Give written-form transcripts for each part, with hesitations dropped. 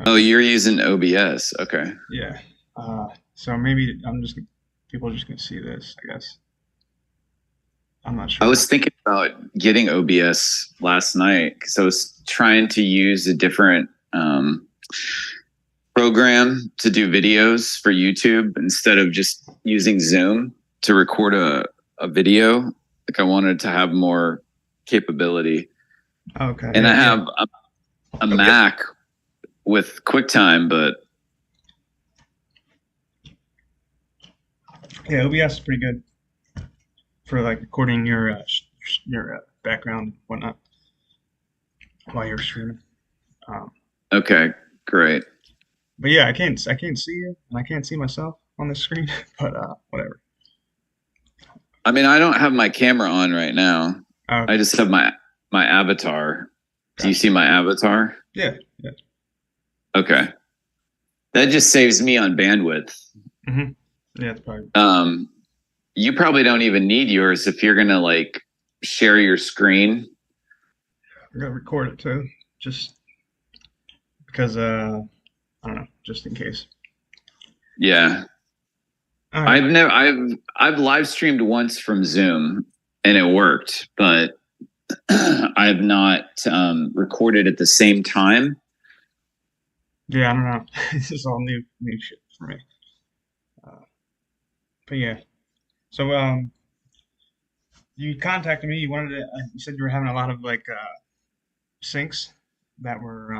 Oh, you're using OBS. Okay. Yeah. So maybe people are just gonna see this, I guess. I'm not I sure. was thinking about getting OBS last night because I was trying to use a different program to do videos for YouTube instead of just using Zoom to record a video. Like I wanted to have more capability. Okay. And I Yeah. have a Mac with QuickTime, but Yeah. OBS is pretty good for like recording your background and whatnot while you're streaming. Um, okay, great. but yeah, I can't see you and I can't see myself on the screen. But whatever. I mean, I don't have my camera on right now. I Okay. just have my avatar. Do you Gotcha. see my avatar? Yeah. Yeah. Okay. That just saves me on bandwidth. hmm Yeah. It's probably. Um, you probably don't even need yours if you're gonna like share your screen. I'm gonna record it too, just because I don't know, just in case. Yeah. All right. I've live streamed once from Zoom and it worked, but I've not recorded at the same time. Yeah, I don't know. This is all new shit for me. Uh, but yeah. So you contacted me. You wanted to. You said you were having a lot of like syncs that were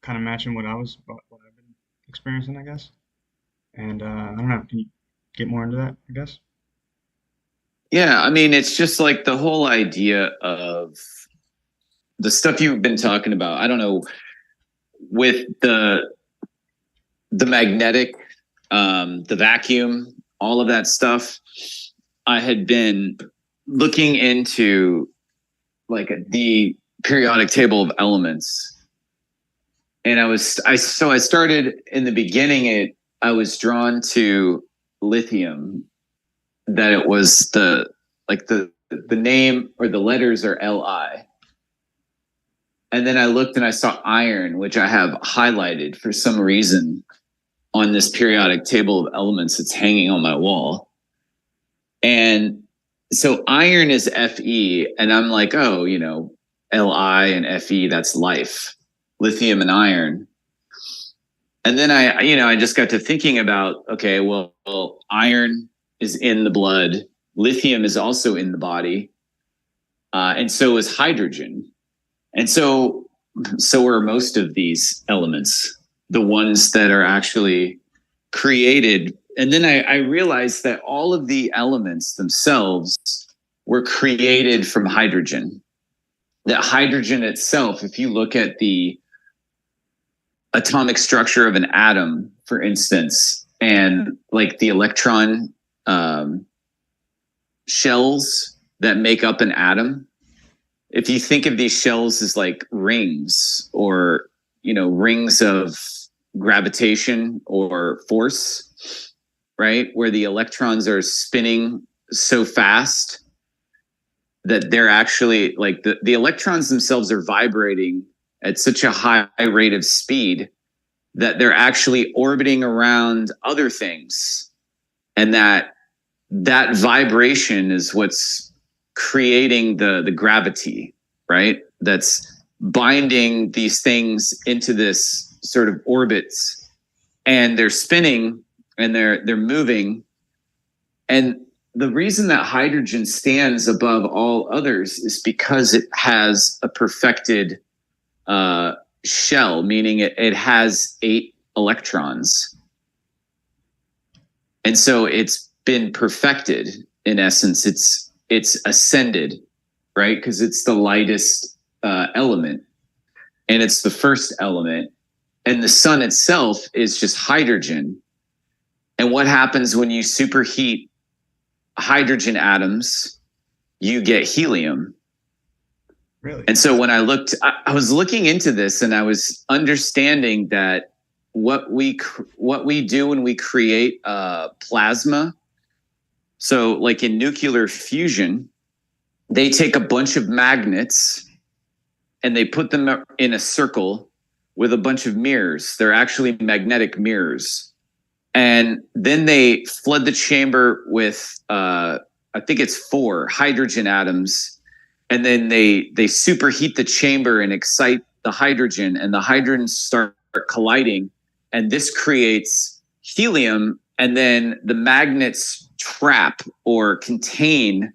kind of matching what I've been experiencing, I guess. And I don't know. Can you get more into that? I guess. Yeah, I mean, it's just like the whole idea of the stuff you've been talking about. I don't know, with the magnetic, the vacuum, all of that stuff. I had been looking into like the periodic table of elements, and I started in the beginning. I was drawn to lithium, that it was the name or the letters are Li. And then I looked and I saw iron, which I have highlighted for some reason on this periodic table of elements that's hanging on my wall. And so iron is Fe, and I'm like, oh, Li and Fe, that's life, lithium and iron. And then I just got to thinking about, okay, well, iron is in the blood, lithium is also in the body, and so is hydrogen. And so are most of these elements, the ones that are actually created. And then I realized that all of the elements themselves were created from hydrogen. That hydrogen itself, if you look at the atomic structure of an atom, for instance, and like the electron um, shells that make up an atom, if you think of these shells as like rings, or rings of gravitation or force, right, where the electrons are spinning so fast that they're actually like the electrons themselves are vibrating at such a high rate of speed that they're actually orbiting around other things, and that vibration is what's creating the gravity, right? That's binding these things into this sort of orbits, and they're spinning and they're moving. And the reason that hydrogen stands above all others is because it has a perfected shell, meaning it has 8 electrons. And so it's been perfected. In essence, it's ascended, right? Because it's the lightest element, and it's the first element. And the sun itself is just hydrogen. And what happens when you superheat hydrogen atoms? You get helium. Really? And so when I was looking into this, and I was understanding that what we do when we create plasma. So, like in nuclear fusion, they take a bunch of magnets and they put them in a circle with a bunch of mirrors. They're actually magnetic mirrors. And then they flood the chamber with, I think it's 4 hydrogen atoms. And then they superheat the chamber and excite the hydrogen, and the hydrogens start colliding. And this creates helium. And then the magnets trap or contain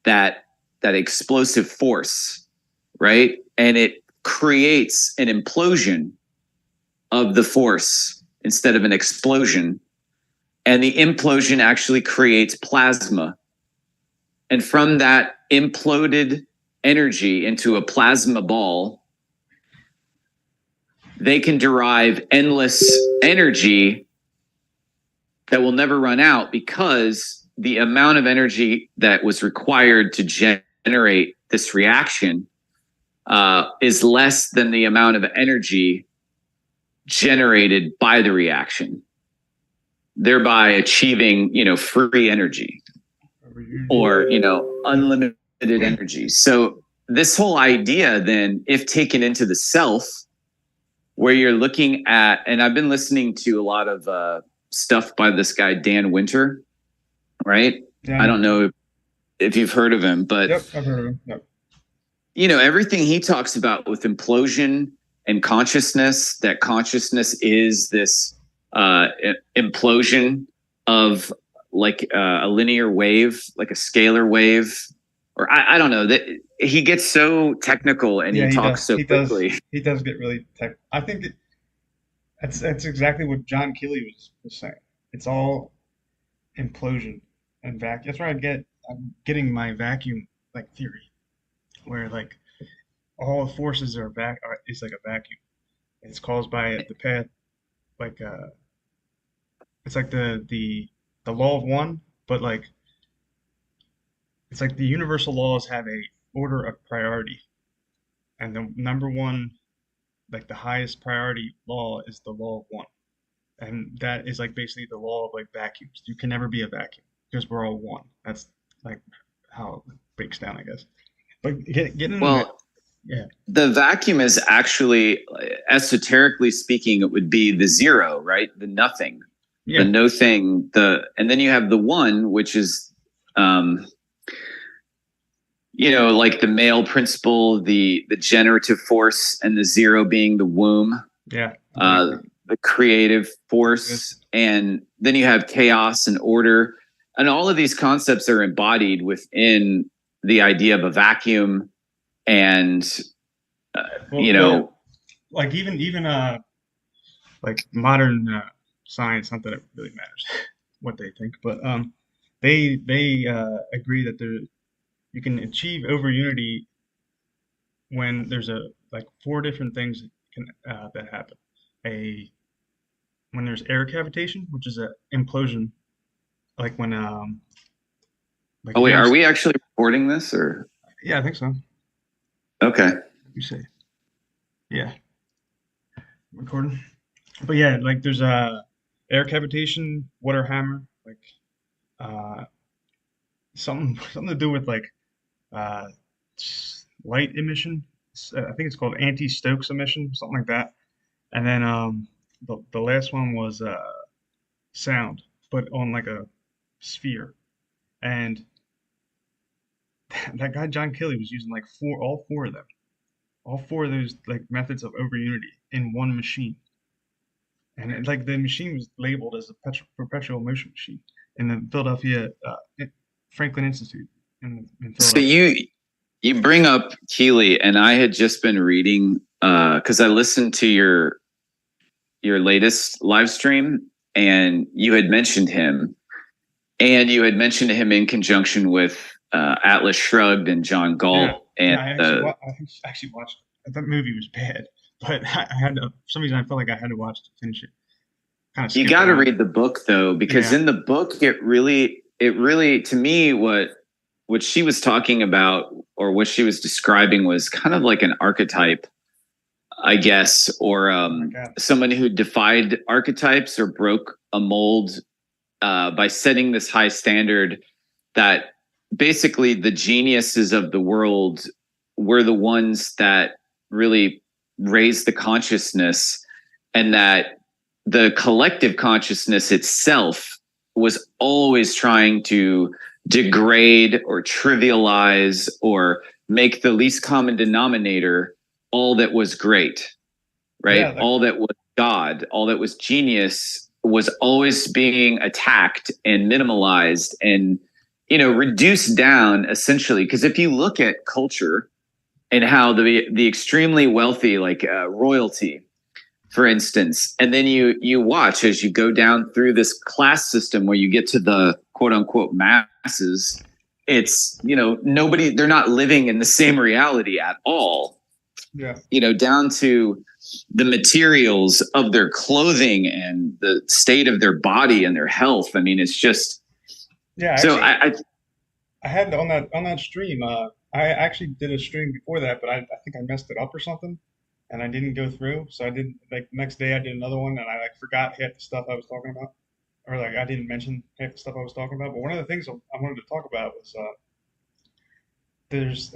that explosive force, right? And it creates an implosion of the force instead of an explosion. And the implosion actually creates plasma. And from that imploded energy into a plasma ball, they can derive endless energy that will never run out, because the amount of energy that was required to generate this reaction is less than the amount of energy generated by the reaction, thereby achieving, free energy or, unlimited energy. So this whole idea then, if taken into the self, where you're looking at, and I've been listening to a lot of stuff by this guy, Dan Winter, right? Yeah. I don't know if you've heard of him, but Yep, I've heard of him. Yep. Everything he talks about with implosion and consciousness, that consciousness is this implosion of like a linear wave, like a scalar wave, or I don't know, that he gets so technical and he talks so quickly. He does get really tech. I think that's exactly what John Keeley was saying. It's all implosion and vacuum. That's where I'm getting my vacuum like theory, where like all the forces is like a vacuum. It's caused by the path, like it's like the law of one, but like it's like the universal laws have a order of priority, and the number one, like the highest priority law, is the law of one, and that is like basically the law of like vacuums. You can never be a vacuum because we're all one. That's like how it breaks down, I guess. But getting well, yeah, the vacuum is actually, esoterically speaking, it would be the zero, right? The nothing, the no thing, and then you have the one, which is like the male principle, the generative force, and the zero being the womb. Yeah. The creative force. And then you have chaos and order. And all of these concepts are embodied within the idea of a vacuum. And, like even like modern science, not that it really matters what they think, but they agree that you can achieve over unity when there's like 4 different things that happen. When there's air cavitation, which is an implosion, like when like oh wait, are we actually recording this, or? Yeah, I think so. Okay. You say. Yeah. Recording. But yeah, like there's air cavitation, water hammer, like something to do with like light emission. I think it's called anti-Stokes emission, something like that. And then the last one was sound, but on like a sphere. And that guy John Kelly was using like all four of them, all 4 of those like methods of over unity in one machine. And like the machine was labeled as a perpetual motion machine in the Philadelphia Franklin Institute in Philadelphia. So you bring up Keeley, and I had just been reading because I listened to your latest live stream, and you had mentioned him, and you had mentioned him in conjunction with Atlas Shrugged and John Galt. I actually watched it. That movie was bad, but I had to, for some reason I felt like I had to watch to finish it. You got to read the book though, because in the book it really to me what she was talking about, or what she was describing, was kind of like an archetype, I guess, or someone who defied archetypes or broke a mold by setting this high standard that basically the geniuses of the world were the ones that really raise the consciousness, and that the collective consciousness itself was always trying to degrade or trivialize or make the least common denominator all that was great, right? Yeah, All that was God, all that was genius was always being attacked and minimalized and, reduced down essentially. Because if you look at culture and how the extremely wealthy, like royalty, for instance, and then you watch as you go down through this class system where you get to the quote unquote masses, it's, nobody, they're not living in the same reality at all. yeah, Down to the materials of their clothing and the state of their body and their health. I mean, it's just yeah. so Actually, I had on that stream. I actually did a stream before that, but I think I messed it up or something, and I didn't go through. So I did like next day I did another one, and I like forgot half the stuff I was talking about, or like I didn't mention half the stuff I was talking about. But one of the things I wanted to talk about was there's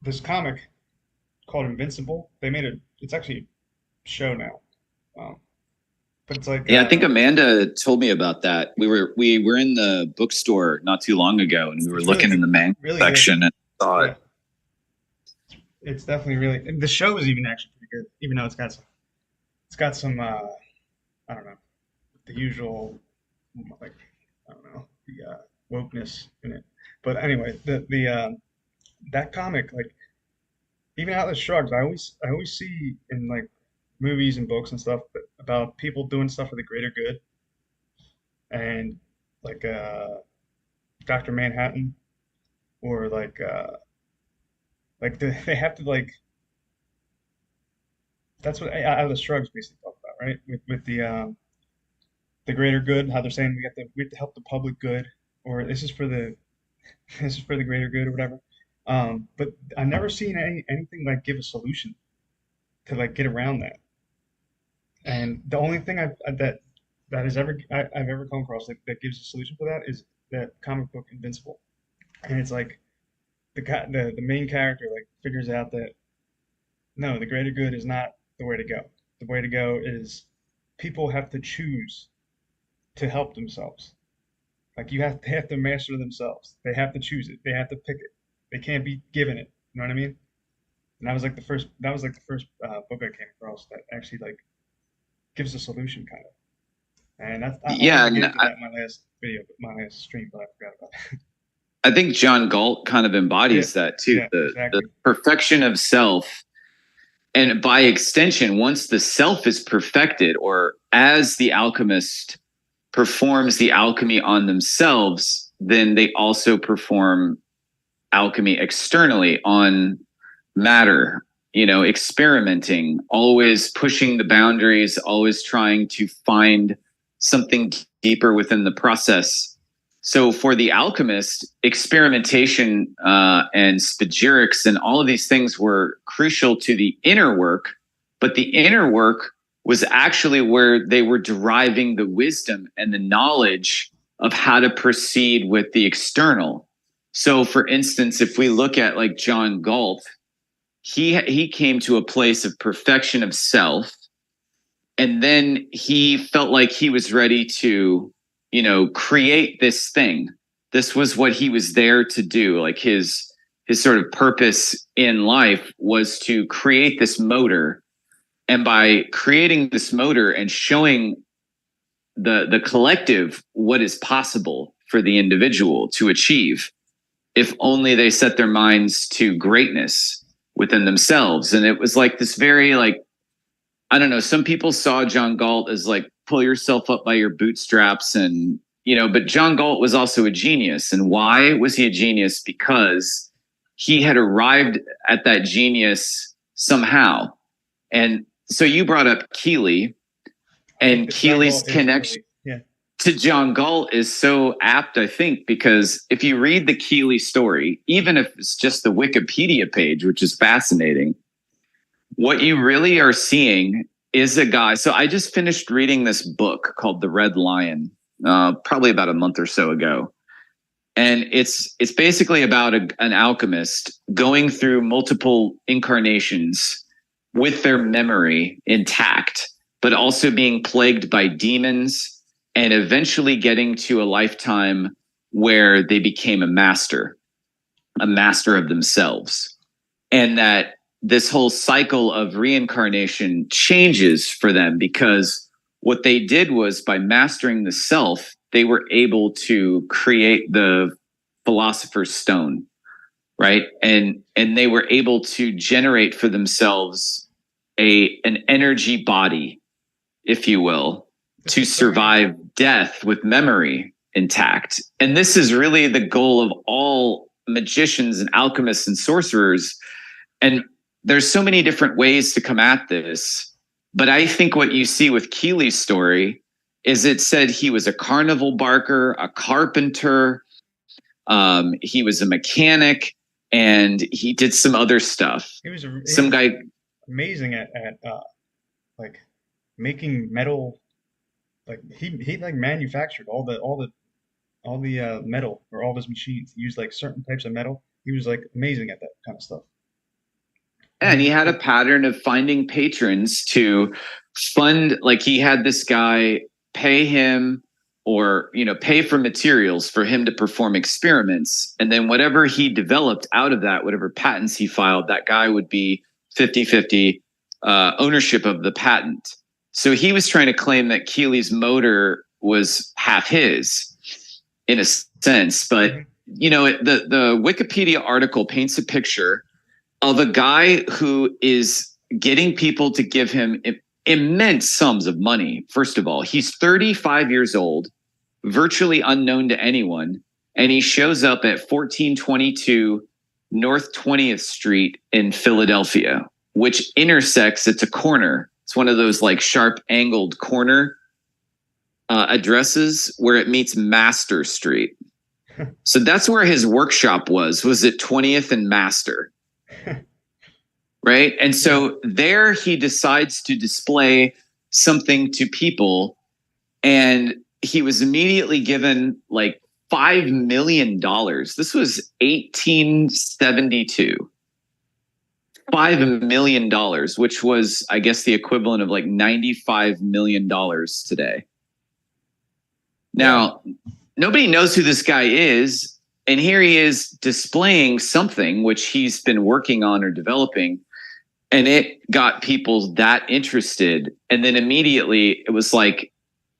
this comic called Invincible. They made it's actually a show now, um, but it's like Yeah, I think Amanda told me about that. We were in the bookstore not too long ago, and we were it's really looking in good, the manga really good. section and saw Yeah, it. it's definitely really. And the show is even actually pretty good, even though it's got some I don't know, the usual, like, I don't know, the wokeness in it. But anyway, the that comic, like, even Atlas Shrugged, I always see in like movies and books and stuff about people doing stuff for the greater good, and like Dr. Manhattan, or like they have to like, that's what Atlas Shrugged basically talk about, right? With the greater good, how they're saying we have to help the public good, or this is for the this is for the greater good or whatever. But I've never seen anything like give a solution to like get around that. And the only thing I've ever come across that gives a solution for that is that comic book Invincible. And it's like the main character like figures out that no, the greater good is not the way to go. The way to go is people have to choose to help themselves. Like they have to master themselves. They have to choose it. They have to pick it. They can't be given it. You know what I mean? And that was like the first book I came across that actually like gives a solution kind of. And I wanted Yeah, to get and into that in my last video, my last stream, but I forgot about it. I think John Galt kind of Yeah, embodies that too. yeah, The exactly. perfection of self, and by extension, once the self is perfected, or as the alchemist performs the alchemy on themselves, then they also perform alchemy externally on matter, experimenting, always pushing the boundaries, always trying to find something deeper within the process. So for the alchemist, experimentation and spagyrics and all of these things were crucial to the inner work, but the inner work was actually where they were deriving the wisdom and the knowledge of how to proceed with the external. So for instance, if we look at like John Galt, he came to a place of perfection of self, and then he felt like he was ready to create this thing. This was what he was there to do. Like his sort of purpose in life was to create this motor, and by creating this motor and showing the collective what is possible for the individual to achieve, if only they set their minds to greatness within themselves. And it was like this very, like, I don't know, some people saw John Galt as like, pull yourself up by your bootstraps, and but John Galt was also a genius. And why was he a genius? Because he had arrived at that genius somehow. And so you brought up Keeley, I think and that John Keeley's Galt is connection really, yeah, to John Galt is so apt, I think, because if you read the Keeley story, even if it's just the Wikipedia page, which is fascinating, what you really are seeing is a guy. So I just finished reading this book called The Red Lion, probably about a month or so ago. And it's basically about an alchemist going through multiple incarnations with their memory intact, but also being plagued by demons and eventually getting to a lifetime where they became a master of themselves. And that this whole cycle of reincarnation changes for them because what they did was by mastering the self, they were able to create the philosopher's stone, right? And they were able to generate for themselves an energy body, if you will, This to is so survive death with memory intact. And this is really the goal of all magicians and alchemists and sorcerers. And there's so many different ways to come at this. But I think what you see with Keely's story is it said he was a carnival barker, a carpenter, he was a mechanic, and he did some other stuff. he was Some guy, amazing at like making metal. Like he like manufactured all the metal for all of his machines. He used like certain types of metal. He was like amazing at that kind of stuff. And and he had a pattern of finding patrons to fund. Like he had this guy pay him or pay for materials for him to perform experiments, and then whatever he developed out of that, whatever patents he filed, that guy would be 50-50 ownership of the patent. So he was trying to claim that Keely's motor was half his in a sense. But Mhm. the Wikipedia article paints a picture of a guy who is getting people to give him immense sums of money. First of all, he's 35 years old, virtually unknown to anyone, and he shows up at 1422 North 20th Street in Philadelphia, which intersects, it's a corner. It's one of those like sharp angled corner addresses where it meets Master Street. So that's where his workshop was at 20th and Master. Right. And so there he decides to display something to people. And he was immediately given like $5 million. This was 1872. $5 million, which was, I guess, the equivalent of like $95 million today. Now, nobody knows who this guy is. And here he is displaying something which he's been working on or developing. And it got people that interested. And then immediately it was like,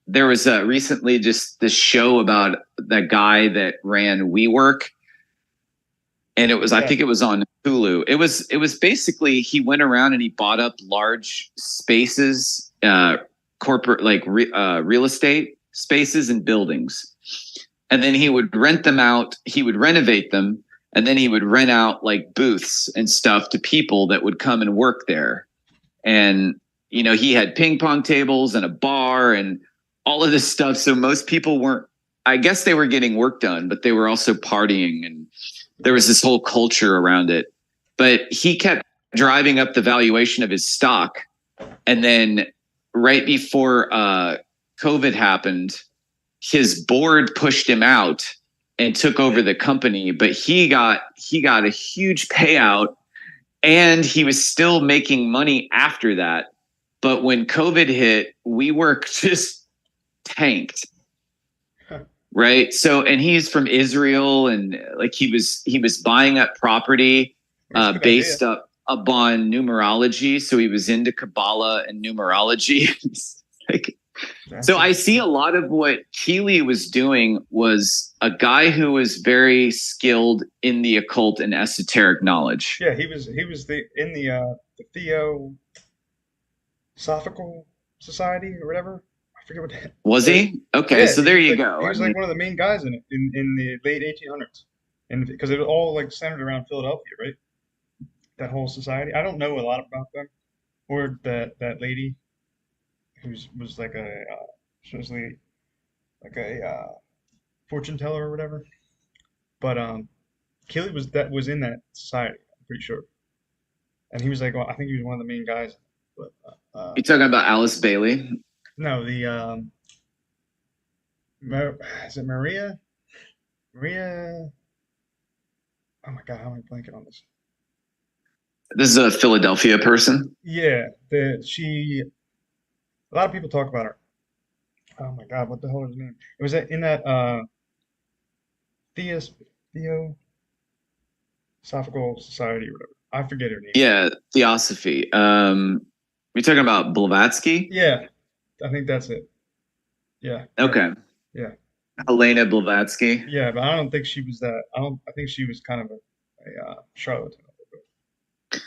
there was recently just this show about the guy that ran WeWork. And it was, I think it was on Hulu. It was basically, he went around and he bought up large spaces, corporate, like real estate spaces and buildings. And then he would rent them out. He would renovate them. And then he would rent out like booths and stuff to people that would come and work there. And, he had ping pong tables and a bar and all of this stuff. So most people weren't, I guess they were getting work done, but they were also partying. And there was this whole culture around it. But he kept driving up the valuation of his stock. And then right before COVID happened, his board pushed him out and took over the company, but he got a huge payout and he was still making money after that. But when COVID hit, WeWork just tanked. Right. So, and he's from Israel, and like he was buying up property based up on numerology. So he was into Kabbalah and numerology. Like, so I see a lot of what Keely was doing was a guy who was very skilled in the occult and esoteric knowledge. Yeah, he was in the Theosophical Society or whatever. I forget what that Was he? Okay, yeah, so there you go. he was like one of the main guys in it in the late 1800s, and because it was all like centered around Philadelphia, right? That whole society. I don't know a lot about them or that lady who was like supposedly like a fortune teller or whatever. But Keely was in that society. I'm pretty sure, and he was like, well, I think he was one of the main guys. But You talking about Alice Bailey? no, the is it Maria? Maria? Oh my God, how am I blanking on this? This is a Philadelphia person. Yeah, a lot of people talk about her. Oh my God, what the hell is her name? It was in that Theos Theosophical Society or whatever. I forget her name. Yeah, Theosophy. You're talking about Blavatsky? Yeah, I think that's it. Yeah, yeah, Okay. yeah, Helena Blavatsky. yeah. But I don't think she was that. I don't. I think she was kind of a charlatan. But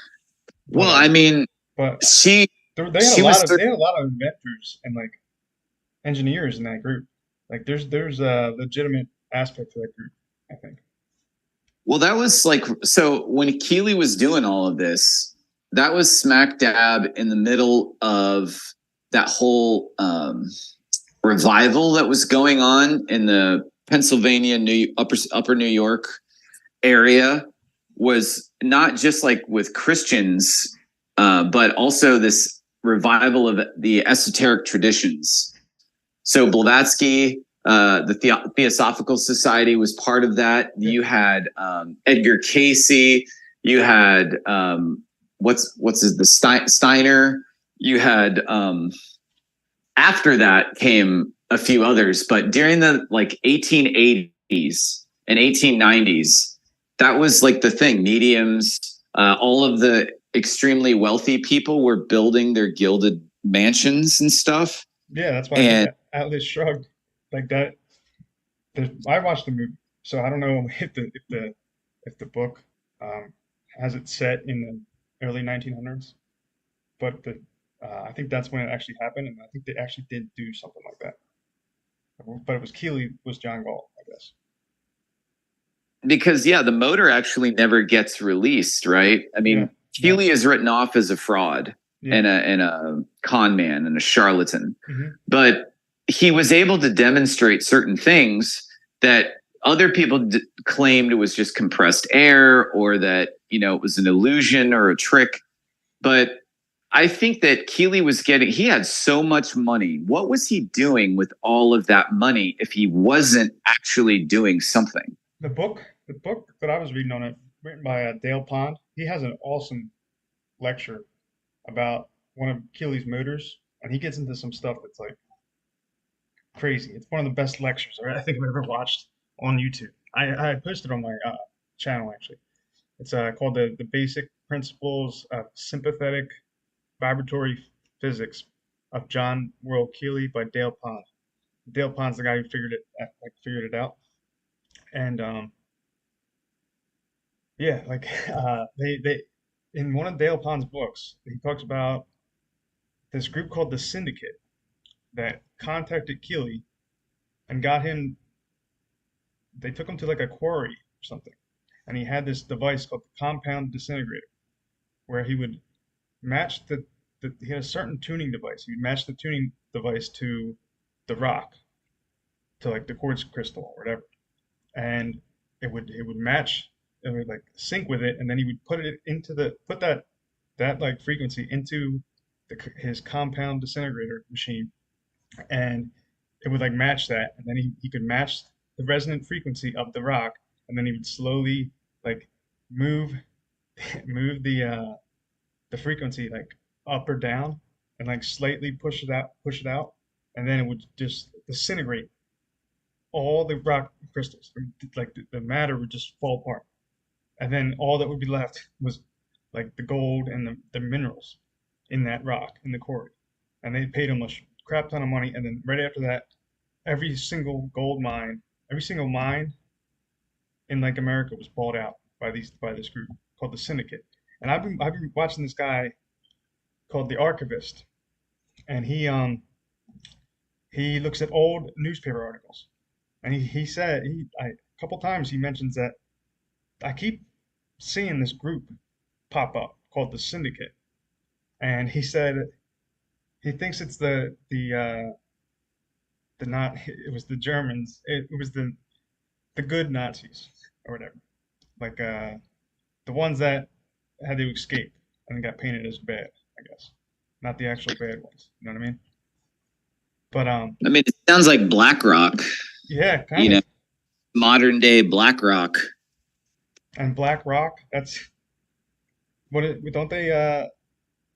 Well, I mean, but she they had a she was lot of sort inventors and like engineers in that group. Like there's a legitimate aspect to that group, I think. well, that was like so when Keeley was doing all of this, that was smack dab in the middle of that whole revival that was going on in the Pennsylvania, upper New York area. Was not just like with Christians, but also this revival of the esoteric traditions. So Blavatsky, the Theosophical Society was part of that. Yeah. You had Edgar Casey. You had the Steiner. You had after that came a few others, but during the like 1880s and 1890s, that was like the thing. Mediums, all of the extremely wealthy people were building their gilded mansions and stuff. Yeah, that's why I think And that Atlas Shrugged like that. I watched the movie, so I don't know if the book um, has it set in the early 1900s, but I think that's when it actually happened, and I think they actually did do something like that. But it was Keeley was John Gall, I guess. because yeah, the motor actually never gets released, right? I Yeah, mean, yeah, Keeley is written off as a fraud yeah. and a con man and a charlatan, Hmm. but he was able to demonstrate certain things that other people claimed it was just compressed air or that it was an illusion or a trick. But I think that Keeley he had so much money. What was he doing with all of that money if he wasn't actually doing something? The book that I was reading on it, written by Dale Pond, he has an awesome lecture about one of Keeley's motors, and he gets into some stuff that's like crazy. It's one of the best lectures I think I've ever watched on YouTube. I posted on my channel actually. It's called the Basic Principles of Sympathetic Vibratory Physics of John World Keeley by Dale Pond. Dale Pond's the guy who figured it out, and yeah, like they in one of Dale Pond's books, he talks about this group called the Syndicate that contacted Keeley and got him. They took him to like a quarry or something, and he had this device called the compound disintegrator, where he would match he had a certain tuning device. He would match the tuning device to the rock, to like the quartz crystal or whatever, and it would match. It would like sync with it, and then he would put that like frequency into his compound disintegrator machine, and it would like match that, and then he could match the resonant frequency of the rock, and then he would slowly like move move the frequency like up or down, and like slightly push it out, and then it would just disintegrate all the rock crystals. Like the matter would just fall apart, and then all that would be left was like the gold and the minerals in that rock in the quarry, and they paid him a crap ton of money, and then right after that every single gold mine, every single mine in like America was bought out by this group called the Syndicate. And I've been watching this guy called the Archivist, and he looks at old newspaper articles, and he said a couple times he mentions that I keep seeing this group pop up called the Syndicate, and he said he thinks it's the not it was the Germans, it was the good Nazis or whatever, like the ones that had to escape and got painted as bad, I guess, not the actual bad ones. You know what I mean? But I mean, it sounds like BlackRock, yeah, you kind know, of. modern day BlackRock. And Black Rock, that's don't they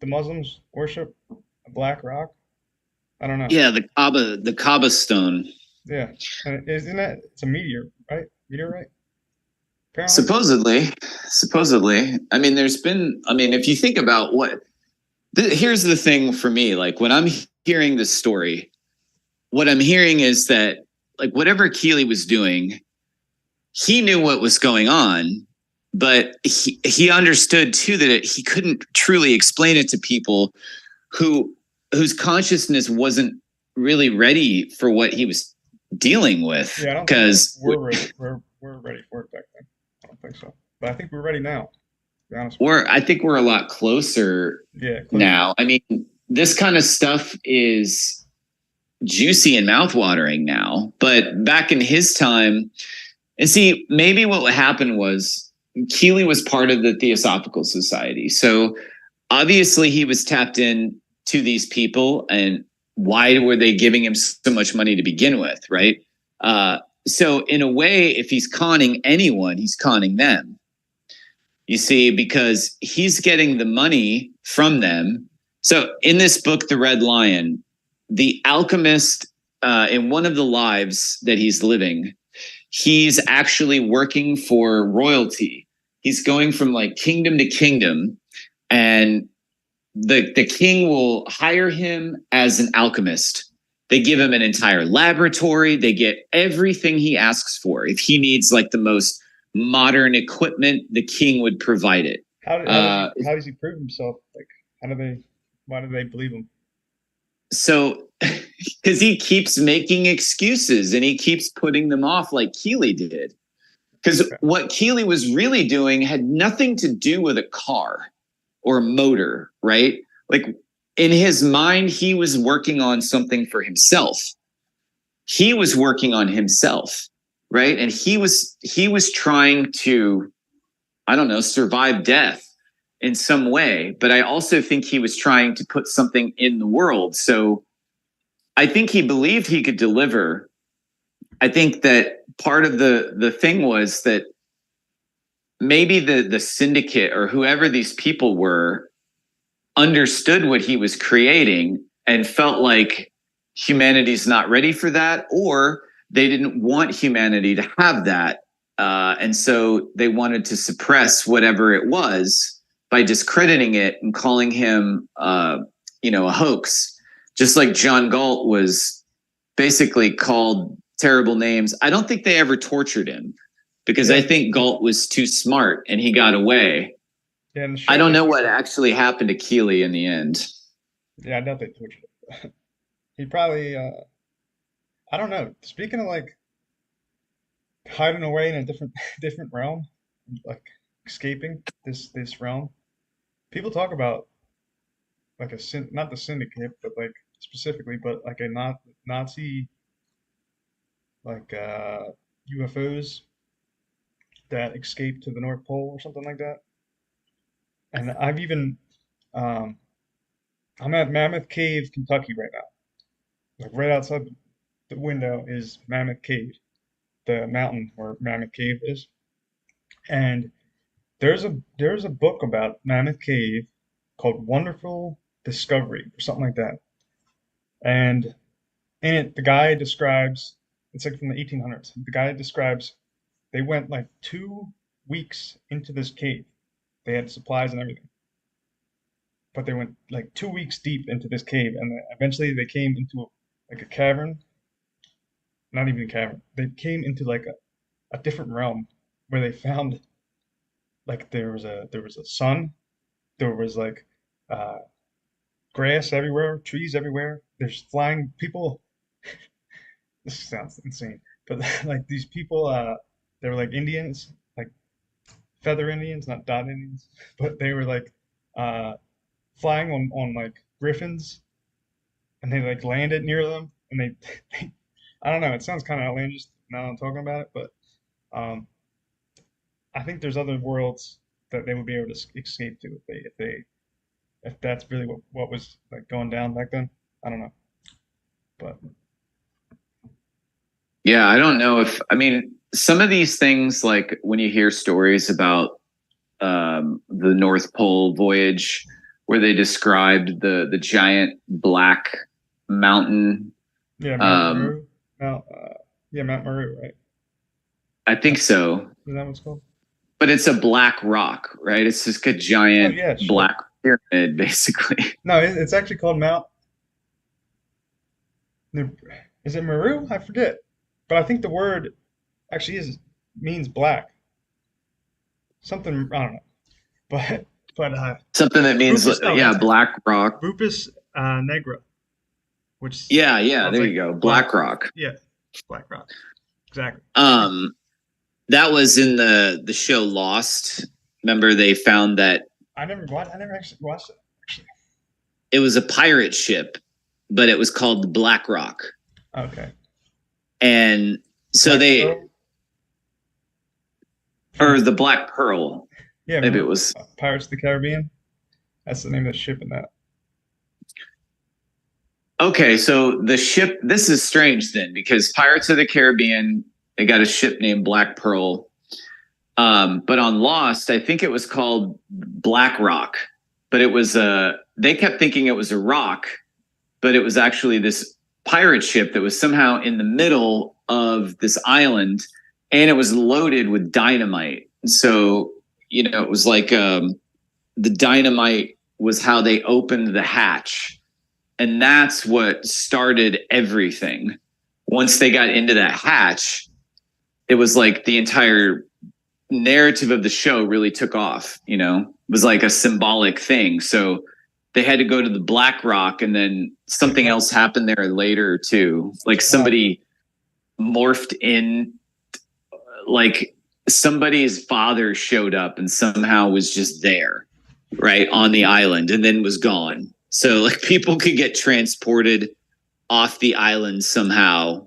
the Muslims worship a black rock? I don't know. Yeah, the Kaaba stone. Yeah, and isn't that it's a meteor, right? Meteorite, apparently. Supposedly. I mean, if you think about here's the thing for me, like when I'm hearing this story, what I'm hearing is that like whatever Keely was doing, he knew what was going on, but he understood too that he couldn't truly explain it to people who whose consciousness wasn't really ready for what he was dealing with. Yeah, I don't think Because we're ready for it back then. I don't think so, but I think we're ready now. To be honest with I think we're a lot closer you. Yeah, closer. now. I mean, this kind of stuff is juicy and mouthwatering now, but back in his time, and see, maybe what happened was Keeley was part of the Theosophical Society. So obviously he was tapped in to these people, and why were they giving him so much money to begin with, right? So in a way, if he's conning anyone, he's conning them. You see, because he's getting the money from them. So in this book, The Red Lion, the alchemist, in one of the lives that he's living, he's actually working for royalty. He's going from like kingdom to kingdom, and the king will hire him as an alchemist. They give him an entire laboratory. They get everything he asks for. If he needs like the most modern equipment, the king would provide it. How does he prove himself? Like, how do they why do they believe him? So, because he keeps making excuses and he keeps putting them off like Keeley did. Because Okay. what Keeley was really doing had nothing to do with a car or a motor, right? Like in his mind, he was working on something for himself. He was working on himself, right? And he was trying to, I don't know, survive death in some way. But I also think he was trying to put something in the world. So I think he believed he could deliver. I think that part of the thing was that maybe the syndicate or whoever these people were understood what he was creating and felt like humanity's not ready for that, or they didn't want humanity to have that. And so they wanted to suppress whatever it was by discrediting it and calling him, a hoax. Just like John Galt was basically called terrible names. I don't think they ever tortured him because I Yeah, think Galt was too smart and he got away. yeah. In the I show, don't they know what actually happened to Keeley in the end. yeah, I doubt they tortured him. He probably I don't know. Speaking of like hiding away in a different realm, like escaping this realm, people talk about like not the syndicate, but like specifically, but like a not Nazi like UFOs that escaped to the North Pole or something like that. And I've even um, I'm at Mammoth Cave, Kentucky right now. Like right outside the window is Mammoth Cave, the mountain where Mammoth Cave is. And there's a book about Mammoth Cave called Wonderful Discovery or something like that. And in it, the guy describes it's like from the 1800s. The guy describes they went like 2 weeks into this cave. They had supplies and everything, but they went like 2 weeks deep into this cave, and then eventually they came into like a cavern. Not even a cavern. They came into like a different realm where they found like there was a sun. There was like uh, grass everywhere, trees everywhere. There's flying people. This sounds insane, but like these people, they were like Indians, like feather Indians, not dot Indians, but they were like uh, flying on like griffins, and they like landed near them, and they I don't know. It sounds kind of outlandish now that I'm talking about it, but um, I think there's other worlds that they would be able to escape to if that's really what was like going down back then. I don't know, but Yeah, I don't know if, I mean, some of these things, like when you hear stories about the North Pole voyage, where they described the giant black mountain. Yeah, Mount Meru. Mount Meru, right? I think so. Is that what it's called? But it's a black rock, right? It's just a giant black pyramid, basically. No, it's actually called Mount. Is it Meru? I forget. But I think the word actually means black. Something I don't know. But something that means black rock. Rupus Negra, which there you go, black rock. Yeah, black rock, exactly. That was in the show Lost. Remember, they found that I never actually watched it. Actually, it was a pirate ship, but it was called the Black Rock. Okay. And so or the Black Pearl. Yeah, maybe it was Pirates of the Caribbean. That's the name of the ship in that. Okay, so the ship. This is strange then, because Pirates of the Caribbean, they got a ship named Black Pearl. But on Lost, I think it was called Black Rock. But it was they kept thinking it was a rock, but it was actually this pirate ship that was somehow in the middle of this island, and it was loaded with dynamite. So, it was like the dynamite was how they opened the hatch. And that's what started everything. Once they got into that hatch, it was like the entire narrative of the show really took off, it was like a symbolic thing. So they had to go to the Black Rock, and then something else happened there later too. Like somebody morphed in, like somebody's father showed up and somehow was just there, right, on the island, and then was gone. So like people could get transported off the island somehow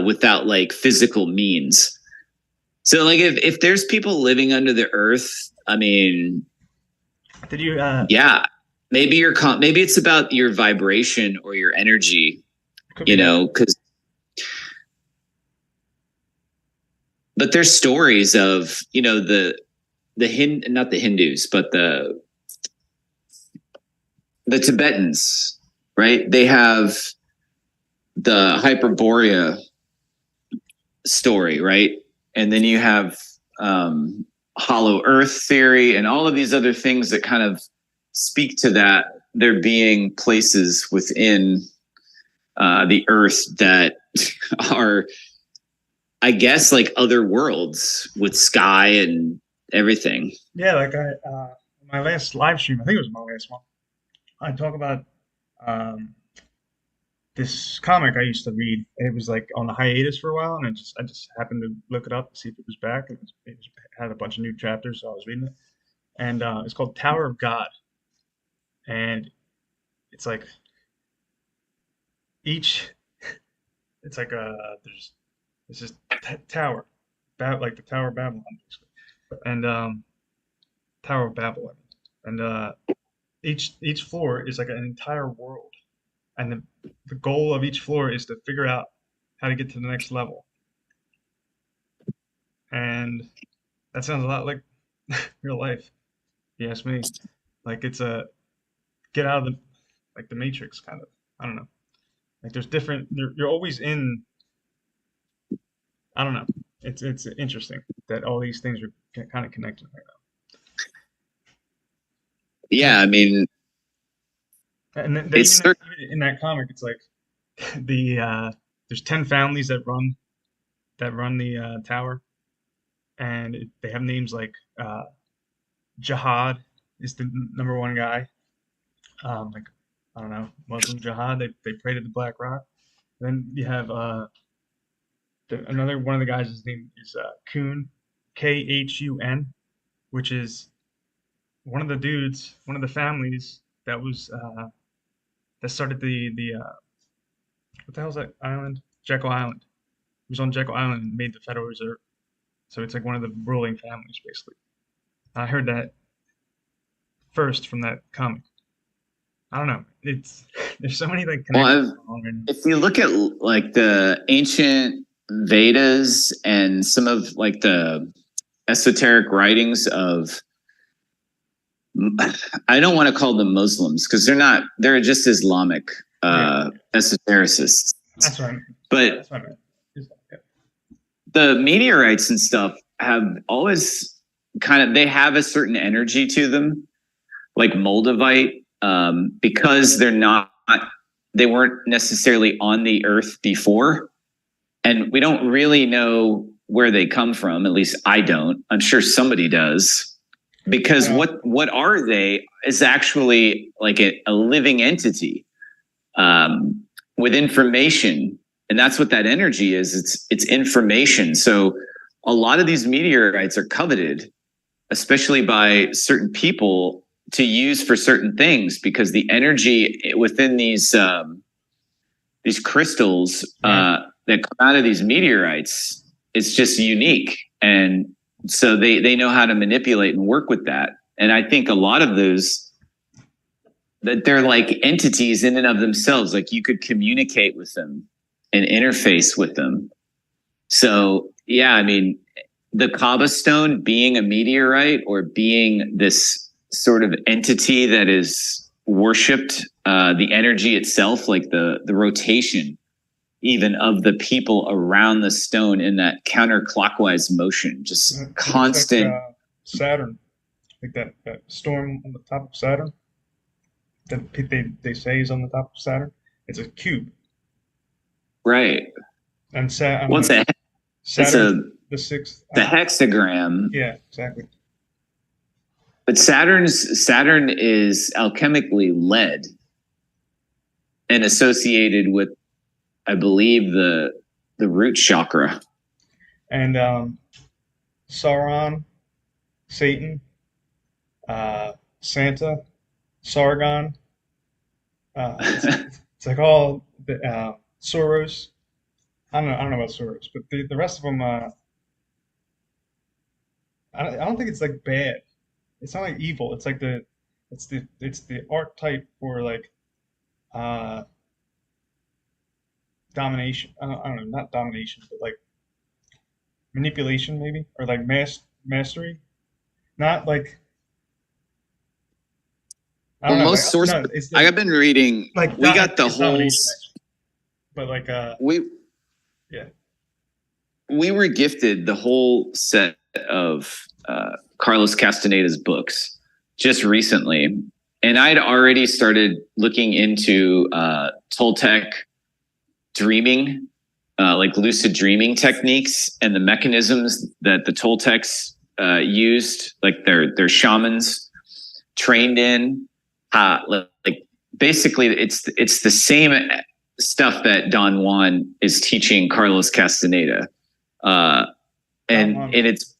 without like physical means. So like if there's people living under the earth, I mean, did you? Maybe maybe it's about your vibration or your energy, because. But there's stories of not the Hindus, but the Tibetans, right? They have the Hyperborea story, right? And then you have hollow earth theory and all of these other things that kind of speak to that there being places within the earth that are, I guess, like other worlds with sky and everything. Yeah, like my last live stream, I think it was my last one, I talk about this comic I used to read. It was like on a hiatus for a while, and I just happened to look it up to see if it was back. It had a bunch of new chapters, so I was reading it, and it's called Tower of God, and it's like it's like it's just tower, like the Tower of Babylon, basically, and Tower of Babel, and each floor is like an entire world, and the goal of each floor is to figure out how to get to the next level. And that sounds a lot like real life, if you ask me. Like it's a get out of the Matrix kind of. I don't know. Like there's different. You're always in. I don't know. It's interesting that all these things are kind of connected right now. Yeah, I mean, and then even in that comic, it's like there's 10 families that run the tower, and they have names like Jihad is the number one guy. Like I don't know, Muslim Jihad. They pray to the Black Rock. Then you have another one of the guys. His name is Khun, Khun, which is one of the dudes, one of the families that was that started the what the hell is that island? Jekyll Island. He was on Jekyll Island and made the Federal Reserve. So it's like one of the ruling families, basically. I heard that first from that comic. I don't know. There's so many like connections. If you look at like the ancient Vedas and some of like the esoteric writings of I don't want to call them Muslims because they're not. They're just Islamic esotericists. That's right. But That's what I meant. the meteorites and stuff have always they have a certain energy to them, like Moldavite, because they weren't necessarily on the earth before. And we don't really know where they come from. At least I don't. I'm sure somebody does. Because what are they is actually like a living entity with information. And that's what that energy is. It's information. So a lot of these meteorites are coveted, especially by certain people, to use for certain things, because the energy within these crystals that come out of these meteorites is just unique. And so they know how to manipulate and work with that. And I think a lot of those, that they're like entities in and of themselves. Like you could communicate with them and interface with them. So yeah, I mean, the Kaaba stone being a meteorite or being this sort of entity that is worshipped, the energy itself, like the rotation even of the people around the stone in that counterclockwise motion, just constant. Like, Saturn, like that storm on the top of Saturn that they say is on the top of Saturn. It's a cube. Right. And what's that? Saturn, the sixth. The hexagram. Yeah, exactly. But Saturn is alchemically lead and associated with, I believe, the root chakra. And Sauron, Satan, Santa, Sargon. It's like all the Soros. I don't know about Soros, but the rest of them. I don't think it's like bad. It's not like evil. It's like it's the archetype for like domination. I don't know, not domination, but like manipulation maybe, or like mastery. Not like I don't know. Most sources, no, I have been reading. Like we got the whole, but like we were gifted the whole set of Carlos Castaneda's books just recently, and I'd already started looking into Toltec dreaming, like lucid dreaming techniques and the mechanisms that the Toltecs used, like their shamans trained in. Like basically, it's the same stuff that Don Juan is teaching Carlos Castaneda, and it's.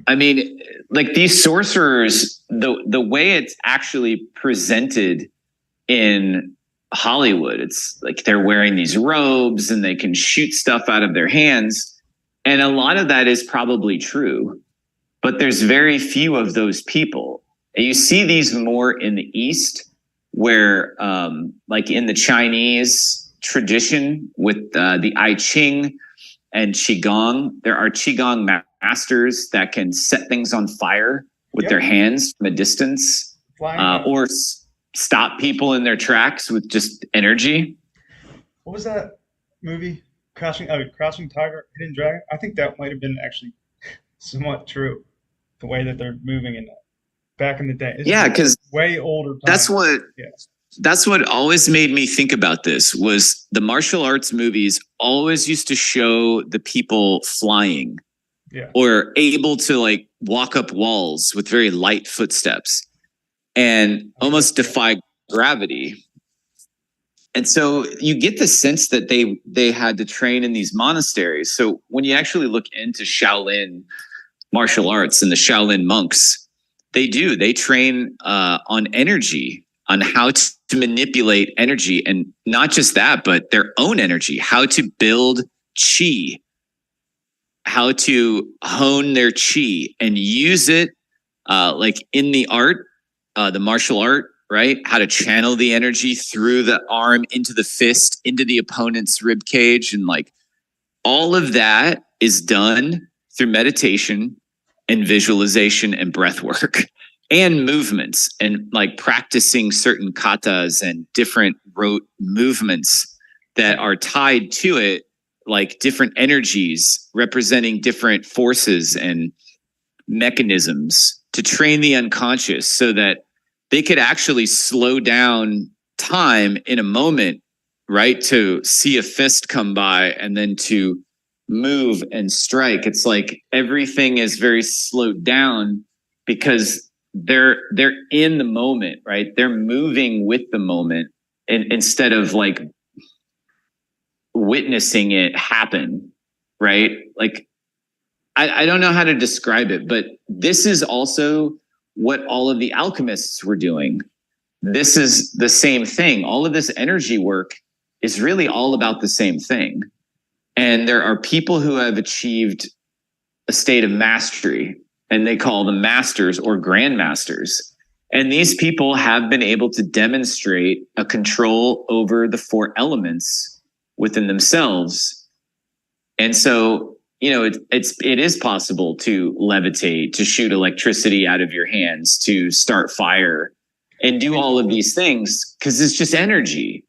I mean, like these sorcerers, the way it's actually presented in Hollywood, it's like they're wearing these robes and they can shoot stuff out of their hands. And a lot of that is probably true, but there's very few of those people. And you see these more in the East, where like in the Chinese tradition with the I Ching and Qigong, there are Qigong masters that can set things on fire with their hands from a distance, or stop people in their tracks with just energy. What was that movie? Crouching Tiger, Hidden Dragon. I think that might have been actually somewhat true. The way that they're moving in that back in the day. Yeah, because way older time. That's what always made me think about this was the martial arts movies always used to show the people flying. Yeah. Or able to like walk up walls with very light footsteps and almost defy gravity. And so you get the sense that they had to train in these monasteries. So when you actually look into Shaolin martial arts and the Shaolin monks, they train on energy, on how to manipulate energy, and not just that, but their own energy, how to build chi, how to hone their chi and use it like in the art, the martial art, right? How to channel the energy through the arm into the fist, into the opponent's rib cage. And like all of that is done through meditation and visualization and breath work. and movements, and like practicing certain katas and different rote movements that are tied to it, like different energies representing different forces and mechanisms to train the unconscious so that they could actually slow down time in a moment, right? To see a fist come by and then to move and strike. It's like everything is very slowed down because they're in the moment, right? They're moving with the moment, and instead of like witnessing it happen, right? Like I don't know how to describe it, but this is also what all of the alchemists were doing. This is the same thing. All of this energy work is really all about the same thing. And there are people who have achieved a state of mastery, and they call them masters or grandmasters. And these people have been able to demonstrate a control over the 4 elements within themselves. And so, you know, it is possible to levitate, to shoot electricity out of your hands, to start fire, and do all of these things because it's just energy.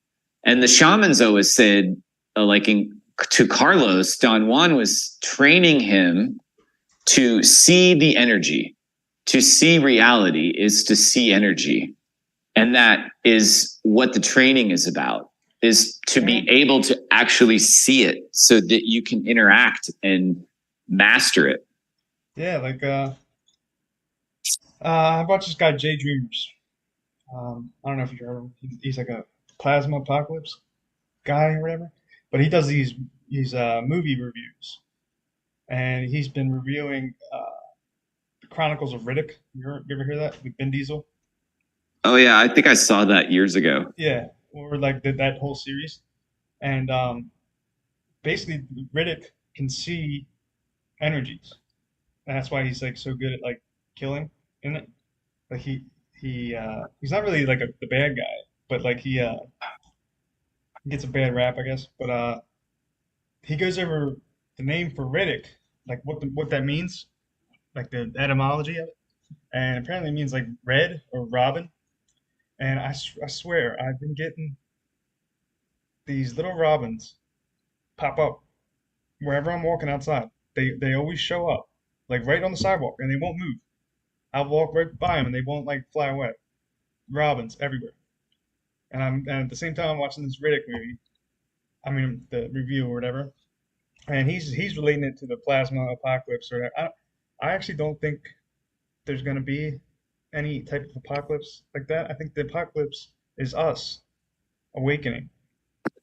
And the shamans always said, to Carlos, Don Juan was training him to see the energy. To see reality is to see energy. And that is what the training is about, is to be able to actually see it so that you can interact and master it. Yeah, like I watched this guy Jay Dreamers. I don't know if you've heard of him. He's like a plasma apocalypse guy or whatever, but he does these movie reviews, and he's been reviewing the Chronicles of Riddick. You ever hear that with Vin Diesel? Oh yeah, I think I saw that years ago. Yeah, or like that whole series, and basically Riddick can see energies, and that's why he's like so good at like killing in it. Like he's not really like the bad guy, but like he gets a bad rap, I guess. But he goes over the name for Riddick, like what that means, like the etymology of it, and apparently it means like red or robin. And I swear I've been getting these little robins pop up wherever I'm walking outside. They always show up, like right on the sidewalk, and they won't move. I'll walk right by them and they won't like fly away. Robins everywhere. And at the same time I'm watching this Riddick movie. I mean the review or whatever, and he's relating it to the plasma apocalypse. Or I actually don't think there's gonna be any type of apocalypse like that. I think the apocalypse is us awakening.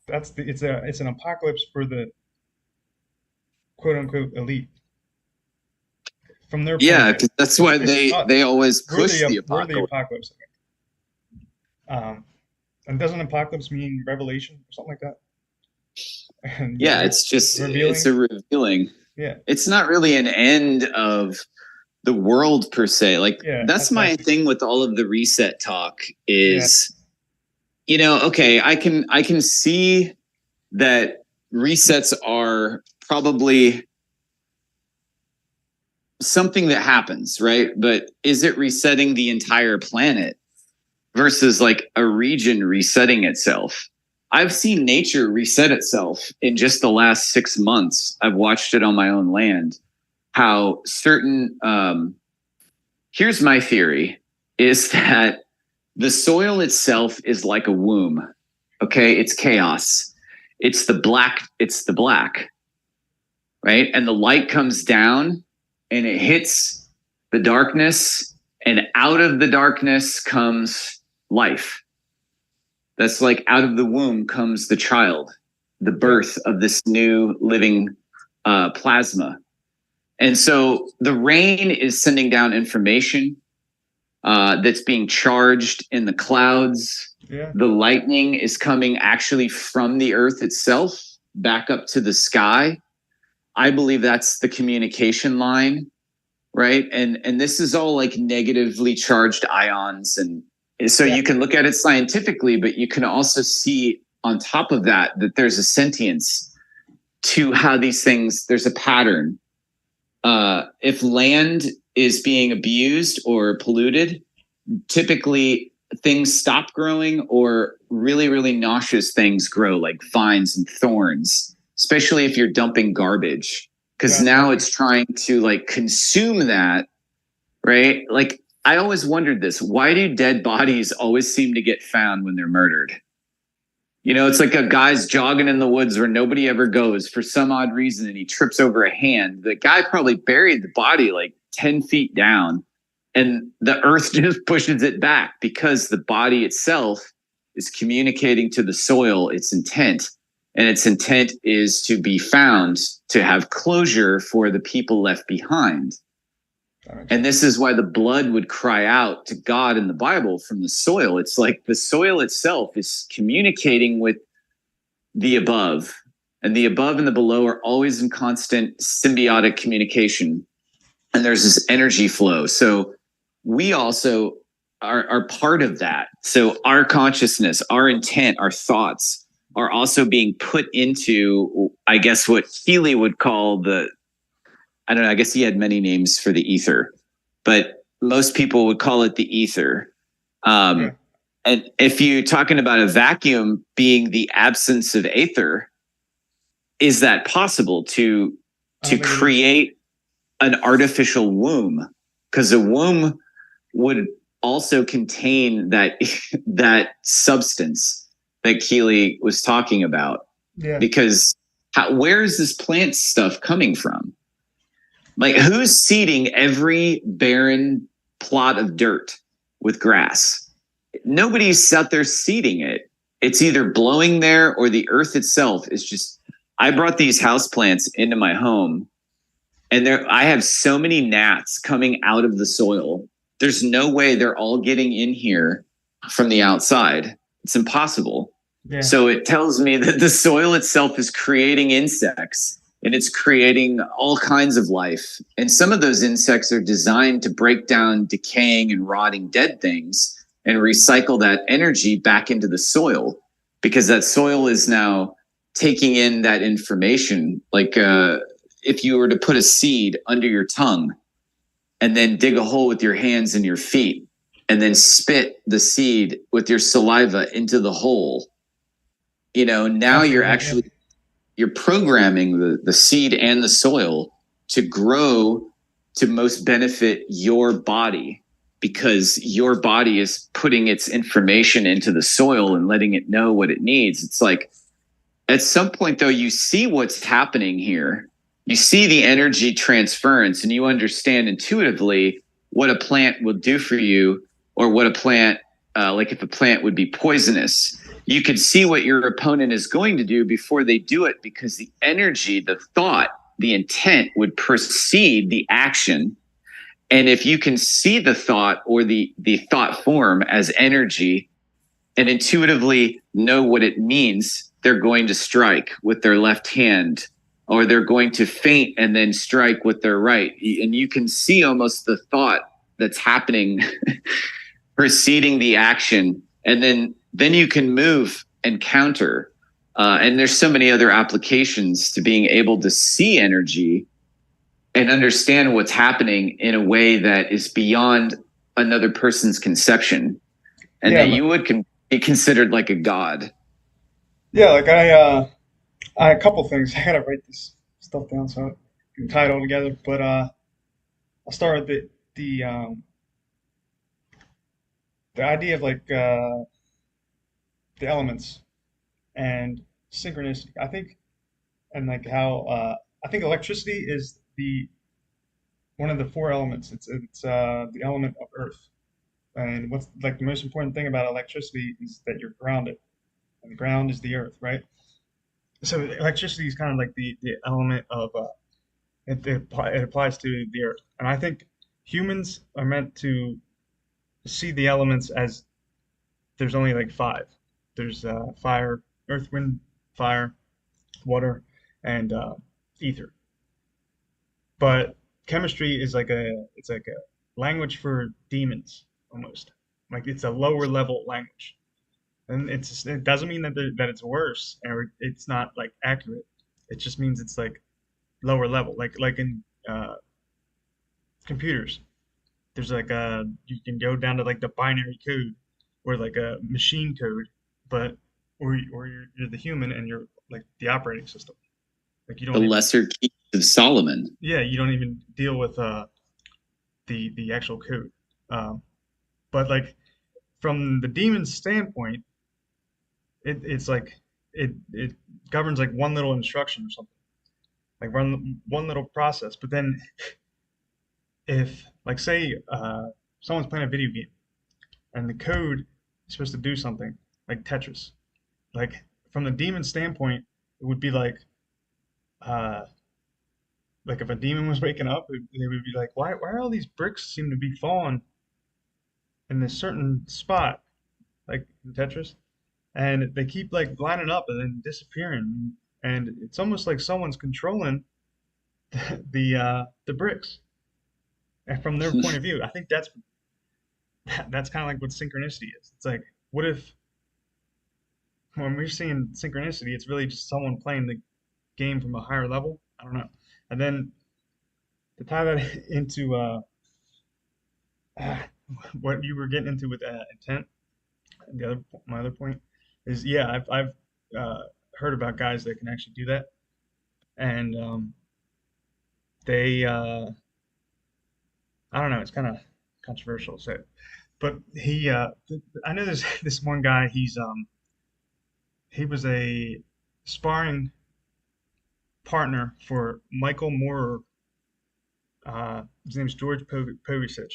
It's an apocalypse for the quote unquote elite from their point Yeah, of view. because that's why It's us. they always We're push the we're the apocalypse. apocalypse. And doesn't apocalypse mean revelation or something like that? And Yeah, it's revealing. a revealing. Yeah, It's not really an end of the world per se. Like yeah, that's my thing with all of the reset talk is, you know, okay, I can see that resets are probably something that happens, right? But is it resetting the entire planet versus like a region resetting itself? I've seen nature reset itself in just the last 6 months. I've watched it on my own land. How certain, here's my theory, is that the soil itself is like a womb. Okay, it's chaos. It's the black, right? And the light comes down and it hits the darkness, and out of the darkness comes life. That's like out of the womb comes the child, the birth of this new living plasma. And so the rain is sending down information that's being charged in the clouds. yeah, The lightning is coming actually from the earth itself back up to the sky. I believe that's the communication line, right? And this is all like negatively charged ions. And so you can look at it scientifically, but you can also see on top of that there's a sentience to how these things, there's a pattern. If land is being abused or polluted, typically things stop growing or really, really nauseous things grow like vines and thorns, especially if you're dumping garbage. Because Yeah, now definitely. it's trying to like consume that, right? Like I always wondered this. Why do dead bodies always seem to get found when they're murdered? It's like a guy's jogging in the woods where nobody ever goes for some odd reason and he trips over a hand. The guy probably buried the body like 10 feet down and the earth just pushes it back because the body itself is communicating to the soil its intent. And its intent is to be found, to have closure for the people left behind. That makes And sense. this is why the blood would cry out to God in the Bible from the soil. It's like the soil itself is communicating with the above, and the above and the below are always in constant symbiotic communication. And there's this energy flow. So we also are part of that. So our consciousness, our intent, our thoughts are also being put into, I guess, what Healy would call I don't know, I guess he had many names for the ether, but most people would call it the ether. Yeah. And if you're talking about a vacuum being the absence of ether, is that possible I to don't think it is. create an artificial womb? Because a womb would also contain that that substance that Keely was talking about. Yeah. Because where is this plant stuff coming from? Like, who's seeding every barren plot of dirt with grass? Nobody's out there seeding it. It's either blowing there or the earth itself is just. I brought these house plants into my home, and I have so many gnats coming out of the soil. There's no way they're all getting in here from the outside. It's impossible. Yeah. So it tells me that the soil itself is creating insects and it's creating all kinds of life. And some of those insects are designed to break down decaying and rotting dead things and recycle that energy back into the soil, because that soil is now taking in that information. Like if you were to put a seed under your tongue and then dig a hole with your hands and your feet and then spit the seed with your saliva into the hole, now I've you're seen that. Yeah. actually you're programming the seed and the soil to grow to most benefit your body, because your body is putting its information into the soil and letting it know what it needs. It's like at some point, though, you see what's happening here. You see the energy transference and you understand intuitively what a plant will do for you, or what a plant, like if a plant would be poisonous. You could see what your opponent is going to do before they do it, because the energy, the thought, the intent would precede the action. And if you can see the thought or the thought form as energy and intuitively know what it means, they're going to strike with their left hand, or they're going to feint and then strike with their right. And you can see almost the thought that's happening preceding the action. And then you can move and counter. And there's so many other applications to being able to see energy and understand what's happening in a way that is beyond another person's conception, and Yeah. that you would be considered like a god. Yeah. Like a couple things. I gotta write this stuff down so I can tie it all together. But I'll start with the idea of like the elements and synchronicity. I think, and like how I think electricity is the one of the four elements. It's the element of earth. And what's like the most important thing about electricity is that you're grounded, and the ground is the earth, right? So electricity is kind of like the element of it applies to the earth, and I think humans are meant to see the elements as there's only like five. There's fire, earth, wind, fire, water, and ether. But chemistry is like it's like a language for demons almost. Like it's a lower level language, and it doesn't mean that it's worse or it's not like accurate. It just means it's like lower level. Like in computers. There's like you can go down to like the binary code or like a machine code, but or you're the human and you're like the operating system. Like you The don't even lesser keys of Solomon. yeah you don't even deal with the actual code. Um, but like from the demon's standpoint, it's like it governs like one little instruction or something, like one little process. But then if like say someone's playing a video game and the code is supposed to do something like Tetris, like from the demon standpoint, it would be uh like if a demon was waking up, they would be like, why are all these bricks seem to be falling in this certain spot, like in Tetris, and they keep like lining up and then disappearing, and it's almost like someone's controlling the bricks. And from their point of view, I think that's kind of like what synchronicity is. It's like, what if when we're seeing synchronicity, it's really just someone playing the game from a higher level? I don't know. And then to tie that into uh, what you were getting into with intent, my other point is yeah, I've heard about guys that can actually do that, and they I don't know, it's kind of controversial to say, but I know there's this one guy. He was a sparring partner for Michael Moore. His name's George Povicic,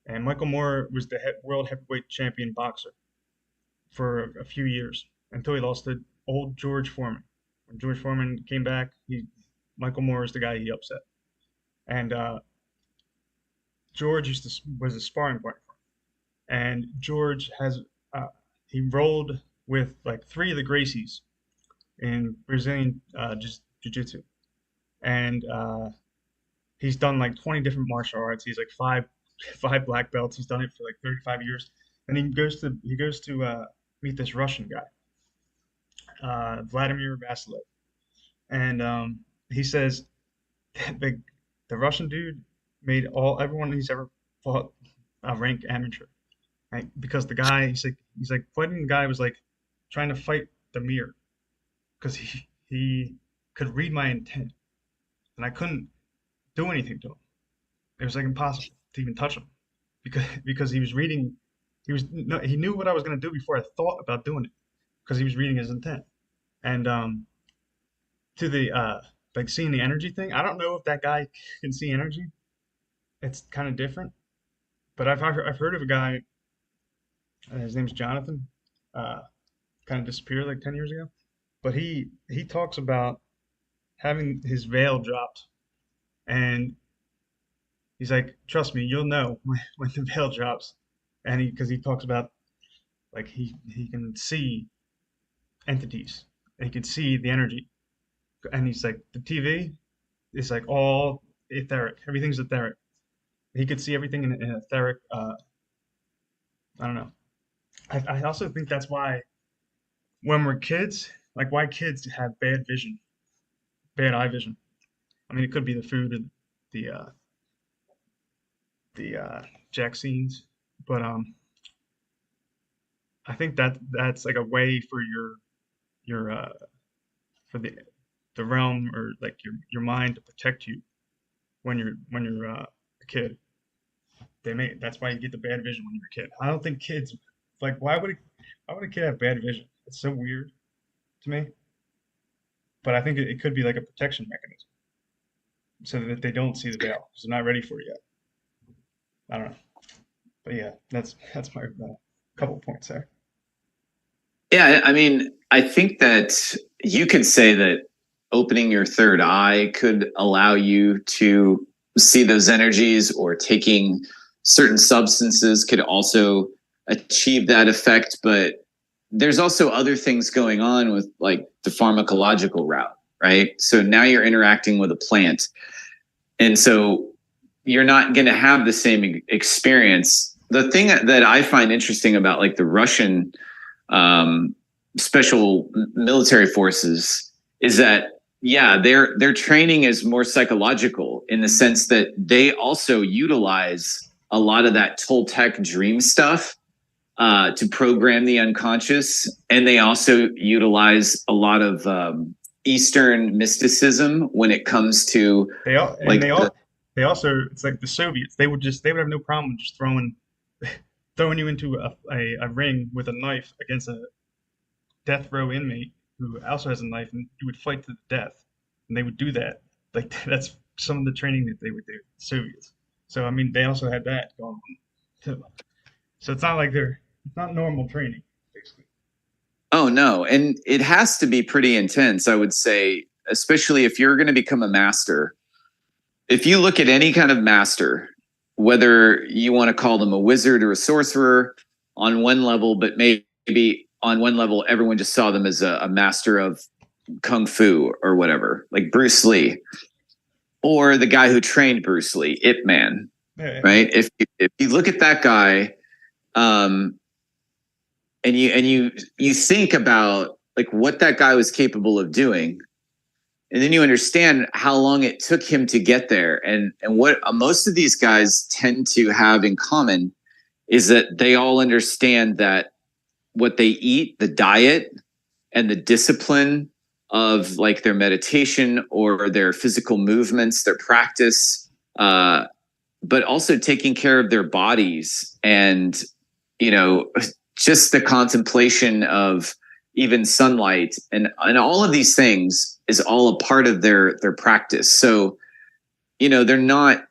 and Michael Moore was the world heavyweight champion boxer for a few years until he lost to old George Foreman. When George Foreman came back, Michael Moore is the guy he upset, and George was a sparring partner, and George has he rolled with like three of the Gracies in Brazilian jiu-jitsu, and he's done like 20 different martial arts. He's like five black belts. He's done it for like 35 years, and he goes to meet this Russian guy, Vladimir Vasilev, and he says the the Russian dude made everyone he's ever fought rank amateur, right? Because the guy he's like fighting the guy was like trying to fight the mirror because he could read my intent and I couldn't do anything to him. It was like impossible to even touch him because he was reading. He was no, he knew what I was gonna do before I thought about doing it because he was reading his intent. And to the like seeing the energy thing, I don't know if that guy can see energy. It's kind of different, but I've heard of a guy. His name's Jonathan. Uh, Kind of disappeared like 10 years ago, but he talks about having his veil dropped, and he's like, "Trust me, you'll know when the veil drops." And he talks about like he can see entities, and he can see the energy, and he's like, the TV is like all etheric, everything's etheric. He could see everything in etheric. I don't know. I also think that's why when we're kids, like why kids have bad vision, bad eye vision. I mean, it could be the food and the uh, the vaccines, but I think that's like a way for your for the realm or like your mind to protect you when you're a kid. That's why you get the bad vision when you're a kid. I don't think kids like why would a kid have bad vision? It's so weird to me. But I think it could be like a protection mechanism so that they don't see the veil because they're not ready for it yet. I don't know. But yeah, that's my couple points there. Yeah, I mean, I think that you could say that opening your third eye could allow you to see those energies, or taking certain substances could also achieve that effect. But there's also other things going on with like the pharmacological route, right? So now you're interacting with a plant. And so you're not going to have the same experience. The thing that I find interesting about like the Russian special military forces is that yeah, their training is more psychological in the sense that they also utilize a lot of that Toltec dream stuff to program the unconscious, and they also utilize a lot of Eastern mysticism when it comes to They all and like they the, all they also it's like the Soviets. They would have no problem just throwing you into a ring with a knife against a death row inmate who also has a knife, and you would fight to the death. And they would do that. Like that's some of the training that they would do, the Soviets. So I mean, they also had that going on too. So it's not normal training, basically. oh no, and it has to be pretty intense, I would say, especially if you're going to become a master. If you look at any kind of master, whether you want to call them a wizard or a sorcerer on one level, but maybe on one level, everyone just saw them as a master of kung fu or whatever, like Bruce Lee, or the guy who trained Bruce Lee, Ip Man, Yeah, right? If you look at that guy, um, and you think about like what that guy was capable of doing, and then you understand how long it took him to get there, and what most of these guys tend to have in common is that they all understand that what they eat, the diet, and the discipline of like their meditation or their physical movements, their practice, but also taking care of their bodies and, you know, just the contemplation of even sunlight and all of these things is all a part of their practice. So, you know, they're not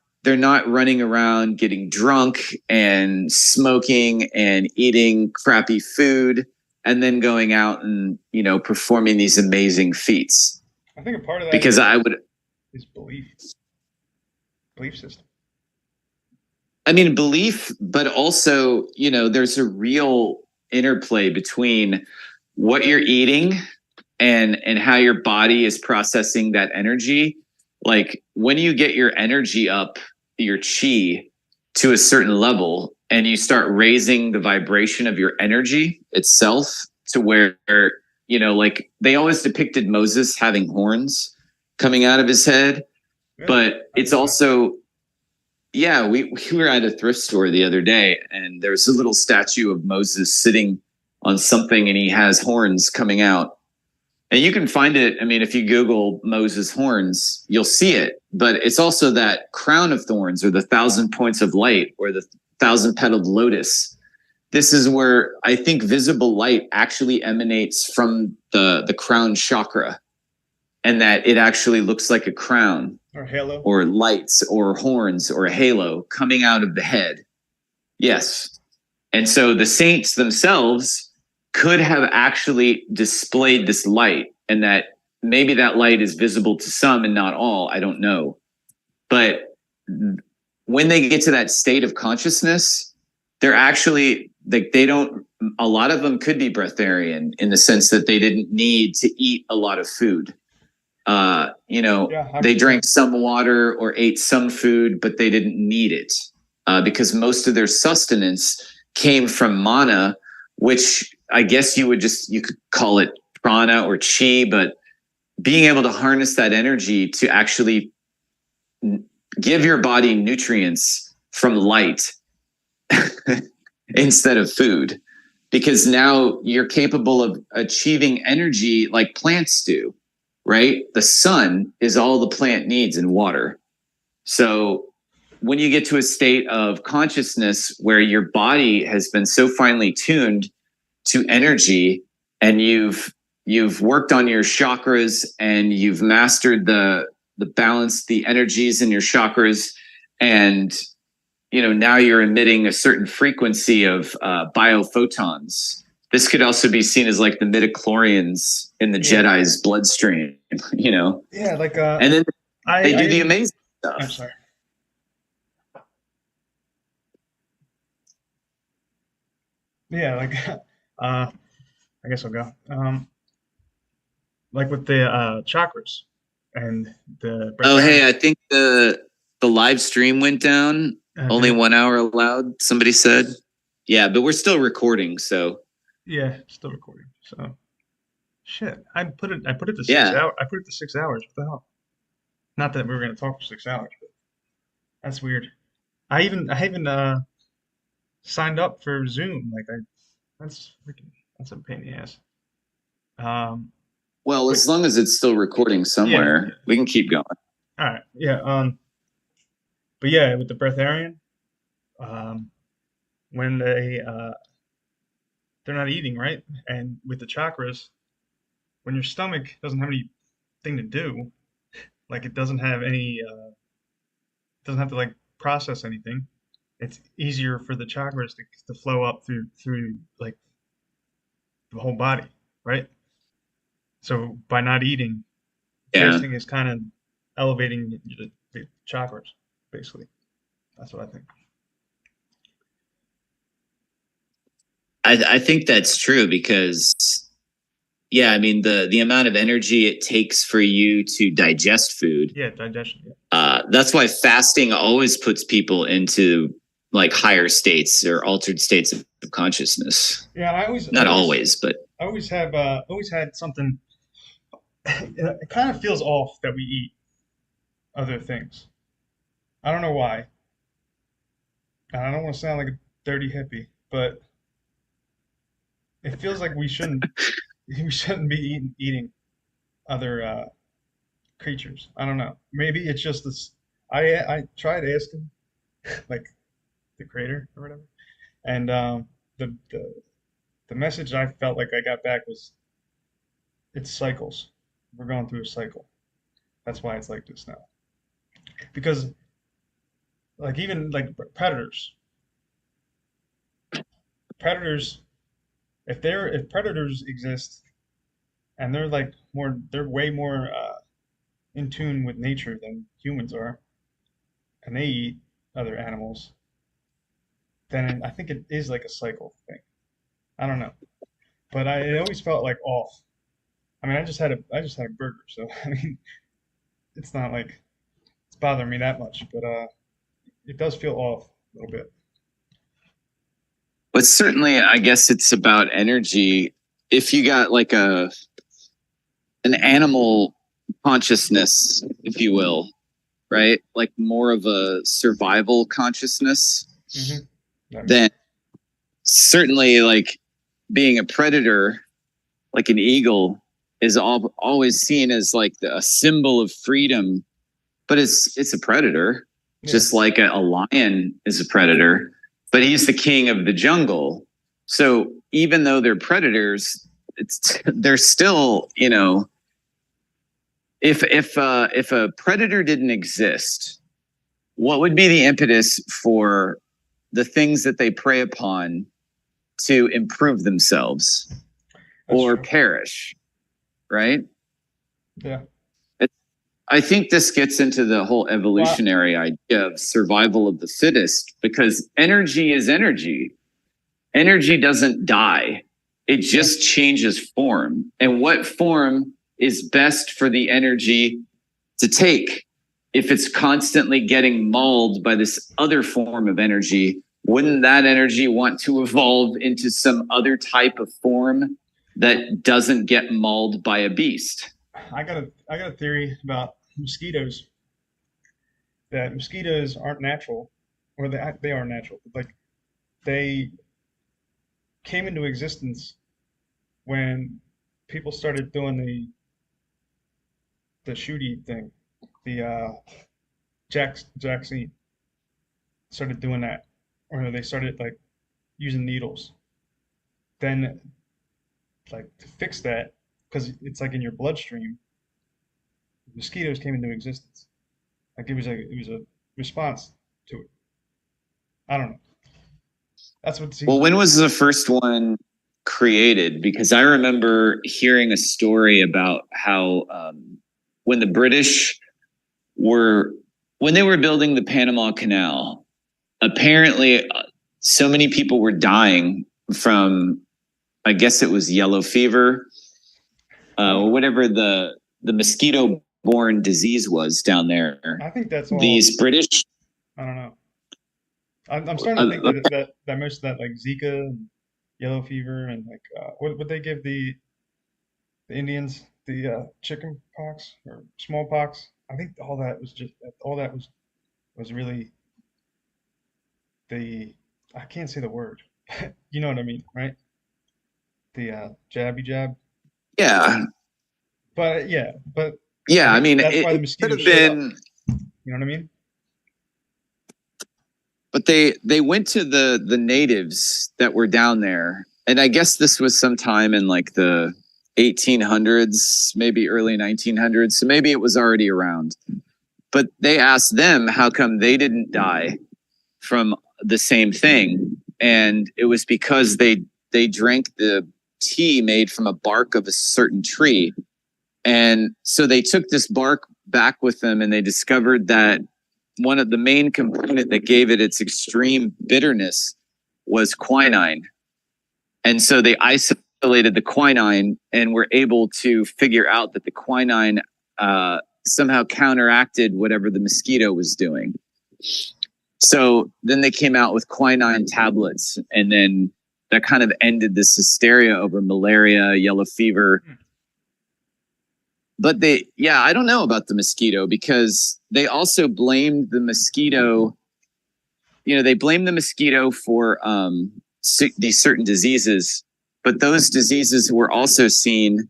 running around getting drunk and smoking and eating crappy food and then going out and, you know, performing these amazing feats. I think a part of that Because I would, is belief system. I mean, belief, but also, you know, there's a real interplay between what you're eating and how your body is processing that energy. Like when you get your energy up, your chi to a certain level, and you start raising the vibration of your energy itself to where, you know, like they always depicted Moses having horns coming out of his head, Really? but it's also, yeah, we were at a thrift store the other day, and there's a little statue of Moses sitting on something, and he has horns coming out. And you can find it. I mean, if you Google Moses horns, you'll see it. But it's also that crown of thorns, or the 1,000 points of light, or the 1,000 petaled lotus. This is where I think visible light actually emanates from the crown chakra, and that it actually looks like a crown Or halo. or lights or horns or a halo coming out of the head. Yes. And so the saints themselves could have actually displayed this light, and that maybe that light is visible to some and not all. I don't know. But when they get to that state of consciousness, they're actually like, they don't, a lot of them could be breatharian in the sense that they didn't need to eat a lot of food. You know, Yeah, they drank some water or ate some food, but they didn't need it because most of their sustenance came from mana, which I guess you could call it prana or chi, but being able to harness that energy to actually give your body nutrients from light instead of food, because now you're capable of achieving energy like plants do, right? The sun is all the plant needs in water. So when you get to a state of consciousness where your body has been so finely tuned to energy, and you've worked on your chakras, and you've mastered the balance, the energies in your chakras, and you know, now you're emitting a certain frequency of biophotons. This could also be seen as like the midichlorians in the Jedi's bloodstream, you know? Yeah, like And then they do the amazing stuff. I'm sorry. Yeah, like I guess I'll go. Like with the chakras and the Oh, hey, I think the live stream went down. Only 1 hour allowed, somebody said. Yeah, but we're still recording, so. Yeah, still recording. So Shit, I put it to six Yeah. hours. I put it to 6 hours. What the hell? Not that we were gonna talk for 6 hours, but that's weird. I even signed up for Zoom. That's a pain in the ass. Um, Well, but as long as it's still recording yeah, somewhere, we can keep going. all right, yeah. But yeah, with the breatharian, um, when they're not eating right, and with the chakras, when your stomach doesn't have anything to do, like it doesn't have to like process anything. It's easier for the chakras to flow up through like the whole body, right? So by not eating, Yeah. fasting is kind of elevating the chakras, basically. That's what I think. I think that's true because yeah, I mean the amount of energy it takes for you to digest food. Yeah, digestion. Yeah, That's why fasting always puts people into like higher states or altered states of consciousness. yeah. And Not always, but always had something. It kind of feels off that we eat other things. I don't know why. And I don't want to sound like a dirty hippie, but it feels like we shouldn't be eating other creatures. I don't know. Maybe it's just this. I tried asking like the creator or whatever, and the the the message I felt like I got back was it's cycles. We're going through a cycle. That's why it's like this now. Because like even like predators, if predators exist and they're way more in tune with nature than humans are, and they eat other animals, then I think it is like a cycle thing. I don't know, but it always felt like off. I mean, I just had a burger, so I mean, it's not like it's bothering me that much, but it does feel off a little bit. but certainly I guess it's about energy. If you got like an animal consciousness, if you will, right? Like more of a survival consciousness, Hmm. That makes then sense. certainly like being a predator, like an eagle, is always seen as like a symbol of freedom, but it's a predator, Yeah, just like a lion is a predator, but he's the king of the jungle. So even though they're predators, they're still, if a predator didn't exist, what would be the impetus for the things that they prey upon to improve themselves that's or true. perish, right? Yeah. I think this gets into the whole Well, evolutionary idea of survival of the fittest because energy is energy. Energy doesn't die, it yeah, just changes form. And what form is best for the energy to take? If it's constantly getting mauled by this other form of energy, wouldn't that energy want to evolve into some other type of form that doesn't get mauled by a beast? I got a theory about mosquitoes that mosquitoes aren't natural, or they are natural, but like they came into existence when people started doing the shooty thing, the Jackson started doing that, or they started like using needles. Then like to fix that, because it's like in your bloodstream, mosquitoes came into existence. Like it was a response to it. I don't know. That's what it seems Well, like. when was the first one created? Because I remember hearing a story about how when the British were when they were building the Panama Canal, apparently so many people were dying from, I guess it was yellow fever or Well, whatever the mosquito borne disease was down there. I think that's all. These British, I don't know. I'm starting to think uh, that most of that like Zika and yellow fever and like what would they give the the Indians, the chicken pox or smallpox. I think all that was really the I can't say the word. You know what I mean, right? The jabby jab. Yeah. But yeah, but I Yeah. I think mean, that's why the it could mosquitoes have showed up. been, You know what I mean? but they went to the natives that were down there, and I guess this was sometime in like the 1800s, maybe early 1900s. So maybe it was already around. But they asked them how come they didn't die from the same thing, and it was because they drank the tea made from a bark of a certain tree. And so they took this bark back with them, and they discovered that one of the main component that gave it its extreme bitterness was quinine. And so they isolated the quinine and were able to figure out that the quinine somehow counteracted whatever the mosquito was doing. So then they came out with quinine tablets, and then that kind of ended this hysteria over malaria, yellow fever. But I don't know about the mosquito, because they also blamed the mosquito. They blamed the mosquito for these certain diseases, but those diseases were also seen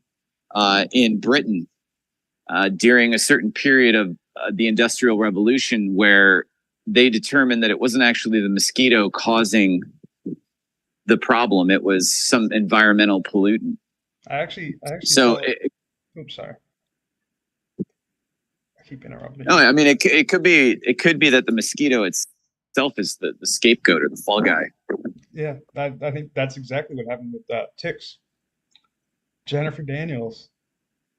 in Britain during a certain period of the Industrial Revolution, where they determined that it wasn't actually the mosquito causing the problem; it was some environmental pollutant. I actually So, saw. Oops, sorry. I keep interrupting no, you. I mean it could be that the mosquito itself is the scapegoat or the fall guy. Yeah, I think that's exactly what happened with ticks. Jennifer Daniels,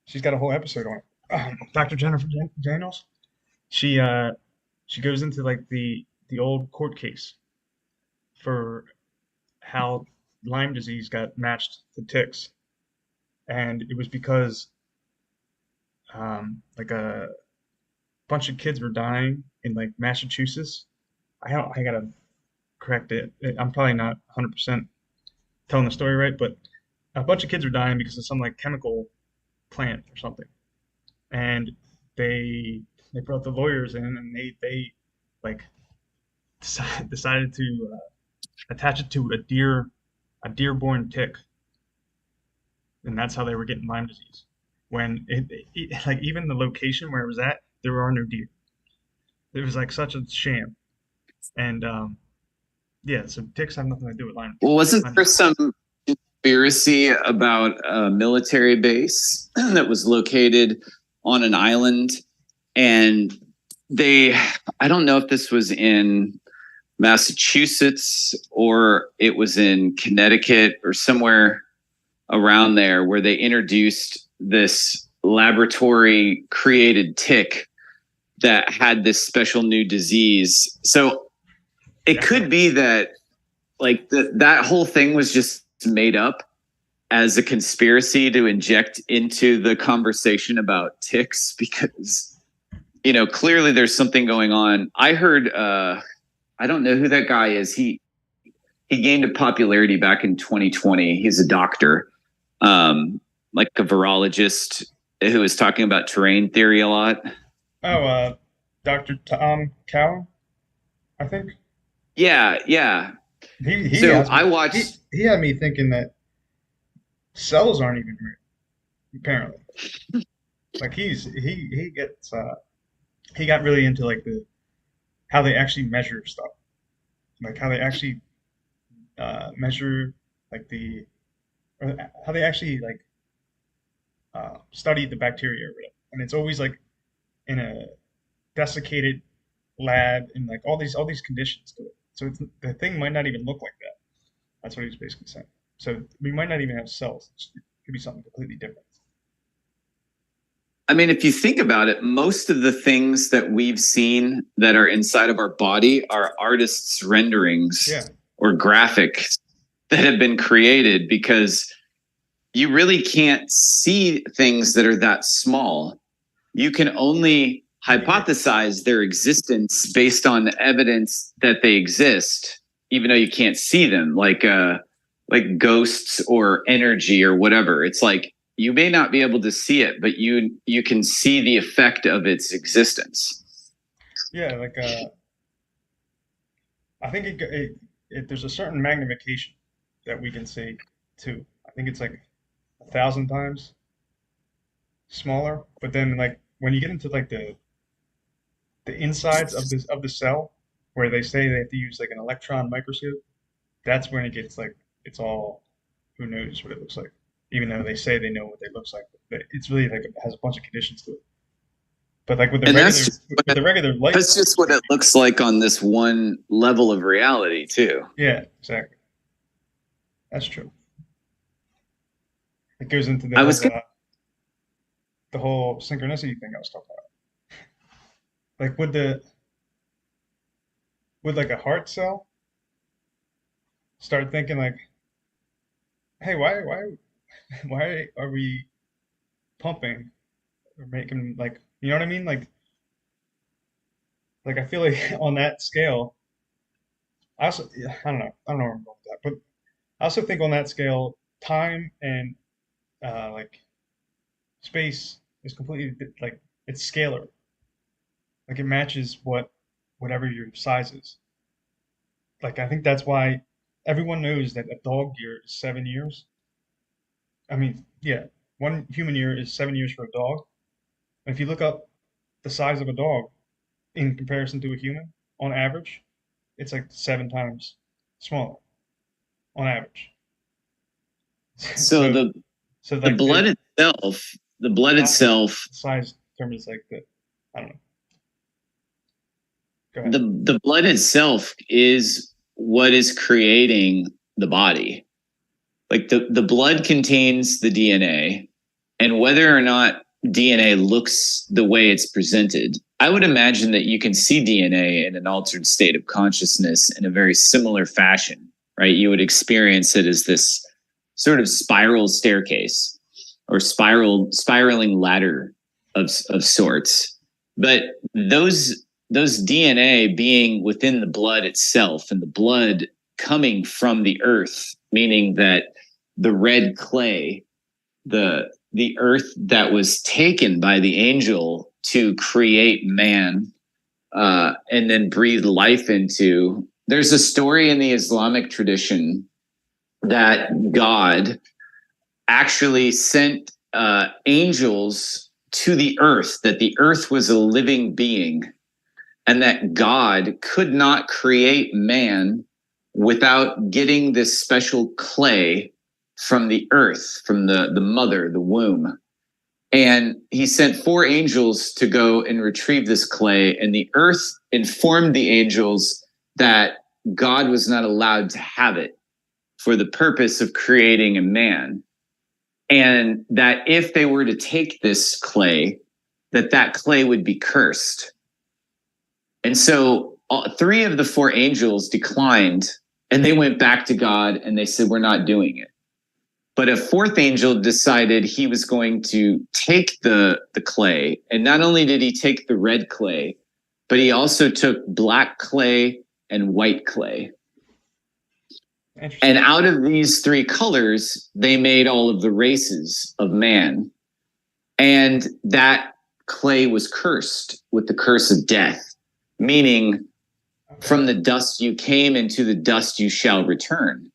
she's got a whole episode on it. Dr. Jennifer Daniels. She she goes into like the old court case for how Lyme disease got matched to ticks, and it was because like a bunch of kids were dying in like Massachusetts. I gotta correct it. I'm probably not 100% telling the story right, but a bunch of kids were dying because of some like chemical plant or something, and they they brought the lawyers in, and they like decided to attach it to a deer-born tick, and that's how they were getting Lyme disease. When like even the location where it was at, there are no deer. It was like such a sham, and yeah, so ticks have nothing to do with Well, wasn't Lyme there disease. some conspiracy about a military base that was located on an island? And I don't know if this was in Massachusetts or it was in Connecticut or somewhere around there, where they introduced this laboratory created tick that had this special new disease. So it could be that like that whole thing was just made up as a conspiracy to inject into the conversation about ticks, because clearly there's something going on. I heard I don't know who that guy is. He gained a popularity back in 2020. He's a doctor, like a virologist who was talking about terrain theory a lot. Oh, Dr. Tom Cowan, I think. Yeah, yeah. He So has I me. watched. He had me thinking that cells aren't even real. Apparently, like he gets he got really into like the how they actually measure stuff, like how they actually measure like the or how they actually like study the bacteria or whatever. And it's always like in a desiccated lab and like all these conditions to it. So the thing might not even look like that. That's what he's basically saying. So we might not even have cells. It could be something completely different. I mean, if you think about it, most of the things that we've seen that are inside of our body are artists' renderings Yeah. or graphics that have been created, because you really can't see things that are that small. You can only hypothesize their existence based on the evidence that they exist, even though you can't see them, like ghosts or energy or whatever. It's like you may not be able to see it, but you can see the effect of its existence. Yeah, like I think there's a certain magnification that we can see too. I think it's like 1,000 times smaller. But then like when you get into like the insides of the cell, where they say they have to use like an electron microscope, that's when it gets like it's all who knows what it looks like. Even though they say they know what it looks like, but it's really like it has a bunch of conditions to it. But like And that's with the regular light, that's just what it looks like on this one level of reality too. yeah, exactly. That's true. It goes into the whole synchronicity thing I was talking about. Like would like a heart cell start thinking like, hey, why are we pumping or making like, you know what I mean? Like I feel like on that scale, I also yeah, I don't know where I'm going with that, but I also think on that scale, time and like space is completely like it's scalar. Like it matches whatever your size is. Like I think that's why everyone knows that a dog year is 7 years. I mean, yeah, one human year is 7 years for a dog. And if you look up the size of a dog in comparison to a human, on average, it's like 7 times smaller on average. So So the so the like blood itself, the blood itself, size determines like the I don't know. Go ahead. the blood itself is what is creating the body. Like the blood contains the DNA, and whether or not DNA looks the way it's presented, I would imagine that you can see DNA in an altered state of consciousness in a very similar fashion, right? You would experience it as this sort of spiral staircase or spiraling ladder of sorts. But those DNA being within the blood itself, and the blood coming from the earth, meaning that the red clay, the earth that was taken by the angel to create man, and then breathe life into. There's a story in the Islamic tradition that God actually sent angels to the earth, that the earth was a living being, and that God could not create man without getting this special clay from the earth, from the mother, the womb. And he sent 4 angels to go and retrieve this clay, and the earth informed the angels that God was not allowed to have it for the purpose of creating a man. And that if they were to take this clay, that clay would be cursed. And so 3 of the 4 angels declined, and they went back to God and they said, we're not doing it. But a 4th angel decided he was going to take the clay. And not only did he take the red clay, but he also took black clay and white clay. And out of these 3 colors, they made all of the races of man. And that clay was cursed with the curse of death, meaning from the dust you came, into the dust you shall return.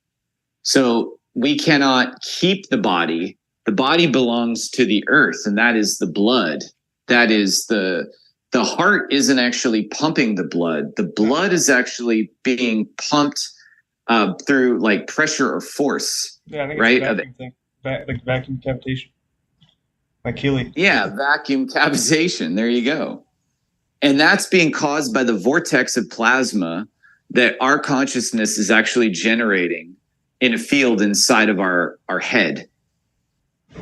So we cannot keep the body. The body belongs to the earth, and that is the blood. That is the heart isn't actually pumping the blood. The blood is actually being pumped through like pressure or force. Yeah, I think right? It's a vacuum thing. Like vacuum cavitation. Like Healy. Yeah, vacuum cavization. There you go. And that's being caused by the vortex of plasma that our consciousness is actually generating in a field inside of our head,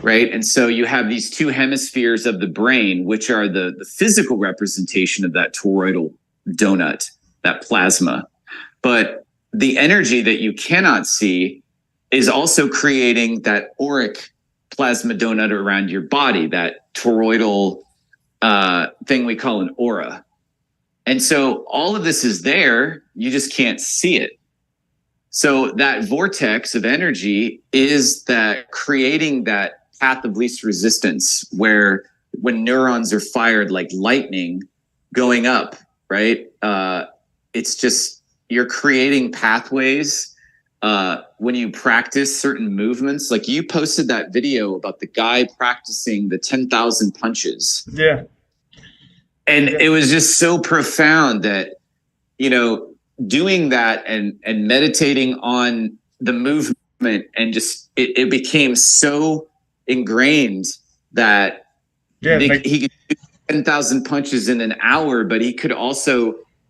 right? And so you have these 2 hemispheres of the brain, which are the physical representation of that toroidal donut, that plasma. But the energy that you cannot see is also creating that auric plasma donut around your body, that toroidal thing we call an aura. And so all of this is there, you just can't see it. So that vortex of energy is that creating that path of least resistance, where when neurons are fired like lightning going up, right? It's just you're creating pathways when you practice certain movements. Like you posted that video about the guy practicing the 10,000 punches. Yeah. And Yeah. it was just so profound that, you know, doing that and meditating on the movement and just it became so ingrained that Yeah. Like, he could do 10,000 punches in an hour, but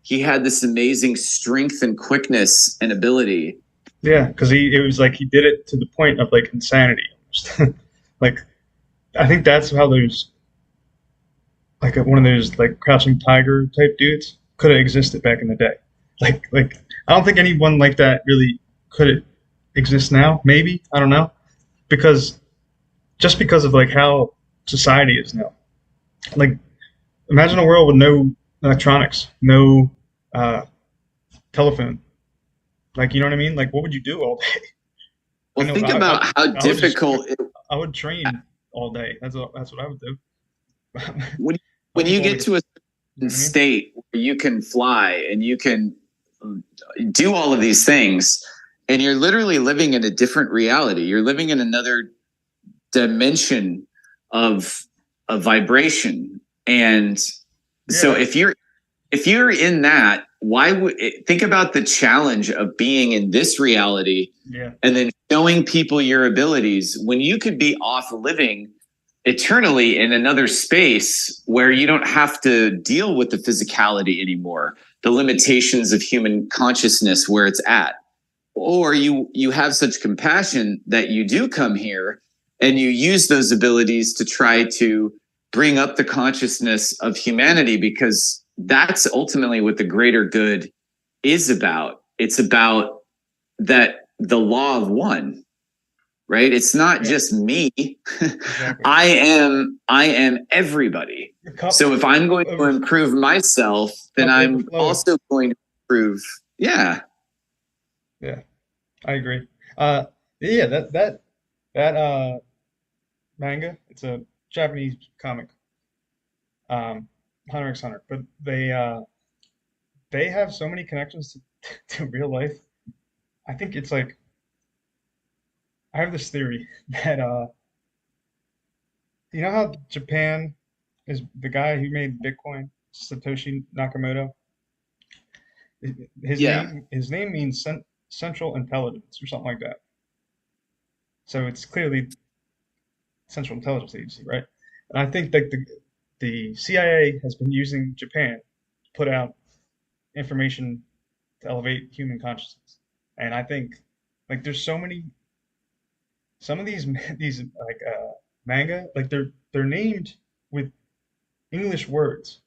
he had this amazing strength and quickness and ability. yeah, because it was like he did it to the point of like insanity. Like, I think that's how there's like one of those like crouching tiger type dudes could have existed back in the day. Like I don't think anyone like that really could exist now. Maybe I don't know because just because of like how society is now. Like imagine a world with no electronics, no uh, telephone. Like you know what I mean? Like what would you do all day? I Well, know think about how I would just difficult it, I would train all day. That's what I would do. when I when wouldn't you go on get like a, to a you know certain what I mean? state where you can fly and you can do all of these things, and you're literally living in a different reality. You're living in another dimension of a vibration. And Yeah, so if you're in that, why would think about the challenge of being in this reality yeah, and then showing people your abilities when you could be off living eternally in another space where you don't have to deal with the physicality anymore, the limitations of human consciousness where it's at. Or you have such compassion that you do come here and you use those abilities to try to bring up the consciousness of humanity, because that's ultimately what the greater good is about. It's about that the law of one, right? It's not yeah, just me. exactly. I am everybody. The cup So if I'm going to over improve myself, then cup I'm overflowing. also going to improve. Yeah. Yeah, I agree. Uh, yeah, that manga. It's a Japanese comic, um, Hunter x Hunter. But they have so many connections to real life. I think it's like I have this theory that you know how Japan is the guy who made Bitcoin, Satoshi Nakamoto. Yeah. His name means central intelligence or something like that. So it's clearly Central Intelligence Agency, right? And I think that the CIA has been using Japan to put out information to elevate human consciousness. And I think like there's so many some of these these like manga like they're named with English words.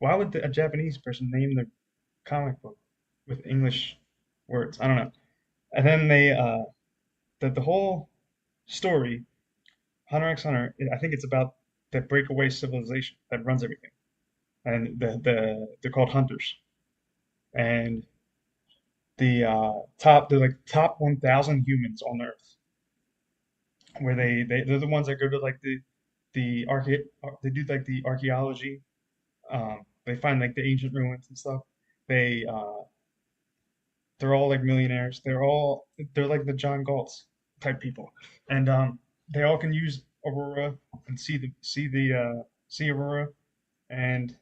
Why would a Japanese person name their comic book with English words? I don't know. And then the whole story Hunter x Hunter, I think it's about the breakaway civilization that runs everything, and they're called hunters, and they're like top 1,000 humans on Earth, where they're the ones that go to like the they do like the archaeology, they find like the ancient ruins and stuff. They they're all like millionaires. They're like the John Galt's type people, and they all can use Aurora and see Aurora and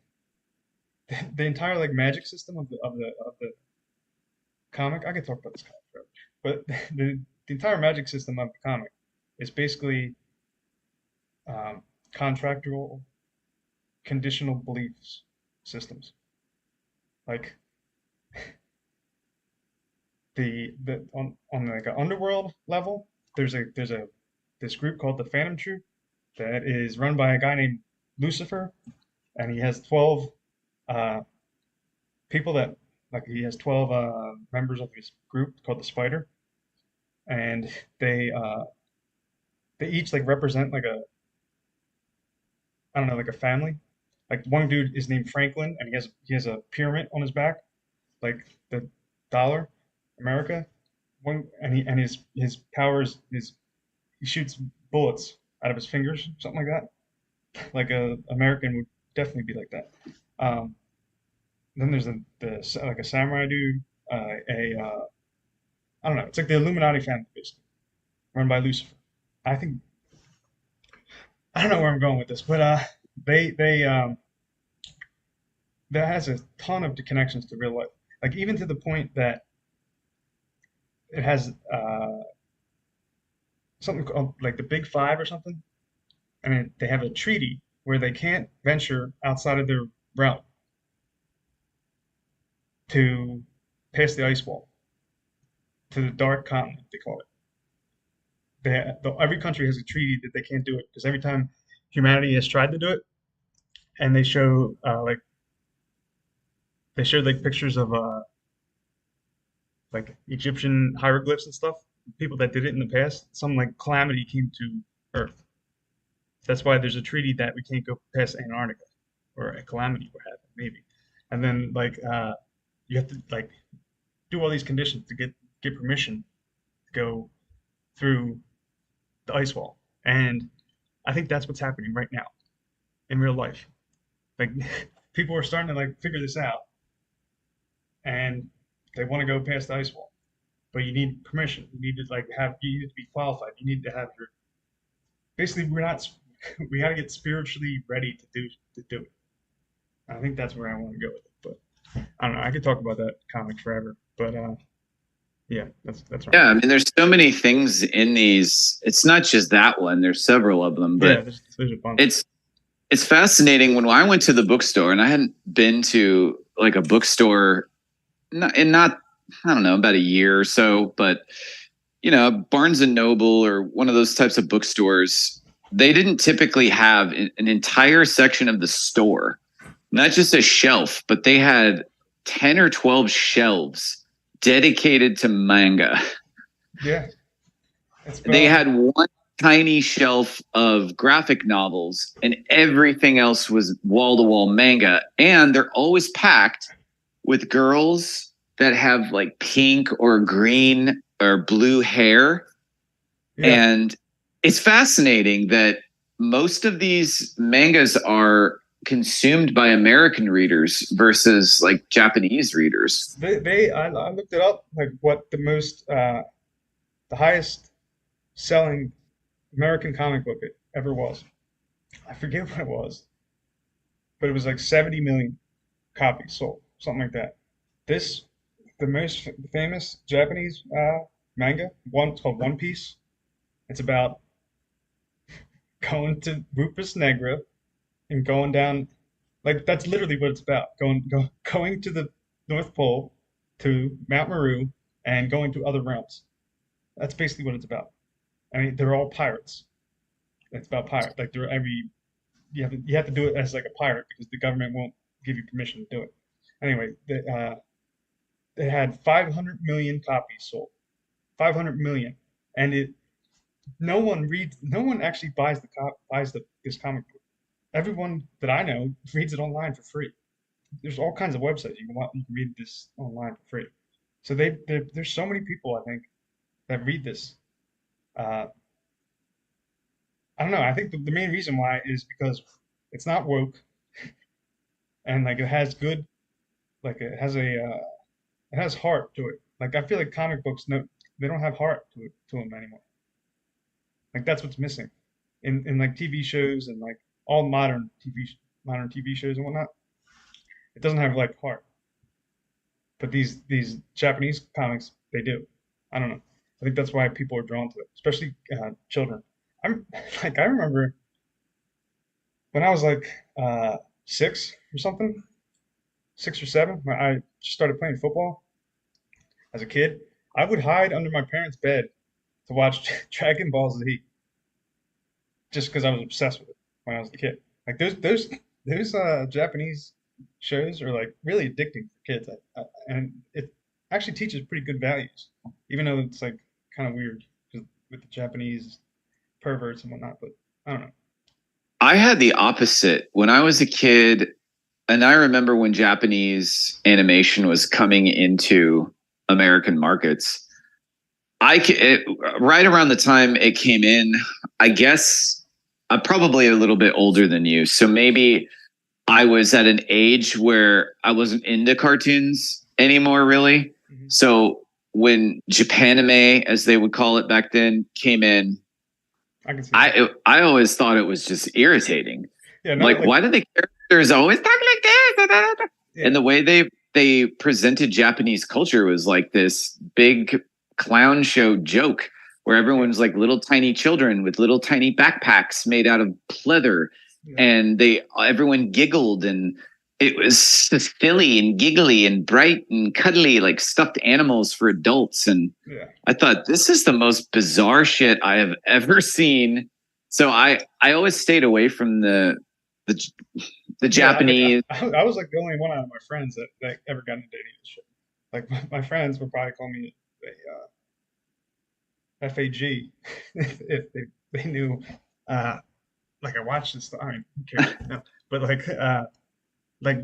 the entire like magic system of the comic. I could talk about this comic forever, but the entire magic system of the comic is basically um, contractual conditional beliefs systems. Like the on like an underworld level, there's a this group called the Phantom Troop that is run by a guy named Lucifer, and he has 12 uh, people that like he has 12 members of his group called the Spider, and they each like represent like a I don't know like a family. Like one dude is named Franklin, and he has a pyramid on his back, like the dollar, America. One and his powers is he shoots bullets out of his fingers, something like that. Like a American would definitely be like that. Um, then there's like a samurai dude, a I don't know. It's like the Illuminati family, basically, run by Lucifer. I think I don't know where I'm going with this, but they that has a ton of connections to real life. Like even to the point that it has something called like the Big Five or something. I mean, they have a treaty where they can't venture outside of their realm to pass the ice wall to the Dark Continent, they call it. Every country has a treaty that they can't do it because every time humanity has tried to do it, and they showed like pictures of like Egyptian hieroglyphs and stuff, people that did it in the past, some like calamity came to Earth. That's why there's a treaty that we can't go past Antarctica, or a calamity would happen, maybe. And then you have to like do all these conditions to get permission to go through the ice wall. And I think that's what's happening right now in real life. Like people are starting to like figure this out, and they want to go past the ice wall, but you need permission. You need to you need to be qualified. You need to have your basically we're not we got to get spiritually ready to do it. I think that's where I want to go with it. But I don't know. I could talk about that comic forever, but yeah, that's right. Yeah, I mean, there's so many things in these. It's not just that one. There's several of them, but Yeah, there's a bunch. It's fascinating. When I went to the bookstore, and I hadn't been to like a bookstore not I don't know, about a year or so, but Barnes and Noble or one of those types of bookstores, they didn't typically have an entire section of the store, not just a shelf, but they had 10 or 12 shelves dedicated to manga. Yeah. They had one tiny shelf of graphic novels, and everything else was wall-to-wall manga. And they're always packed with girls that have like pink or green or blue hair. Yeah. And it's fascinating that most of these mangas are consumed by American readers versus like Japanese readers. I looked it up, like what the highest selling American comic book it ever was. I forget what it was, but it was like 70 million copies sold, something like that. The most famous Japanese manga, it's called One Piece. It's about going to Rufus Negra and going down, like that's literally what it's about. Going to the North Pole, to Mount Meru, and going to other realms. That's basically what it's about. I mean, they're all pirates. It's about pirates. Like you have to do it as like a pirate because the government won't give you permission to do it. Anyway, they had 500 million copies sold. 500 million, and no one actually buys this comic book. Everyone that I know reads it online for free. There's all kinds of websites you can read this online for free. So there's so many people I think that read this. I don't know. I think the main reason why is because it's not woke, and like it has good, like it has heart to it. Like I feel like comic books, no, they don't have heart to them anymore. Like that's what's missing in like TV shows and like all modern TV shows and whatnot. It doesn't have like heart. But these Japanese comics, they do. I don't know. I think that's why people are drawn to it, especially children. I remember when I was like 6 or 7, when I just started playing football as a kid. I would hide under my parents' bed to watch Dragon Ball Z just because I was obsessed with it when I was a kid. Like those Japanese shows are like really addicting for kids, and it actually teaches pretty good values, even though it's like kind of weird with the Japanese perverts and whatnot. But I don't know. I had the opposite when I was a kid, and I remember when Japanese animation was coming into American markets. Right around the time it came in, I guess I'm probably a little bit older than you, so maybe I was at an age where I wasn't into cartoons anymore, really. Hmm. So when Japanime, as they would call it back then, came in, I can see that. I always thought it was just irritating. Yeah, no, Like, like why do the characters always talk like this? And yeah, the way they presented Japanese culture was like this big clown show joke where yeah, everyone's like little tiny children with little tiny backpacks made out of pleather, yeah, and they everyone giggled, and it was silly and giggly and bright and cuddly like stuffed animals for adults. And yeah. I thought this is the most bizarre shit I have ever seen. So I always stayed away from the the Yeah, like Japanese. I was like the only one out of my friends that ever got into any of this shit. Like my friends would probably call me a FAG if they knew. Uh, like I watched this. I mean, who cares? No, but like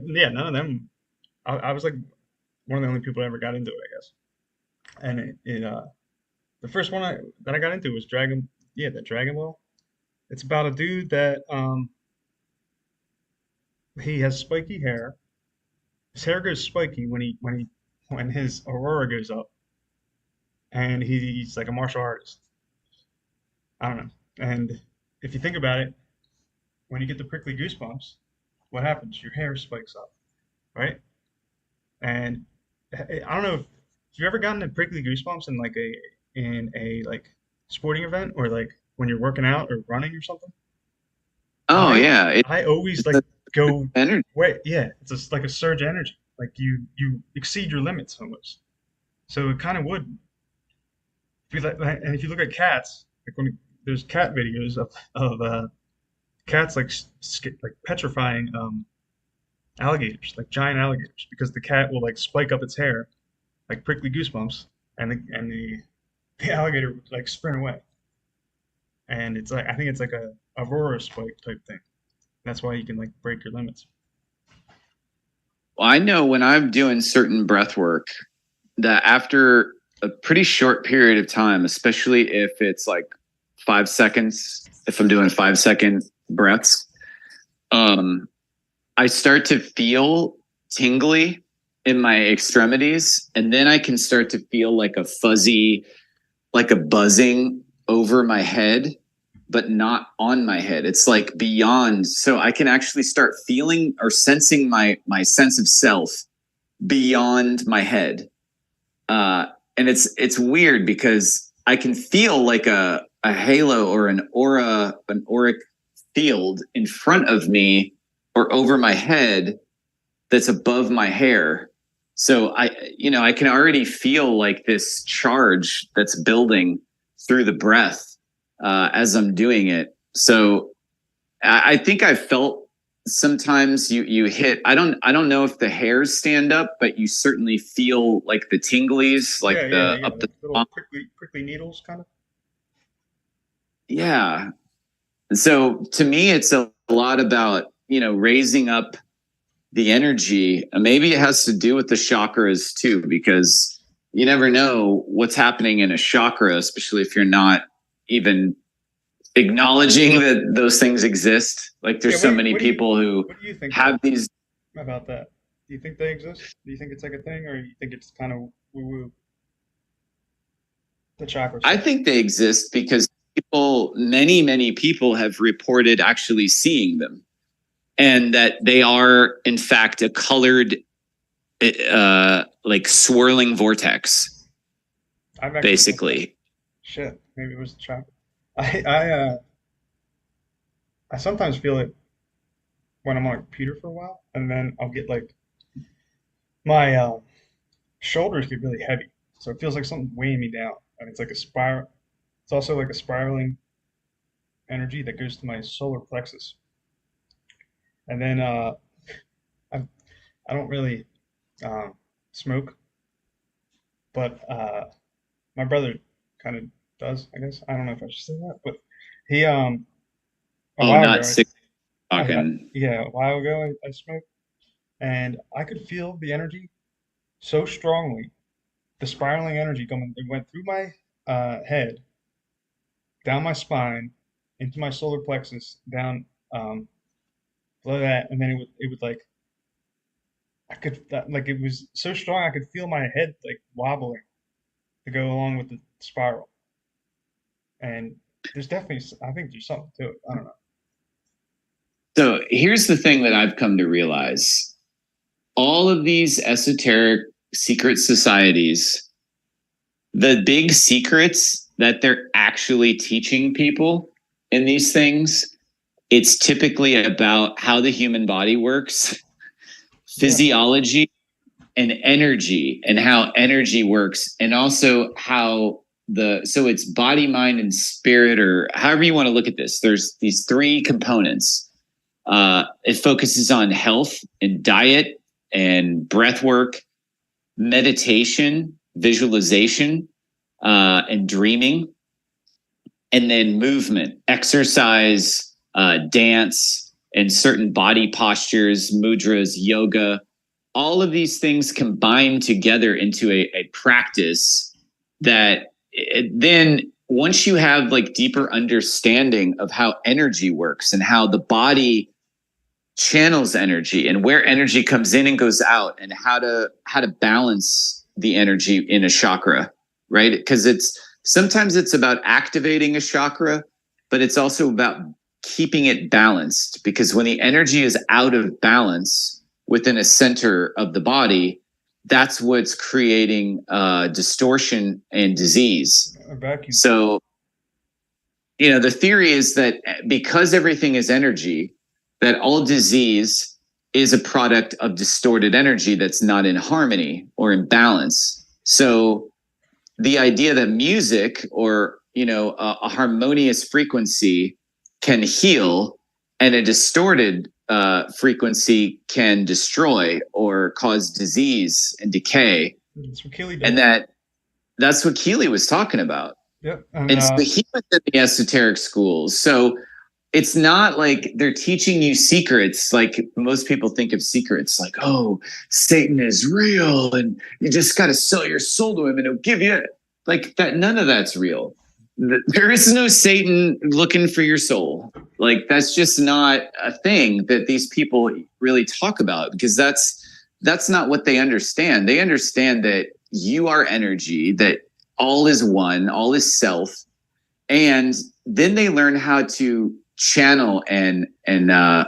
yeah, none of them. I was like one of the only people that ever got into it, I guess. And the first one that I got into was Dragon. Yeah, the Dragon Ball. It's about a dude that he has spiky hair. His hair goes spiky when his aurora goes up, and he's like a martial artist. I don't know. And if you think about it, when you get the prickly goosebumps, what happens? Your hair spikes up, right? And I don't know if you ever gotten the prickly goosebumps in a like sporting event or like when you're working out or running or something. Oh I yeah, I always it's like the go energy. wait, yeah, it's just like a surge energy. Like you exceed your limits almost. So it kind of would feel like, and if you look at cats, like there's cat videos of cats like like petrifying alligators, like giant alligators, because the cat will like spike up its hair, like prickly goosebumps, the alligator would like sprint away. And it's like I think it's like a aurora spike type thing. That's why you can like break your limits. Well, I know when I'm doing certain breath work that after a pretty short period of time, especially if it's like 5 seconds, if I'm doing 5 second breaths, um, I start to feel tingly in my extremities, and then I can start to feel like a fuzzy, like a buzzing over my head, but not on my head. It's like beyond. So I can actually start feeling or sensing my sense of self beyond my head. Uh, and it's weird because I can feel like a halo or an auric field in front of me or over my head that's above my hair. So I can already feel like this charge that's building through the breath as I'm doing it. So I think I felt sometimes you hit. I don't know if the hairs stand up, but you certainly feel like the tinglies, Yeah, like yeah, the yeah. up Like the little spine. prickly needles, kind of. Yeah. So to me, it's a lot about raising up the energy. Maybe it has to do with the chakras too, because you never know what's happening in a chakra, especially if you're not even acknowledging that those things exist. Like Yeah. there's so many people who What do you think have these. about that? Do you think they exist? Do you think it's like a thing, or you think it's kind of woo woo the chakra I stuff? think they exist because many people have reported actually seeing them, and that they are in fact a colored, like swirling vortex, I've actually thought that. basically. Shit, maybe it was the chakra. I I uh I sometimes feel it when I'm on a computer for a while, and then I'll get like my shoulders get really heavy, so it feels like something's weighing me down, and it's like a spiral. It's also like a spiraling energy that goes to my solar plexus, and then I I don't really um, smoke, but my brother kind of does, I guess. I don't know if I should say that, but he a Oh, while not ago, six talking. yeah, a while ago I smoked, and I could feel the energy so strongly, the spiraling energy coming. It went through my head, down my spine, into my solar plexus, down below that, and then it would like like it was so strong I could feel my head like wobbling to go along with the spiral. And there's definitely I think there's something to it. I don't know. So here's the thing that I've come to realize: all of these esoteric secret societies, the big secrets that they're actually teaching people in these things, it's typically about how the human body works, Yeah, physiology, and energy, and how energy works, and also how so it's body, mind, and spirit, or however you want to look at this. There's these three components. It focuses on health and diet and breath work, meditation, visualization, and dreaming, and then movement, exercise, dance, and certain body postures, mudras, yoga. All of these things combine together into a practice that then once you have like deeper understanding of how energy works and how the body channels energy and where energy comes in and goes out, and how to balance the energy in a chakra, right? Because sometimes it's about activating a chakra, but it's also about keeping it balanced, because when the energy is out of balance within a center of the body, that's what's creating distortion and disease. a vacuum. So the theory is that because everything is energy, that all disease is a product of distorted energy that's not in harmony or in balance. So the idea that music, or a harmonious frequency, can heal, and a distorted frequency can destroy or cause disease and decay, That's what Keely and does. that's what Keely was talking about. Yep. And And so he was in the esoteric schools. So it's not like they're teaching you secrets like most people think of secrets, like, oh, Satan is real and you just got to sell your soul to him and he'll give you like that. None of that's real. There is no Satan looking for your soul. Like, that's just not a thing that these people really talk about, because that's not what they understand. They understand that you are energy, that all is one, all is self. And then they learn how to channel and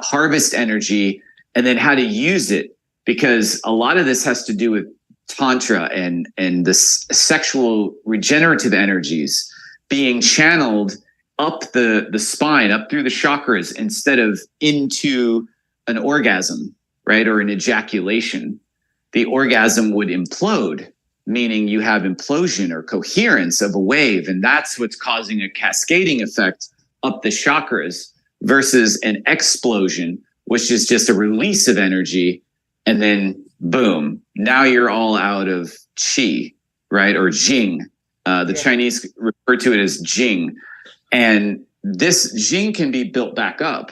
harvest energy, and then how to use it, because a lot of this has to do with tantra and the sexual regenerative energies being channeled up the spine, up through the chakras, instead of into an orgasm, right, or an ejaculation. The orgasm would implode, meaning you have implosion or coherence of a wave, and that's what's causing a cascading effect up the chakras, versus an explosion, which is just a release of energy, and then boom, now you're all out of qi, right, or jing. The Chinese refer to it as jing, and this jing can be built back up,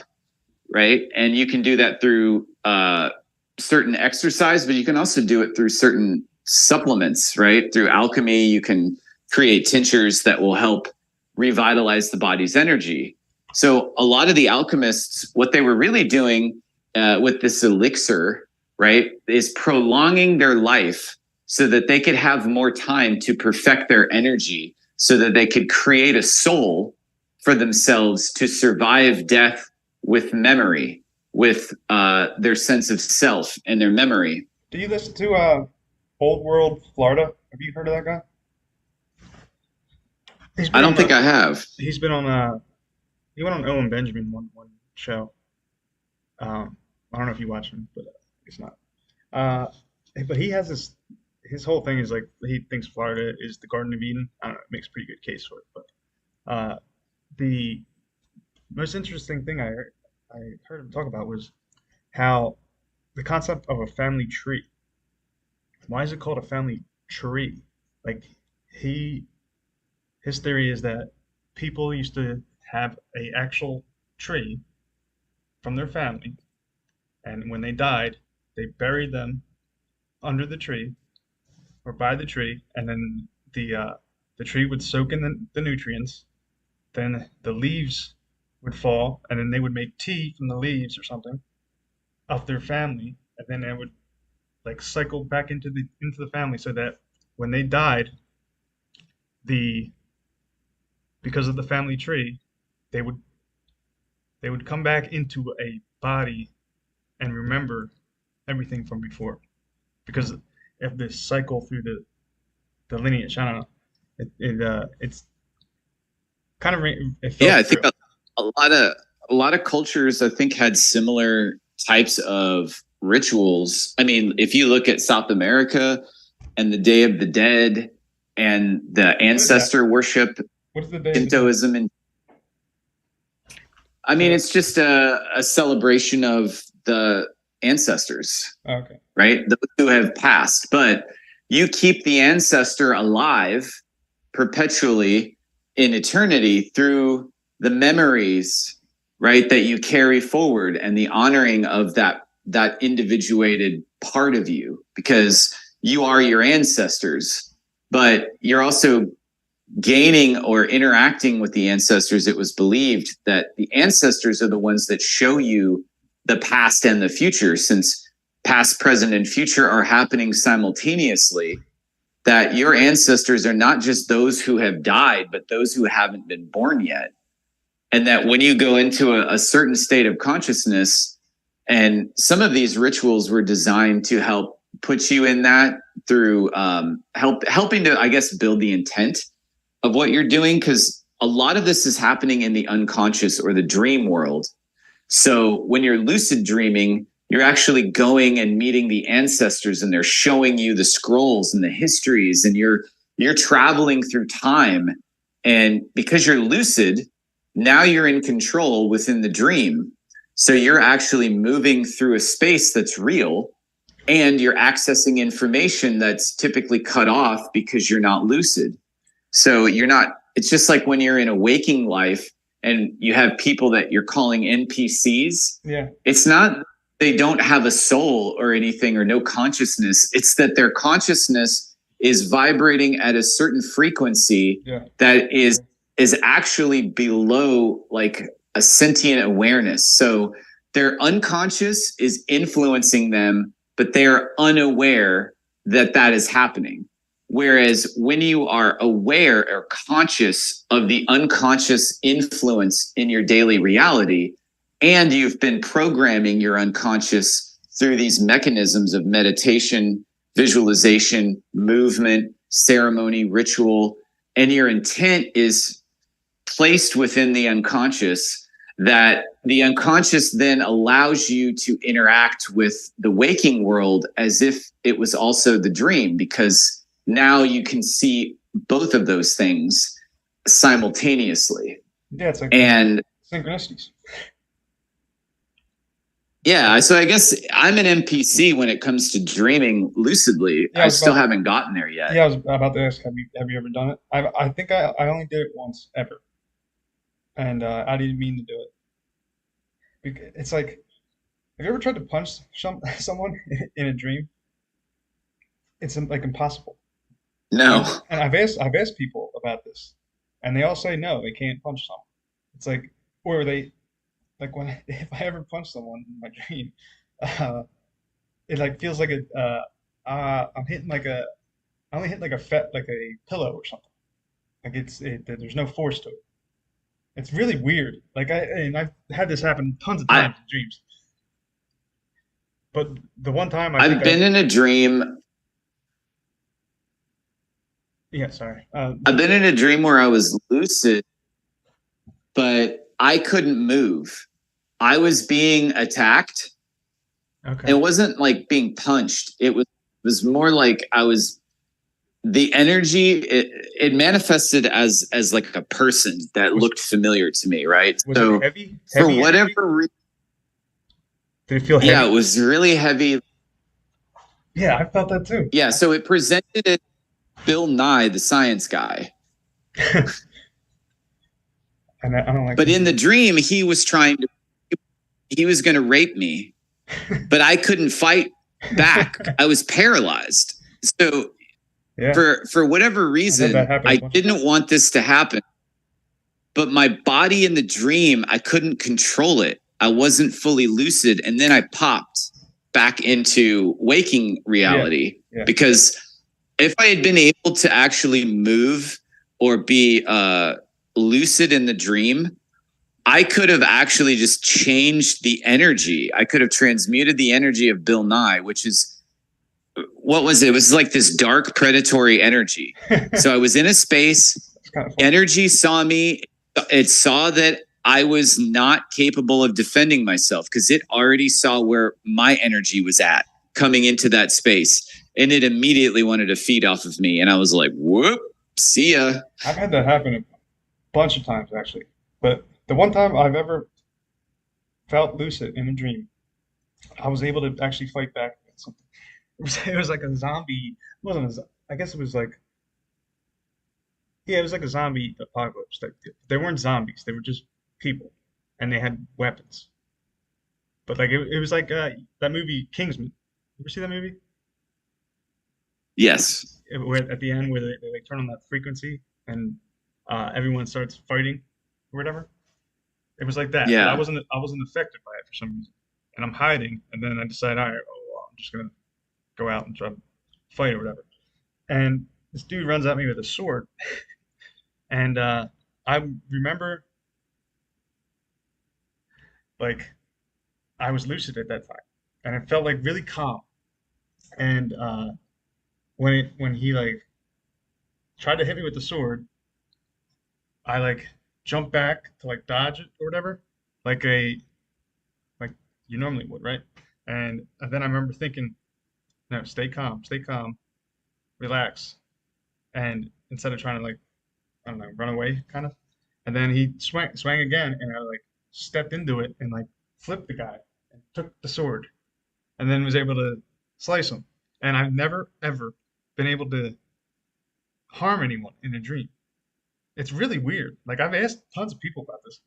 right? And you can do that through certain exercise, but you can also do it through certain supplements, right? Through alchemy, you can create tinctures that will help revitalize the body's energy. So a lot of the alchemists, what they were really doing with this elixir, right, is prolonging their life so that they could have more time to perfect their energy, so that they could create a soul for themselves to survive death with memory, with their sense of self and their memory. do you listen to Old World Florida? Have you heard of that guy? He's I been don't on think the. I have. He's been on he went on Owen Benjamin one show. I don't know if you watch him, but it's not. Uh, but he has this. His whole thing is like he thinks Florida is the Garden of Eden. I don't know. It makes a pretty good case for it. But the most interesting thing I heard him talk about was how the concept of a family tree. Why is it called a family tree? Like he his theory is that people used to have a actual tree from their family, and when they died, they buried them under the tree or by the tree, and then the tree would soak in the nutrients. Then the leaves would fall, and then they would make tea from the leaves or something of their family, and then it would like cycle back into the family, so that when they died, the because of the family tree, they would they would come back into a body and remember everything from before because of this cycle through the lineage. I don't know. It's kind of it Yeah, felt I think true. a lot of cultures I think had similar types of rituals. I mean, if you look at South America and the Day of the Dead and the What is that? ancestor worship, What is the Day of the Dead? Shintoism, and I mean, So, it's just a celebration of the ancestors, oh, okay. right? Those who have passed. But you keep the ancestor alive perpetually in eternity through the memories, right, that you carry forward and the honoring of that individuated part of you, because you are your ancestors, but you're also gaining or interacting with the ancestors. It was believed that the ancestors are the ones that show you the past and the future, since past, present, and future are happening simultaneously, that your ancestors are not just those who have died, but those who haven't been born yet. And that when you go into a certain state of consciousness, and some of these rituals were designed to help put you in that through helping to, I guess, build the intent of what you're doing, because a lot of this is happening in the unconscious or the dream world. So when you're lucid dreaming, you're actually going and meeting the ancestors, and they're showing you the scrolls and the histories, and you're traveling through time. And because you're lucid, now you're in control within the dream. So you're actually moving through a space that's real, and you're accessing information that's typically cut off because you're not lucid. So you're not, it's just like when you're in a waking life and you have people that you're calling NPCs. Yeah. It's not they don't have a soul or anything or no consciousness. It's that their consciousness is vibrating at a certain frequency Yeah. that is actually below like a sentient awareness. So their unconscious is influencing them, but they are unaware that that is happening. Whereas when you are aware or conscious of the unconscious influence in your daily reality, and you've been programming your unconscious through these mechanisms of meditation, visualization, movement, ceremony, ritual, and your intent is placed within the unconscious, that the unconscious then allows you to interact with the waking world as if it was also the dream, because now you can see both of those things simultaneously. Yeah, it's like And synchronicities. yeah, so I guess I'm an NPC when it comes to dreaming lucidly. Yeah, I still haven't gotten there yet. I was about to ask, have you ever done it? I think I only did it once ever, and I didn't mean to do it. It's like, have you ever tried to punch someone in a dream? It's like impossible. No. And I've asked people about this, and they all say no, they can't punch someone. It's like, or they like when if I ever punch someone in my dream, uh, it like feels like I'm hitting like I only hit like like a pillow or something. Like there's no force to it. It's really weird. Like and I've had this happen tons of times in dreams. But the one time I've been in a dream. Yeah, sorry. I've been in a dream where I was lucid, but I couldn't move. I was being attacked. Okay. It wasn't like being punched. It was more like I was, the energy, it manifested as like a person that looked familiar to me, right? Was so it heavy? For whatever reason. Did it feel heavy? Yeah, it was really heavy. Yeah, I felt that too. Yeah, so it presented it Bill Nye, the science guy. And I don't like. But in the dream, he was going to rape me, but I couldn't fight back. I was paralyzed. So for whatever reason, I didn't want this to happen. but my body in the dream, I couldn't control it. I wasn't fully lucid. And then I popped back into waking reality because if I had been able to actually move or be lucid in the dream, I could have actually just changed the energy. I could have transmuted the energy of Bill Nye, which is, what was it? It was like this dark predatory energy. So I was in a space, energy saw me. It saw that I was not capable of defending myself because it already saw where my energy was at coming into that space. And it immediately wanted to feed off of me. And I was like, whoop, see ya. I've had that happen a bunch of times, actually. But the one time I've ever felt lucid in a dream, I was able to actually fight back against something. It was like a zombie. It wasn't a, I guess it was like, yeah, it was like a zombie apocalypse. They weren't zombies. They were just people. And they had weapons. But like it was like that movie Kingsman. You ever see that movie? Yes. Where at the end where they like turn on that frequency and everyone starts fighting or whatever. It was like that. Yeah. But I wasn't affected by it for some reason. And I'm hiding, and then I decide, all right, well, I'm just gonna go out and try to fight or whatever. And this dude runs at me with a sword, and I remember like I was lucid at that time, and it felt like really calm. And when he like tried to hit me with the sword, I like jumped back to like dodge it or whatever, like a like you normally would, right? And then I remember thinking, no, stay calm, relax. And instead of trying to like, I don't know, run away kind of. And then he swang again and I like stepped into it and like flipped the guy and took the sword and then was able to slice him. And I've never ever been able to harm anyone in a dream. It's really weird. Like I've asked tons of people about this.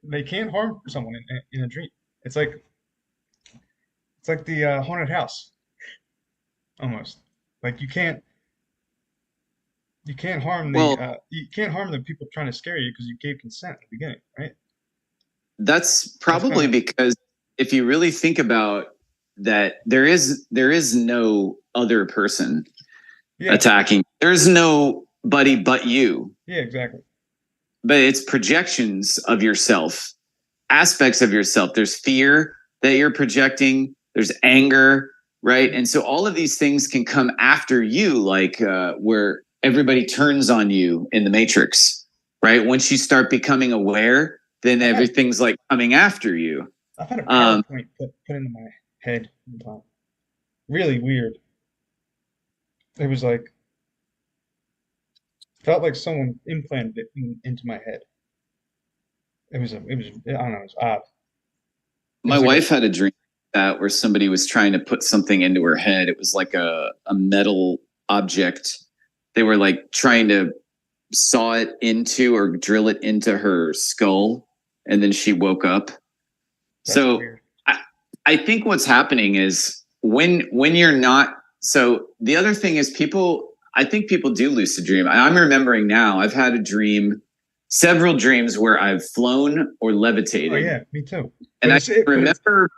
They can't harm someone in a dream. It's like the haunted house almost. Like you can't harm the you can't harm the people trying to scare you because you gave consent at the beginning, right? That's probably because if you really think about that, there is no other person attacking. There's nobody but you. Yeah, exactly. But it's projections of yourself, aspects of yourself. There's fear that you're projecting. There's anger, right? And so all of these things can come after you, like where everybody turns on you in the Matrix, right? Once you start becoming aware, then everything's like coming after you. I've had a PowerPoint put into my head one time. Really weird. It was like felt like someone implanted it into my head. It was I don't know, it was odd. My wife had a dream that where somebody was trying to put something into her head. It was like a metal object. They were like trying to saw it into or drill it into her skull, and then she woke up. That's so I think what's happening is when you're not. So the other thing is I think people do lucid dream. I'm remembering now. I've had several dreams where I've flown or levitated. Oh yeah, me too. And I remember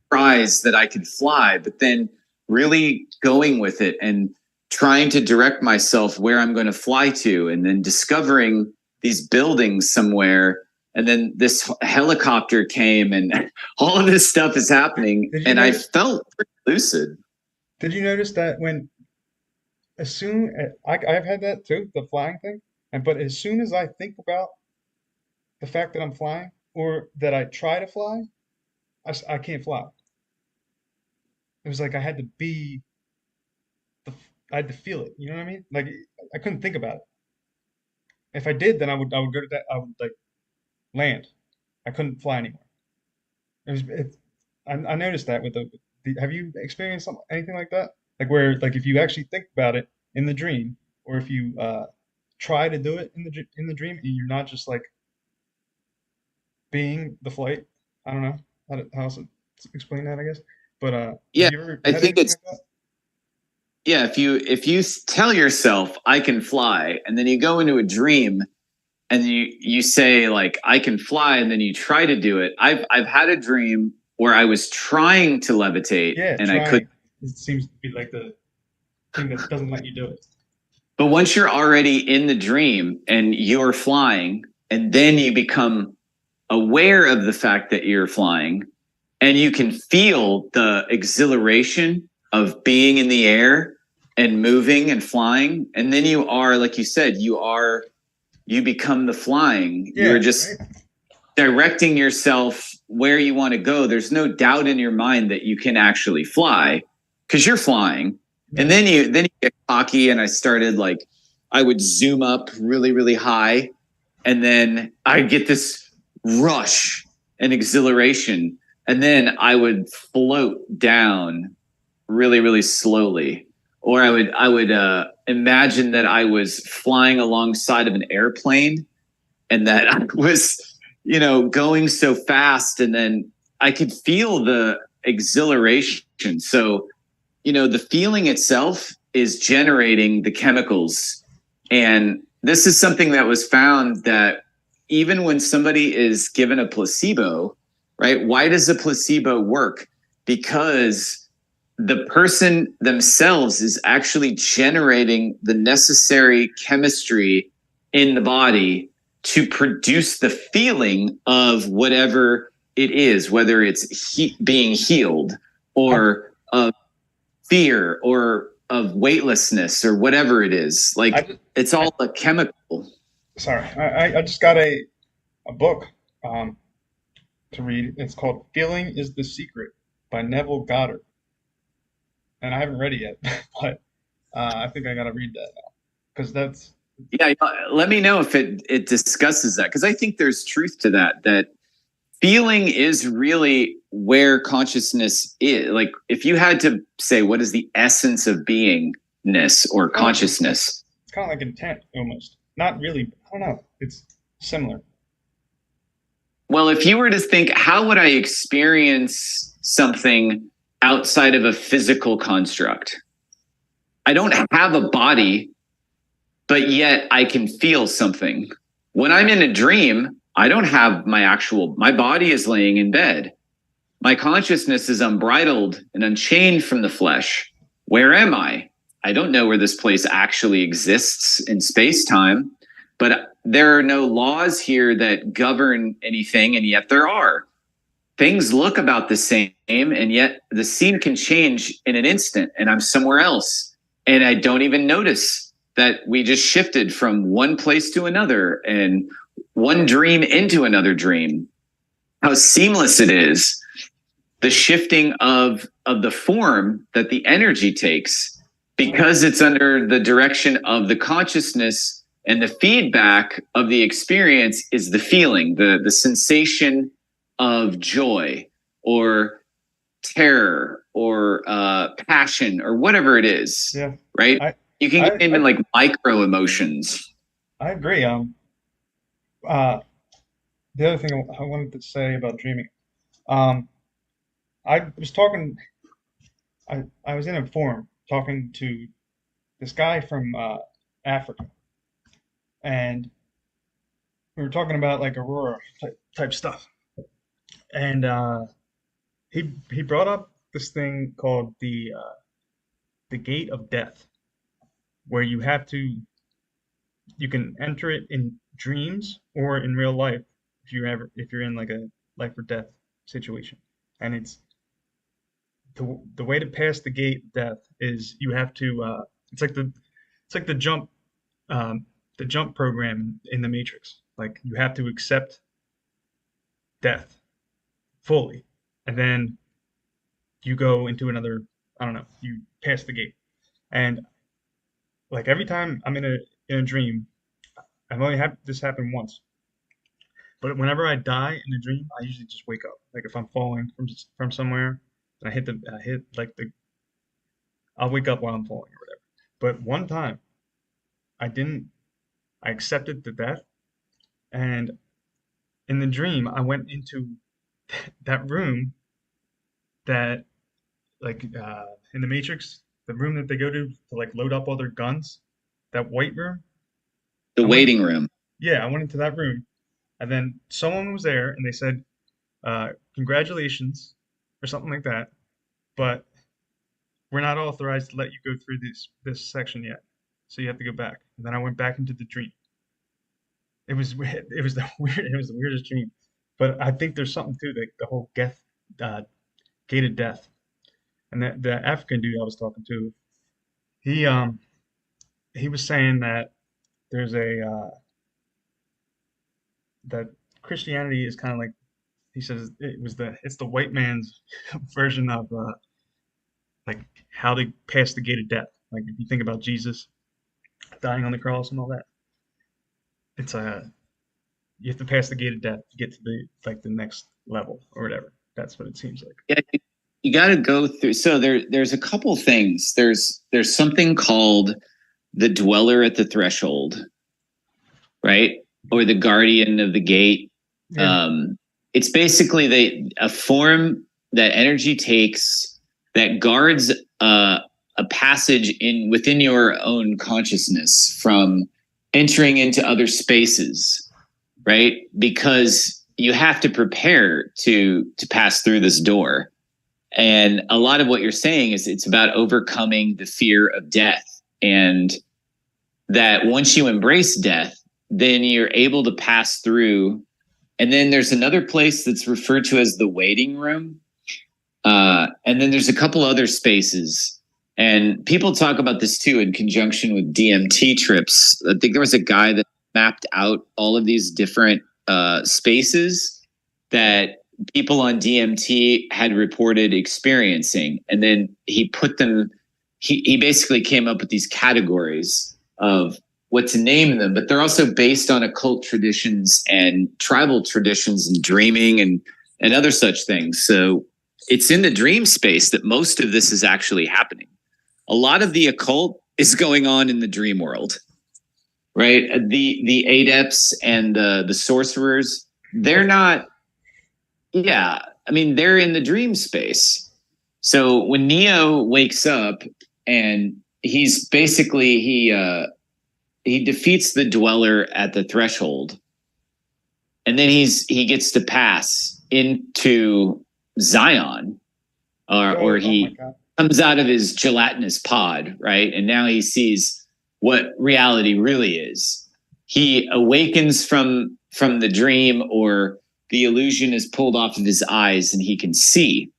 surprised that I could fly, but then really going with it and trying to direct myself where I'm going to fly to, and then discovering these buildings somewhere. And then this helicopter came and all of this stuff is happening. And I felt pretty lucid. Did you notice that I've had that too, the flying thing. But as soon as I think about the fact that I'm flying or that I try to fly, I can't fly. It was like I had to I had to feel it. You know what I mean? Like I couldn't think about it. If I did, then I would go to that. I would like land. I couldn't fly anymore. I noticed that with have you experienced anything like that? Like where like if you actually think about it in the dream, or if you try to do it in the dream, and you're not just like being the flight. I don't know how else to explain that. I guess, but yeah, have you ever I think it's. Like that? Yeah, if you tell yourself I can fly, and then you go into a dream, and you say like I can fly, and then you try to do it. I've had a dream where I was trying to levitate Yeah, and I could. trying. It seems to be like the thing that doesn't let you do it. But once you're already in the dream and you're flying, and then you become aware of the fact that you're flying, and you can feel the exhilaration of being in the air and moving and flying, and then you are, like you said, you become the flying. You're Yeah, just right. directing yourself where you want to go. There's no doubt in your mind that you can actually fly because you're flying. And Yeah. then you get cocky, and I started like I would zoom up really, really high, and then I get this rush and exhilaration, and then I would float down really, really slowly. Or I would imagine that I was flying alongside of an airplane, and that I was, going so fast, and then I could feel the exhilaration. So, the feeling itself is generating the chemicals. And this is something that was found that even when somebody is given a placebo, right? Why does a placebo work? Because the person themselves is actually generating the necessary chemistry in the body to produce the feeling of whatever it is, whether it's being healed or of fear or of weightlessness or whatever it is. I Like just, it's I, all a chemical. sorry, I just got a book um, to read. It's called "Feeling is the Secret" by Neville Goddard, and I haven't read it yet, but I think I gotta read that now because that's Yeah, let me know if it discusses that, because I think there's truth to that feeling is really where consciousness is. Like if you had to say what is the essence of beingness or kind of like intent. consciousness. It's kind of like intent almost. Not really. I don't know. It's similar. Well, if you were to think, how would I experience something outside of a physical construct? I don't have a body, but yet I can feel something. When I'm in a dream, I don't have my body is laying in bed. My consciousness is unbridled and unchained from the flesh. Where am I? I don't know where this place actually exists in space time, but there are no laws here that govern anything, and yet there are. Things look about the same, and yet the scene can change in an instant, and I'm somewhere else. And I don't even notice that we just shifted from one place to another and one dream into another dream. How seamless it is, the shifting of the form that the energy takes, because it's under the direction of the consciousness, and the feedback of the experience is the feeling, the sensation of joy or terror or passion or whatever it is, Yeah. right? I You can I get even like micro emotions. I agree. Uh, the other thing I wanted to say about dreaming. Um, I was talking. I was in a forum talking to this guy from Africa, and we were talking about like aurora type stuff. And he brought up this thing called the gate of death, where you can enter it in dreams or in real life if you're in like a life or death situation. And it's the way to pass the gate of death is you have to it's like the um, the jump program in the Matrix. Like you have to accept death fully, and then you go into another. I don't know. You pass the gate, and like every time I'm in a dream, I've only had this happen once. But whenever I die in a dream, I usually just wake up. Like if I'm falling from somewhere, and I hit like I'll wake up while I'm falling or whatever. But one time I didn't. I accepted the death, and in the dream I went into that room that like in the Matrix, the room that they go to like load up all their guns, that white room. The I went waiting room. Yeah, I went into that room, and then someone was there, and they said, "Congratulations," or something like that. But we're not authorized to let you go through this section yet, so you have to go back. And then I went back into the dream. It was weird. It was the weird. It was the weirdest dream. But I think there's something to the whole death, uh, gated death. And the African dude I was talking to, he um he was saying that there's a that Christianity is kind of like, he says it's the white man's version of like how they pass the gate of death. Like if you think about Jesus dying on the cross and all that, it's you have to pass the gate of death to get to the next level or whatever. That's what it seems like. Yeah, you got to go through. So there's a couple things. There's something called the dweller at the threshold, right? Or the guardian of the gate. Yeah. It's basically a form that energy takes that guards a passage in within your own consciousness from entering into other spaces, right? Because you have to prepare to pass through this door. And a lot of what you're saying is it's about overcoming the fear of death. And that once you embrace death, then you're able to pass through. And then there's another place that's referred to as the waiting room. And then there's a couple other spaces. And people talk about this too in conjunction with DMT trips. I think there was a guy that mapped out all of these different spaces that people on DMT had reported experiencing. And then he put them, he basically came up with these categories of what to name them, but they're also based on occult traditions and tribal traditions and dreaming and other such things. So it's in the dream space that most of this is actually happening. A lot of the occult is going on in the dream world, right? The adepts and the sorcerers, they're not. Yeah, I mean they're in the dream space. So when Neo wakes up and he's basically he defeats the dweller at the threshold, and then he gets to pass into Zion, or Oh my he God. comes out of his gelatinous pod, right? And now he sees what reality really is. He awakens from the dream, or the illusion is pulled off of his eyes and he can see.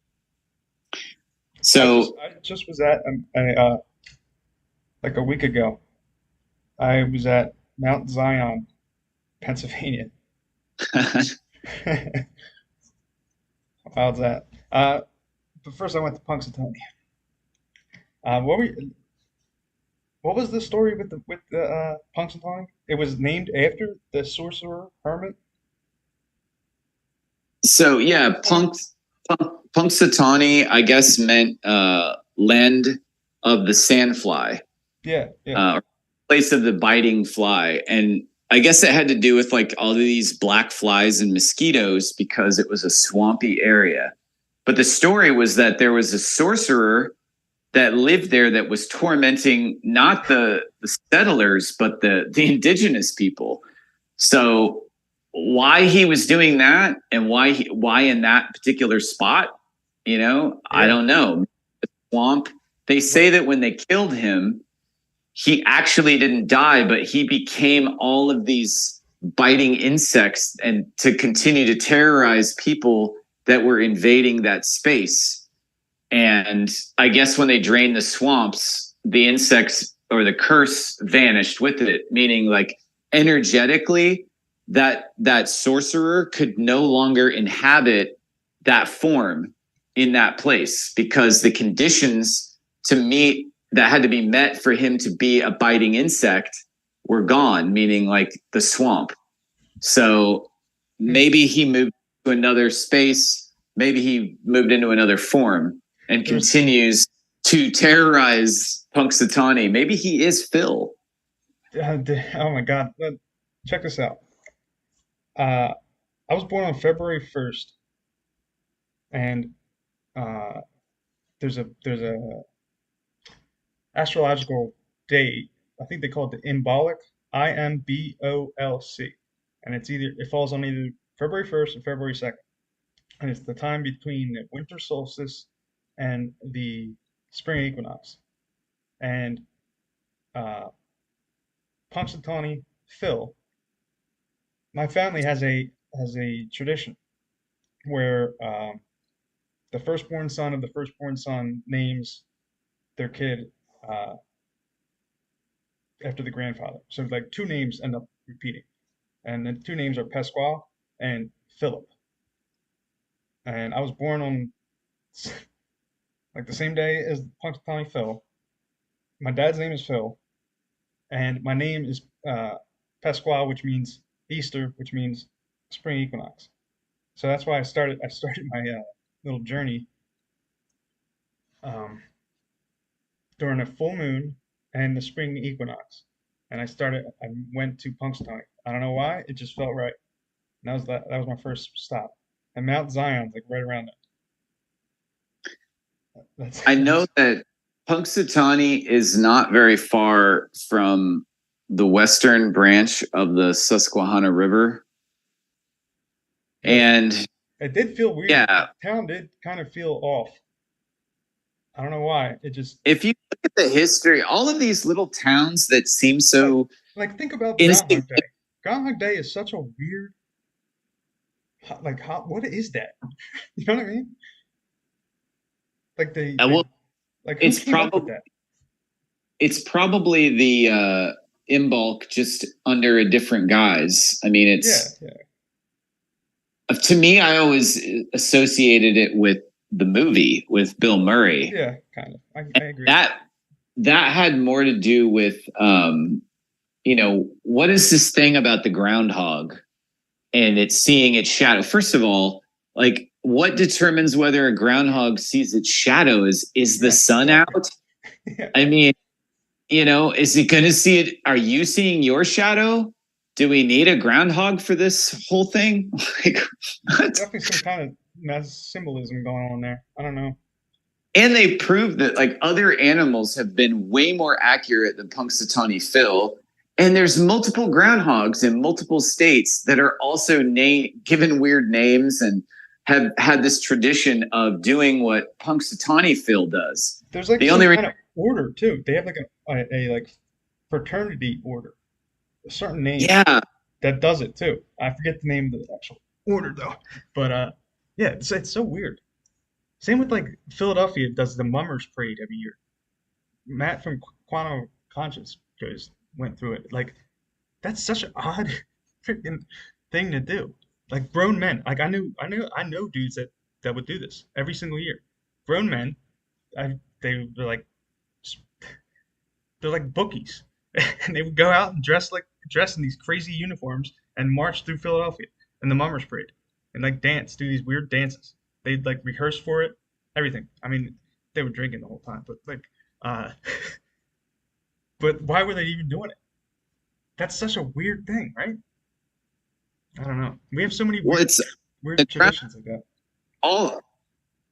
So I just was at like a week ago. I was at Mount Zion, Pennsylvania. How's that? But first I went to Punxsutawney. Uh, what were what was the story with the Punxsutawney? It was named after the sorcerer hermit. so yeah, Point. Punxsutawney, I guess, meant land of the sandfly, Yeah, yeah, place of the biting fly. And I guess it had to do with like all of these black flies and mosquitoes because it was a swampy area. But the story was that there was a sorcerer that lived there that was tormenting not the settlers, but the indigenous people. So why he was doing that and why in that particular spot, I yeah. don't know. Swamp. They say Well, that when they killed him, he actually didn't die, but he became all of these biting insects and to continue to terrorize people that were invading that space. And I guess when they drained the swamps, the insects or the curse vanished with it, meaning like energetically that sorcerer could no longer inhabit that form in that place because the conditions to meet that had to be met for him to be a biting insect were gone, meaning like the swamp. So hmm. maybe he moved to another space, maybe he moved into another form and There's continues to terrorize Punxsutawney. Maybe he is Phil. oh my God. Check this out. Uh, I was born on February 1st, and uh, there's a astrological date. I think they call it the embolic Imbolc, and it falls on either February 1st or February 2nd, and it's the time between the winter solstice and the spring equinox. And uh, Punxsutawney Phil, my family has a tradition where the firstborn son of the firstborn son names their kid uh, after the grandfather. So like two names end up repeating, and the two names are Pasquale and Philip. And I was born on like the same day as Punxsutawney Phil. My dad's name is Phil, and my name is Pasquale, which means Easter, which means spring equinox. So that's why I started my little journey um, during a full moon and the spring equinox. And I went to Punxsutawney. I don't know why, it just felt right. And that was my first stop. And Mount Zion's like right around there. I know That's that Punxsutawney is not very far from the western branch of the Susquehanna River. yeah. And It did feel weird. yeah, The town did kind of feel off. I don't know why. It just if you look at the history, all of these little towns that seem like so think about Groundhog Day. insignificant. Groundhog Day is such a weird like how what is that? You know what I mean? Like Well, like who it's came up with probably that? the Imbolc just under a different guise. I mean, Yeah, it's yeah, to me, I always associated it with the movie with Bill Murray. yeah, kind of. I agree. That that had more to do with what is this thing about the groundhog and it's seeing its shadow? First of all, like what determines whether a groundhog sees its shadow? Is the Yeah, sun exactly. out? Yeah, I mean, is it going to see it? Are you seeing your shadow? Do we need a groundhog for this whole thing? Like, there's what? definitely some kind of symbolism going on there. I don't know. And they proved that like other animals have been way more accurate than Punxsutawney Phil. And there's multiple groundhogs in multiple states that are also given weird names and have had this tradition of doing what Punxsutawney Phil does. There's like The some only reason, kind of order too. They have like a like fraternity order, a certain name yeah, that does it too. I forget the name of the actual order though. But yeah, it's so weird. Same with like Philadelphia does the Mummers Parade every year. Matt from Quantum Conscious goes went through it. Like that's such an odd freaking thing to do. Like grown men. Like I know dudes that would do this every single year. Grown men. They're like they're like bookies, and they would go out and dress in these crazy uniforms and march through Philadelphia in the Mummers Parade and like dance, do these weird dances. They'd like rehearse for it, everything. I mean, they were drinking the whole time, but like, uh, but why were they even doing it? That's such a weird thing, right? I don't know. We have so many well, it's the weird traditions like that. all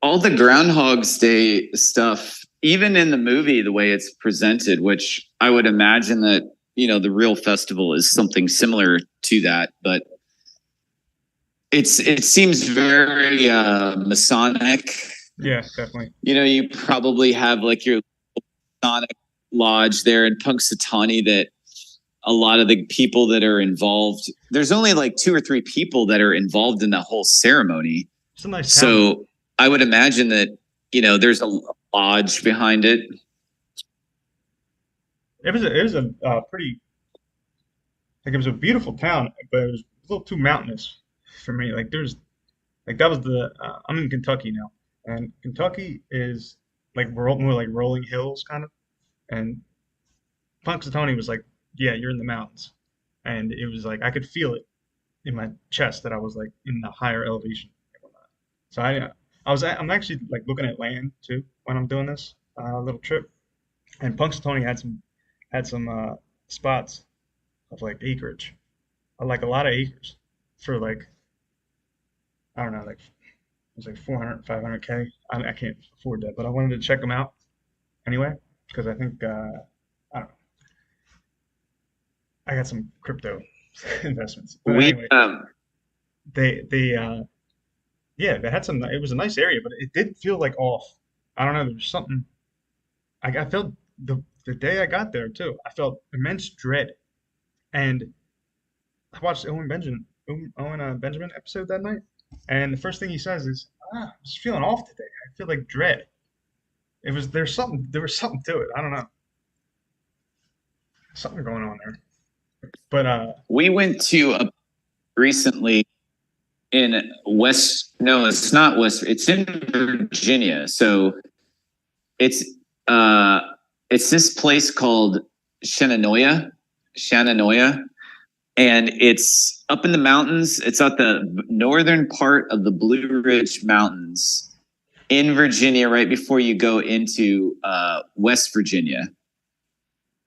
all the Groundhog's Day stuff, even in the movie, the way it's presented, which I would imagine that the real festival is something similar to that, but it seems very Masonic. Yeah, definitely. You probably have like your Masonic lodge there in Punxsutawney that a lot of the people that are involved, there's only like two or three people that are involved in the whole ceremony. It's a nice town though. So I would imagine that, there's a lodge behind it. It was a pretty like it was a beautiful town, but it was a little too mountainous for me. Like there's like that was the I'm in Kentucky now, and Kentucky is like more like rolling hills kind of, and Punxsutawney was like, yeah, you're in the mountains, and it was like I could feel it in my chest that I was like in the higher elevation and whatnot. So I'm actually like looking at land too when I'm doing this little trip, and Punxsutawney had some spots of like acreage, like a lot of acres for like I don't know like it was like 400, 500K. I can't afford that, but I wanted to check them out anyway because I think I don't know. I got some crypto investments. But We anyway, they yeah, they had some. It was a nice area, but it did feel like off. I don't know. There was something. I felt the day I got there too. I felt immense dread, and I watched Owen Benjamin episode that night, and the first thing he says is, "Ah, I'm just feeling off today. I feel like dread." There was something to it. I don't know, something going on there. But we went to a recently in West. No, it's not West. It's in Virginia. So it's uh, it's this place called Shenandoah, and it's up in the mountains. It's at the northern part of the Blue Ridge Mountains in Virginia, right before you go into West Virginia.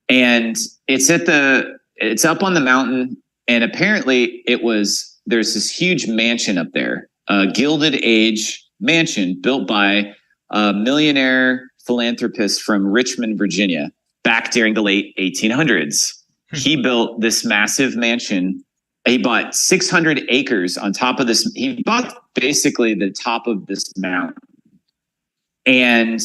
And it's up on the mountain, and apparently there's this huge mansion up there, a Gilded Age mansion built by a millionaire philanthropist from Richmond, Virginia, back during the late 1800s. He built this massive mansion. He bought 600 acres on top of this. He bought basically the top of this mountain. And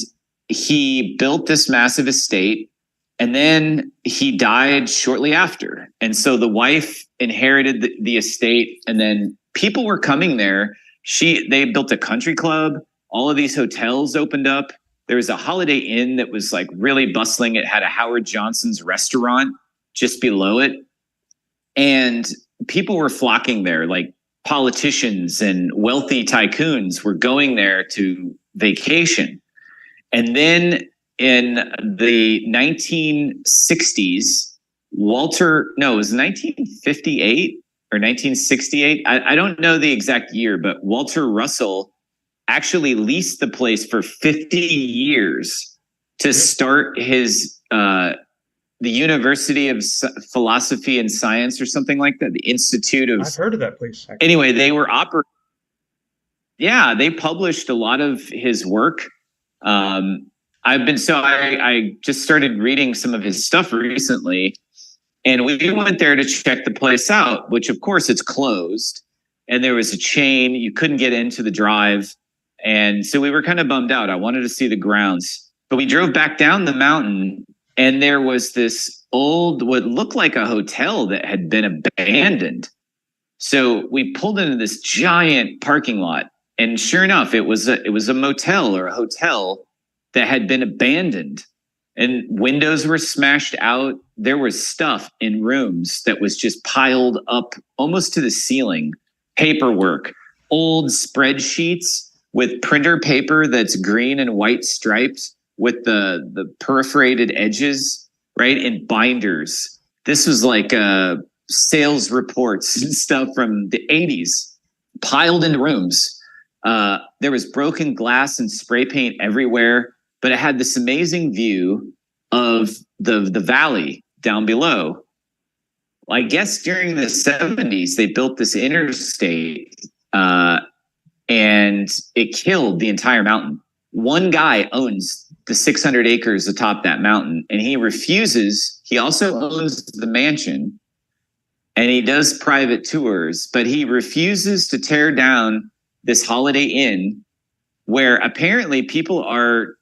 he built this massive estate. And then he died shortly after. And so the wife inherited the estate. And then people were coming there. They built a country club. All of these hotels opened up. There was a Holiday Inn that was like really bustling. It had a Howard Johnson's restaurant just below it. And people were flocking there, like politicians and wealthy tycoons were going there to vacation. And then in the 1960s, it was 1958 or 1968. I don't know the exact year, but Walter Russell actually leased the place for 50 years to start his the University of Philosophy and Science or something like that, the Institute of... I've heard of that place. Actually. Anyway, they were they published a lot of his work. I just started reading some of his stuff recently, and we went there to check the place out, which of course it's closed, and there was a chain. You couldn't get into the drive. And so we were kind of bummed out. I wanted to see the grounds, but we drove back down the mountain, and there was this old, what looked like a hotel that had been abandoned. So we pulled into this giant parking lot, and sure enough, it was a motel or a hotel that had been abandoned, and windows were smashed out. There was stuff in rooms that was just piled up almost to the ceiling. Paperwork, old spreadsheets with printer paper that's green and white striped with the perforated edges, right? In binders. This was like sales reports and stuff from the 80s piled in rooms. There was broken glass and spray paint everywhere, but it had this amazing view of the valley down below. I guess during the 70s, they built this interstate and it killed the entire mountain. One guy owns the 600 acres atop that mountain, and he refuses. He also owns the mansion, and he does private tours, but he refuses to tear down this Holiday Inn where apparently people are,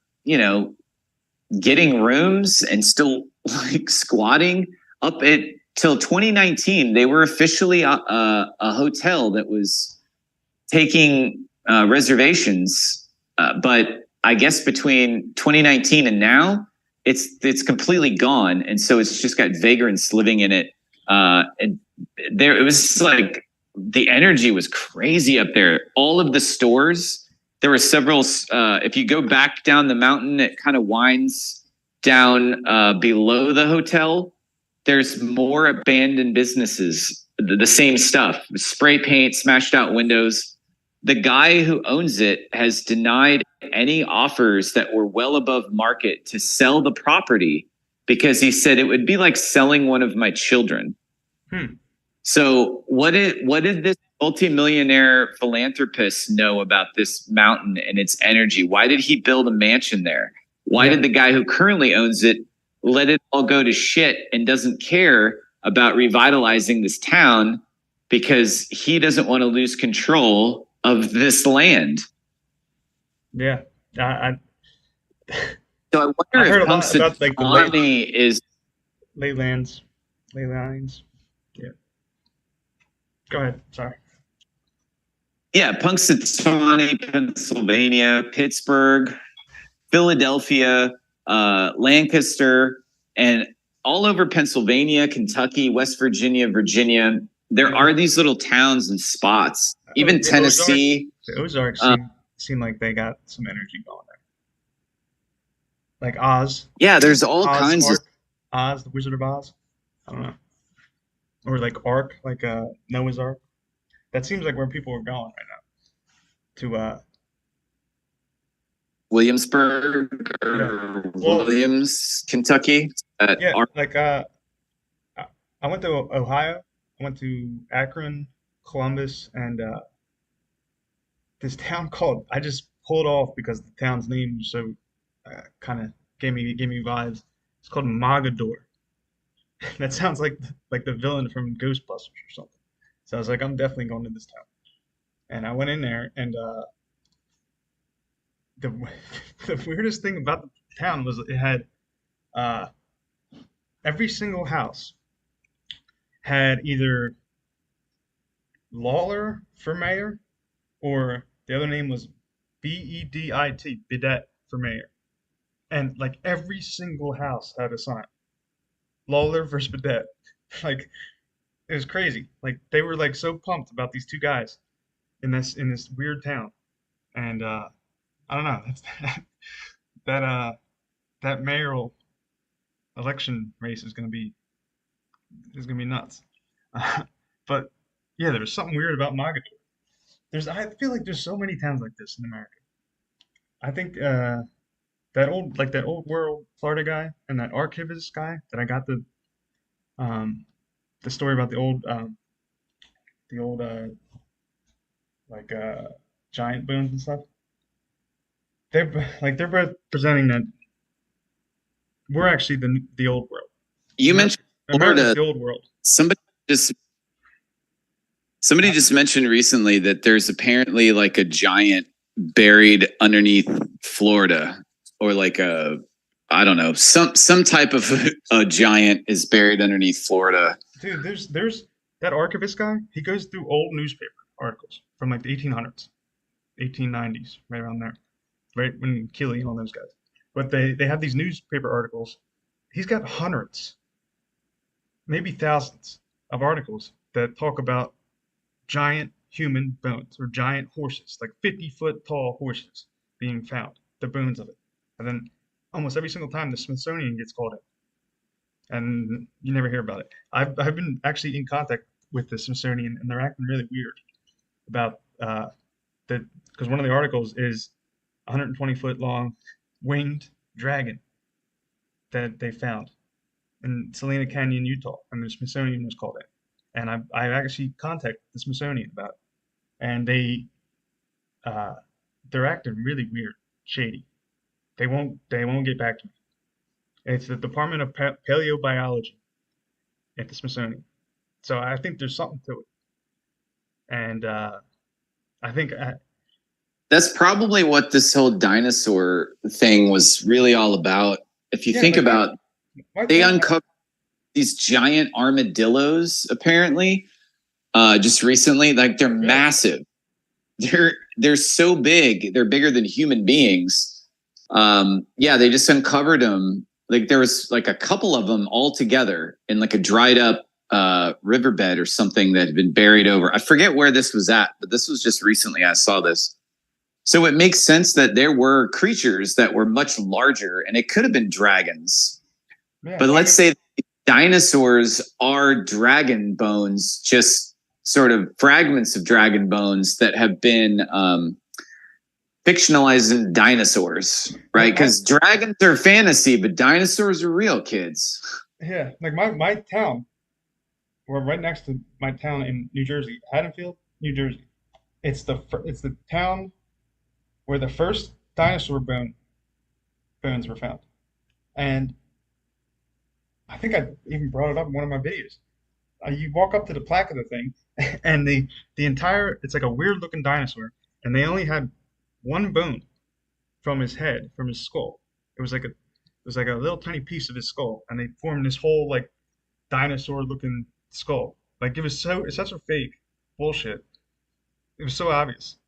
getting rooms and still like squatting up at till 2019. They were officially a hotel that was taking reservations, but I guess between 2019 and now, it's completely gone, and so it's just got vagrants living in it. And it was like the energy was crazy up there. All of the stores, there were several. If you go back down the mountain, it kind of winds down below the hotel. There's more abandoned businesses, the same stuff, spray paint, smashed out windows. The guy who owns it has denied any offers that were well above market to sell the property because he said it would be like selling one of my children. So what did this multimillionaire philanthropist know about this mountain and its energy? Why did he build a mansion there? Why did the guy who currently owns it let it all go to shit and doesn't care about revitalizing this town because he doesn't want to lose control of this land. Yeah. I So I I wonder heard if a lot about like the Punxsutawney is, ley lands, ley lines. Yeah. Go ahead. Sorry. yeah, Punxsutawney, Pennsylvania, Pittsburgh, Philadelphia, Lancaster, and all over Pennsylvania, Kentucky, West Virginia, Virginia. There Yeah. are these little towns and spots, Oh, even the Ozarks. Tennessee. The Ozarks Uh, seem like they got some energy going there. Like Oz, yeah, there's all Oz kinds of. Ark, Oz, the Wizard of Oz. I don't know. Or like Ark, like Noah's Ark. That seems like where people are going right now. To Williamsburg yeah. or Well, Williams, Kentucky. yeah. Are, Like I I went to Ohio. I went to Akron, Columbus, and this town called. I just pulled off because the town's name was so kind of gave me vibes. It's called Mogador. That sounds like the villain from Ghostbusters or something. So I was like, I'm definitely going to this town. And I went in there, and the the weirdest thing about the town was it had uh, every single house had either Lawler for mayor or the other name was Bedit, Bidet for mayor. And like every single house had a sign, Lawler versus Bidet. Like it was crazy. Like they were like so pumped about these two guys in this weird town. And I don't know. That that mayoral election race is gonna be nuts. But yeah, there was something weird about Mogador. I feel like there's so many towns like this in America. I think that old world Florida guy and that archivist guy that I got um the story about the old like giant bones and stuff. They're both presenting that we're actually the old world. you America, mentioned America's Florida. the old world. Somebody just somebody just mentioned recently that there's apparently like a giant buried underneath Florida, or like a, I don't know, some type of a giant is buried underneath Florida. Dude, there's that archivist guy. He goes through old newspaper articles from like the 1800s, 1890s, right around there, right when Keely and all those guys. But they have these newspaper articles. He's got hundreds, maybe thousands of articles that talk about giant human bones or giant horses, like 50-foot tall horses being found, the bones of it. And then almost every single time the Smithsonian gets called in, and you never hear about it. I've been actually in contact with the Smithsonian, and they're acting really weird about that because one of the articles is 120-foot long winged dragon that they found in Salina Canyon, Utah, and the Smithsonian was called in. And I actually contacted the Smithsonian about it, and uh, they're acting really weird, shady. They won't get back to me. It's the Department of Paleobiology at the Smithsonian. So I think there's something to it, and I think That's probably what this whole dinosaur thing was really all about. If you yeah, think like about, my they thought. uncovered these giant armadillos apparently just recently. Like they're Really? massive. They're so big. They're bigger than human beings. Yeah, they just uncovered them. Like there was like a couple of them all together in like a dried up riverbed or something that had been buried over. I forget where this was at, but this was just recently I saw this. So it makes sense that there were creatures that were much larger, and it could have been dragons. Yeah, But I let's mean, say dinosaurs are dragon bones, just sort of fragments of dragon bones that have been fictionalized in dinosaurs, like right? Because dragons are fantasy, but dinosaurs are real, kids. yeah, like my town, we're right next to my town in New Jersey, Haddonfield, New Jersey. It's the town where the first dinosaur bones were found, and I think I even brought it up in one of my videos. you walk up to the plaque of the thing, and the entire it's like a weird looking dinosaur, and they only had one bone from his head, from his skull. It was like a little tiny piece of his skull, and they formed this whole like dinosaur looking skull. Like it's such a fake bullshit. It was so obvious.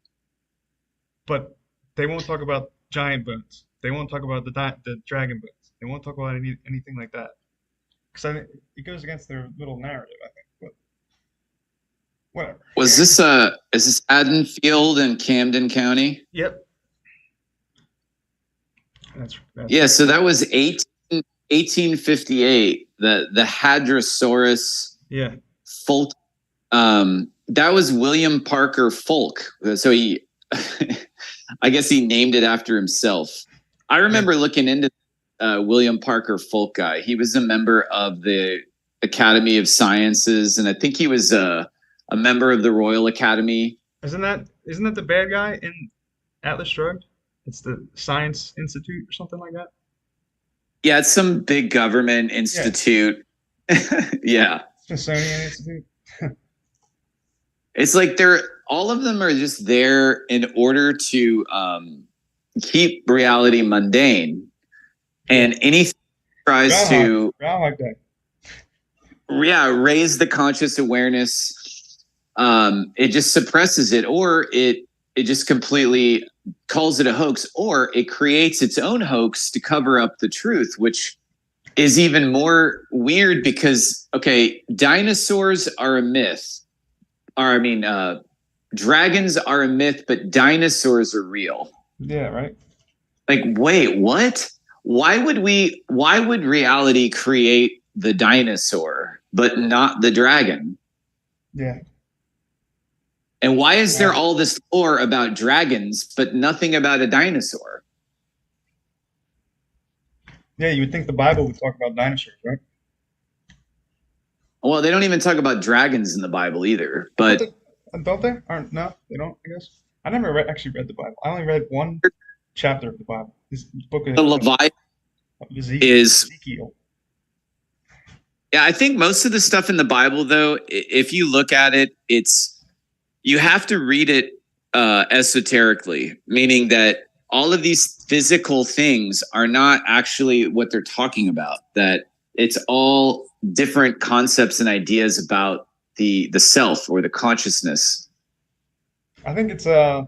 But they won't talk about giant bones. They won't talk about the dragon bones. They won't talk about anything like that. Because I think it goes against their little narrative, I think. But whatever. Was this is this Haddonfield in Camden County? Yep. That's Yeah, so that was 1858. The Hadrosaurus yeah. Folk. That was William Parker Folk. So he, I guess he named it after himself. I remember looking into William Parker Folk guy. He was a member of the Academy of Sciences, and I think he was a member of the Royal Academy. Isn't that the bad guy in Atlas Shrugged? It's the Science Institute or something like that. Yeah, it's some big government institute. Yeah. Smithsonian Institute. It's like all of them are just there in order to keep reality mundane, and anything tries to like that. raise the conscious awareness. It just suppresses it, or it just completely calls it a hoax, or it creates its own hoax to cover up the truth, which is even more weird because, okay, dinosaurs are a myth. Dragons are a myth, but dinosaurs are real. Yeah, right. Like, wait, what? Why would reality create the dinosaur, but not the dragon? Yeah. And why is there all this lore about dragons, but nothing about a dinosaur? Yeah, you would think the Bible would talk about dinosaurs, right? Well, they don't even talk about dragons in the Bible either. But don't they? No, they don't. I guess I never actually read the Bible. I only read one chapter of the Bible. This book of the Leviathan Ezekiel. Yeah, I think most of the stuff in the Bible, though, if you look at it, you have to read it esoterically, meaning that all of these physical things are not actually what they're talking about. That it's all different concepts and ideas about the self or the consciousness. I think it's the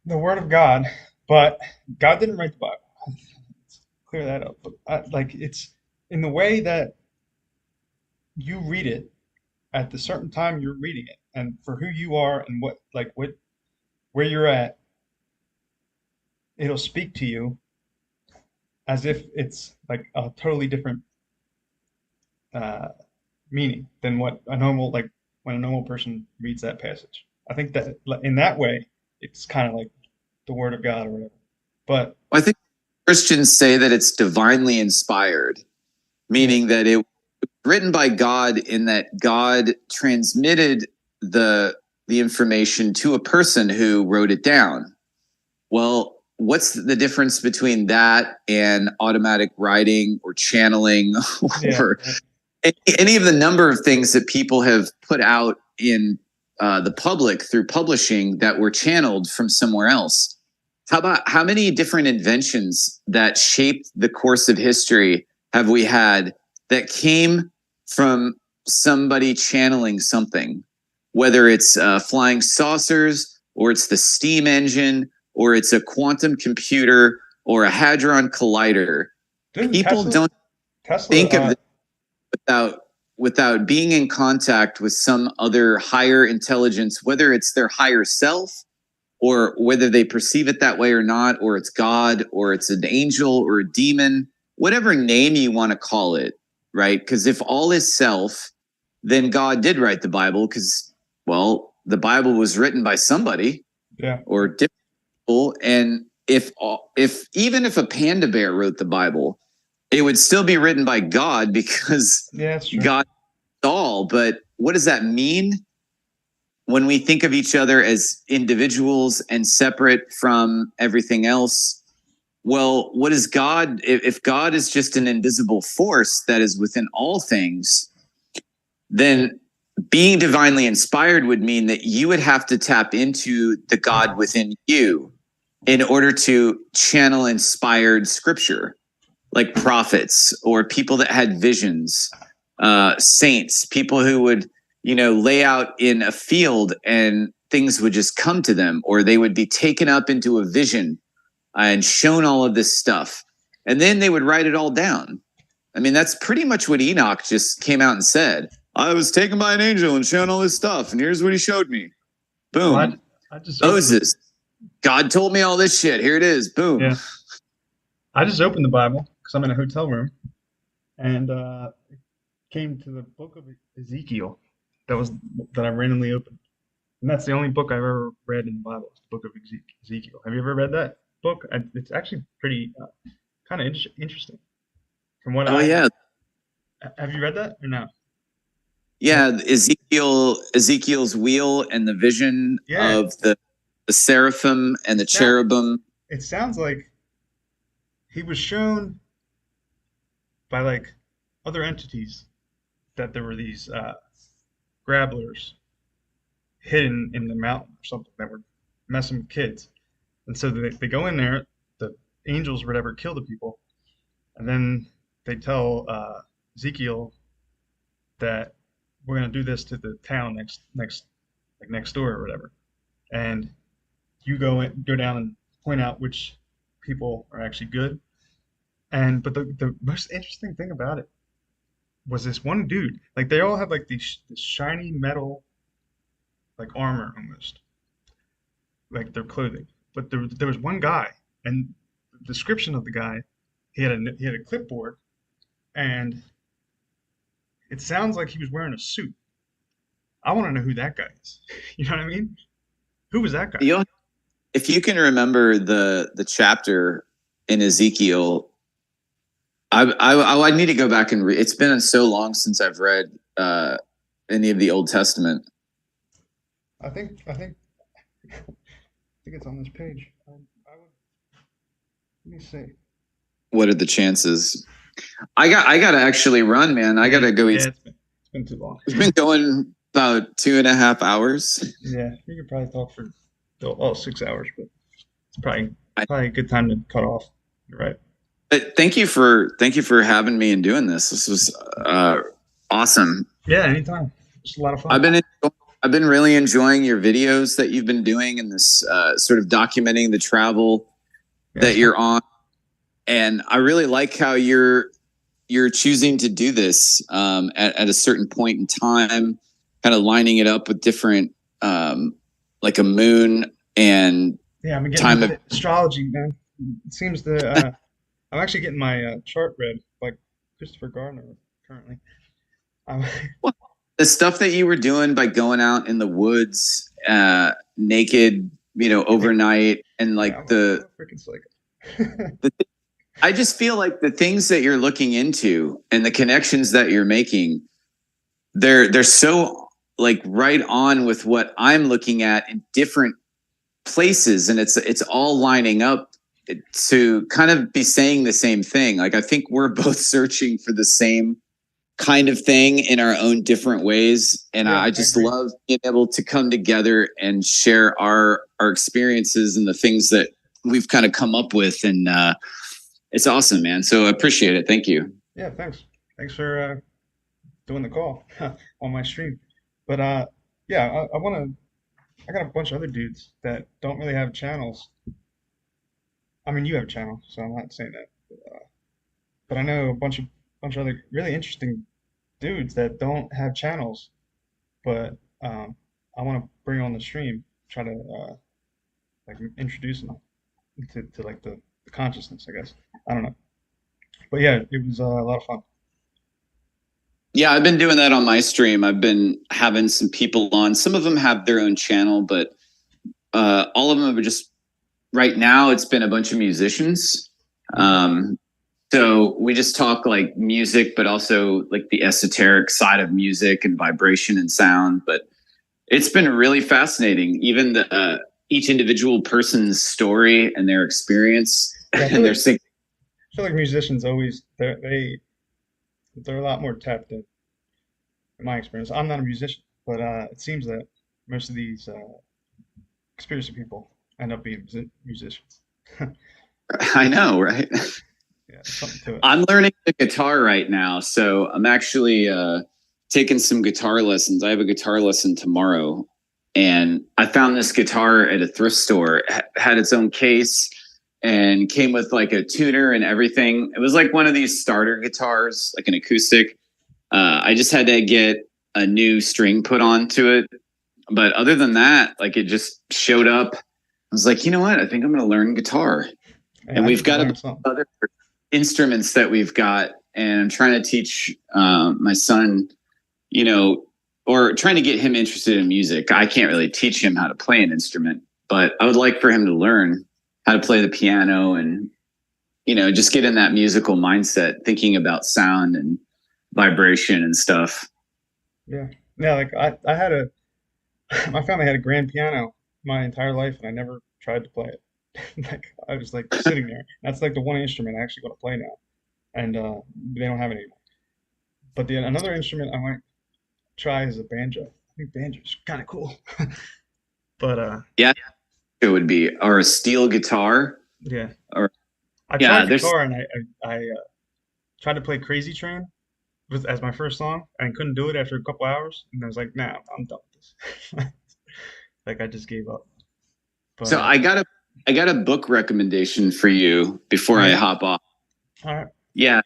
Word of God, but God didn't write the Bible. Let's clear that up. But it's in the way that you read it at the certain time you're reading it, and for who you are and where you're at, it'll speak to you as if it's like a totally different meaning than what when a normal person reads that passage. I think that in that way, it's kind of like the Word of God or whatever. But I think Christians say that it's divinely inspired, meaning that it was written by God, in that God transmitted the information to a person who wrote it down. Well, what's the difference between that and automatic writing or channeling or any of the number of things that people have put out in the public through publishing that were channeled from somewhere else? How many different inventions that shaped the course of history have we had that came from somebody channeling something, whether it's flying saucers, or it's the steam engine, or it's a quantum computer, or a hadron collider? People don't think of it without being in contact with some other higher intelligence, whether it's their higher self, or whether they perceive it that way or not, or it's God, or it's an angel, or a demon, whatever name you want to call it, right? Because if all is self, then God did write the Bible, because, well, the Bible was written by somebody, or different people. And if even if a panda bear wrote the Bible, it would still be written by God, because God is all. But what does that mean? When we think of each other as individuals and separate from everything else, well, what is God? If God is just an invisible force that is within all things, then being divinely inspired would mean that you would have to tap into the God within you in order to channel inspired scripture, like prophets or people that had visions, saints, people who would, lay out in a field and things would just come to them, or they would be taken up into a vision and shown all of this stuff. And then they would write it all down. I mean, that's pretty much what Enoch just came out and said. I was taken by an angel and shown all this stuff, and here's what he showed me. Boom. Well, I just Moses. God told me all this shit. Here it is. Boom. Yeah. I just opened the Bible because I'm in a hotel room, and came to the book of Ezekiel. That I randomly opened, and that's the only book I've ever read in the Bible. It's the book of Ezekiel. Have you ever read that book? It's actually pretty kind of interesting. From what yeah. Have you read that or no? Yeah, Ezekiel's wheel and the vision of the seraphim and the cherubim. It sounds like he was shown by like other entities that there were these grabblers hidden in the mountain or something that were messing with kids. And so they go in there, the angels or whatever kill the people, and then they tell Ezekiel that we're going to do this to the town next door or whatever. And you go down and point out which people are actually good. But the most interesting thing about it was this one dude. Like they all had like this shiny metal, like armor almost, like their clothing. But there was one guy, and the description of the guy, he had a clipboard, and it sounds like he was wearing a suit. I want to know who that guy is. You know what I mean? Who was that guy? If you can remember the chapter in Ezekiel, I need to go back and read. It's been so long since I've read any of the Old Testament. I think it's on this page. Let me see. What are the chances? I got to actually run, man. I got to go eat. It's been too long. It's been going about 2.5 hours. Yeah, we could probably talk for 6 hours, but it's probably a good time to cut off. You're right. But thank you for having me and doing this. This was awesome. Yeah, anytime. It's a lot of fun. I've been really enjoying your videos that you've been doing and this sort of documenting the travel that you're on. And I really like how you're choosing to do this at a certain point in time, kind of lining it up with different, like a moon and I'm getting time of astrology, man. It seems to. I'm actually getting my chart read by Christopher Gardner currently. Well, the stuff that you were doing by going out in the woods, naked, overnight, and like I just feel like the things that you're looking into and the connections that you're making, they're so like right on with what I'm looking at in different places, and it's all lining up to kind of be saying the same thing. Like I think we're both searching for the same kind of thing in our own different ways, and I just love being able to come together and share our experiences and the things that we've kind of come up with, and it's awesome, man. So I appreciate it. Thank you. Yeah, thanks for doing the call on my stream. But I got a bunch of other dudes that don't really have channels. I mean, you have a channel, so I'm not saying that. But I know a bunch of other really interesting dudes that don't have channels, but I want to bring on the stream, try to like introduce them to like the consciousness, I guess. I don't know. But yeah, it was a lot of fun. Yeah, I've been doing that on my stream. I've been having some people on. Some of them have their own channel, but all of them are just, right now, it's been a bunch of musicians. So we just talk like music, but also like the esoteric side of music and vibration and sound. But it's been really fascinating. Even each individual person's story and their experience Yeah, and they're singing. I feel like musicians always they're a lot more tapped in my experience. I'm not a musician, but it seems that most of these conspiracy people end up being musicians. I know, right? Yeah, there's something to it. I'm learning the guitar right now, so I'm actually taking some guitar lessons. I have a guitar lesson tomorrow, and I found this guitar at a thrift store. It had its own case and came with like a tuner and everything. It was like one of these starter guitars, like an acoustic. I just had to get a new string put onto it, but other than that, like it just showed up. I was like, you know what? I think I'm going to learn guitar. Yeah, And I we've need to got learn something. other instruments that we've got, and I'm trying to teach my son, you know, or trying to get him interested in music. I can't really teach him how to play an instrument, but I would like for him to learn how to play the piano and, you know, just get in that musical mindset, thinking about sound and vibration and stuff. Yeah, yeah. Like I had a my family had a grand piano my entire life, and I never tried to play it. Like I was like sitting there. That's like the one instrument I actually want to play now, and they don't have it anymore. But the another instrument I might try is a banjo. I think banjo's kind of cool. But Yeah, it would be, or a steel guitar, yeah, or I yeah, tried there's guitar and I tried to play Crazy Train as my first song and couldn't do it after a couple hours, and I was like, nah, I'm done with this. Like I just gave up. But so I got a book recommendation for you before oh I yeah, hop off. all right, Yeah.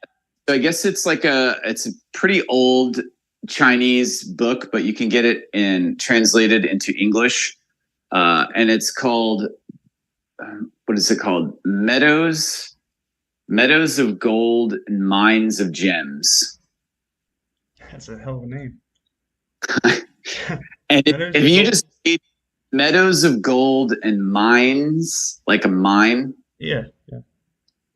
So I guess it's a pretty old Chinese book, but you can get it translated into English. And it's called, what is it called? Meadows of Gold and Mines of Gems. that's a hell of a name. And Meadows if of you Gold. just read Meadows of Gold and Mines, like a mine Yeah, yeah,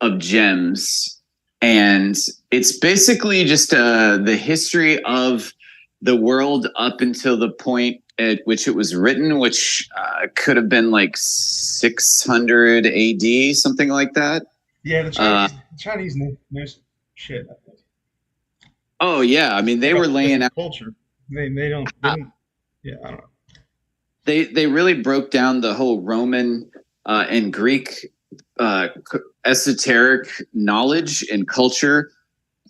of gems, and it's basically just the history of the world up until the point at which it was written, which could have been like 600 AD, something like that. yeah. Uh, The Chinese know some shit. I think. oh yeah, I mean They they got were laying different out. culture. They didn't. Yeah, I don't know. They really broke down the whole Roman and Greek uh, esoteric knowledge and culture,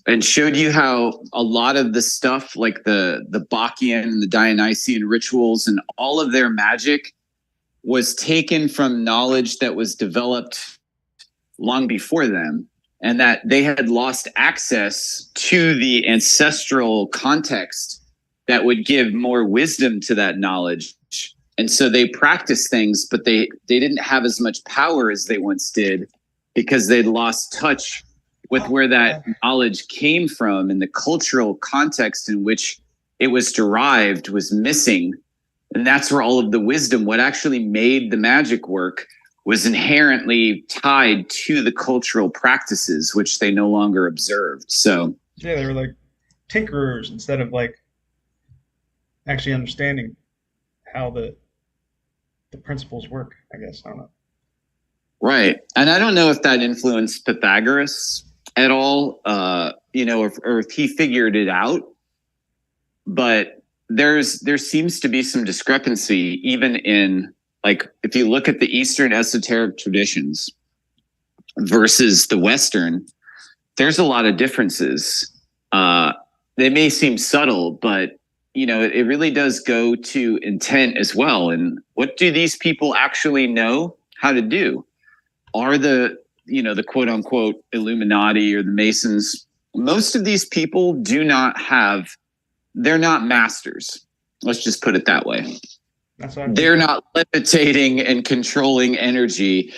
and showed you how a lot of the stuff like the Bacchian and the Dionysian rituals and all of their magic was taken from knowledge that was developed long before them, and that they had lost access to the ancestral context that would give more wisdom to that knowledge. And so they practiced things, but they didn't have as much power as they once did because they'd lost touch with Oh, where that knowledge came from, and the cultural context in which it was derived was missing. And that's where all of the wisdom, what actually made the magic work, was inherently tied to the cultural practices, which they no longer observed. So, yeah, they were like tinkerers instead of like actually understanding how the principles work. I guess I don't know. right. And I don't know if that influenced Pythagoras at all, or if he figured it out, but there seems to be some discrepancy even in, like, if you look at the Eastern esoteric traditions versus the Western, there's a lot of differences. They may seem subtle, but it really does go to intent as well. And what do these people actually know how to do? Are the quote unquote Illuminati or the Masons? Most of these people they're not masters. Let's just put it that way. That's what I They're think. not levitating and controlling energy,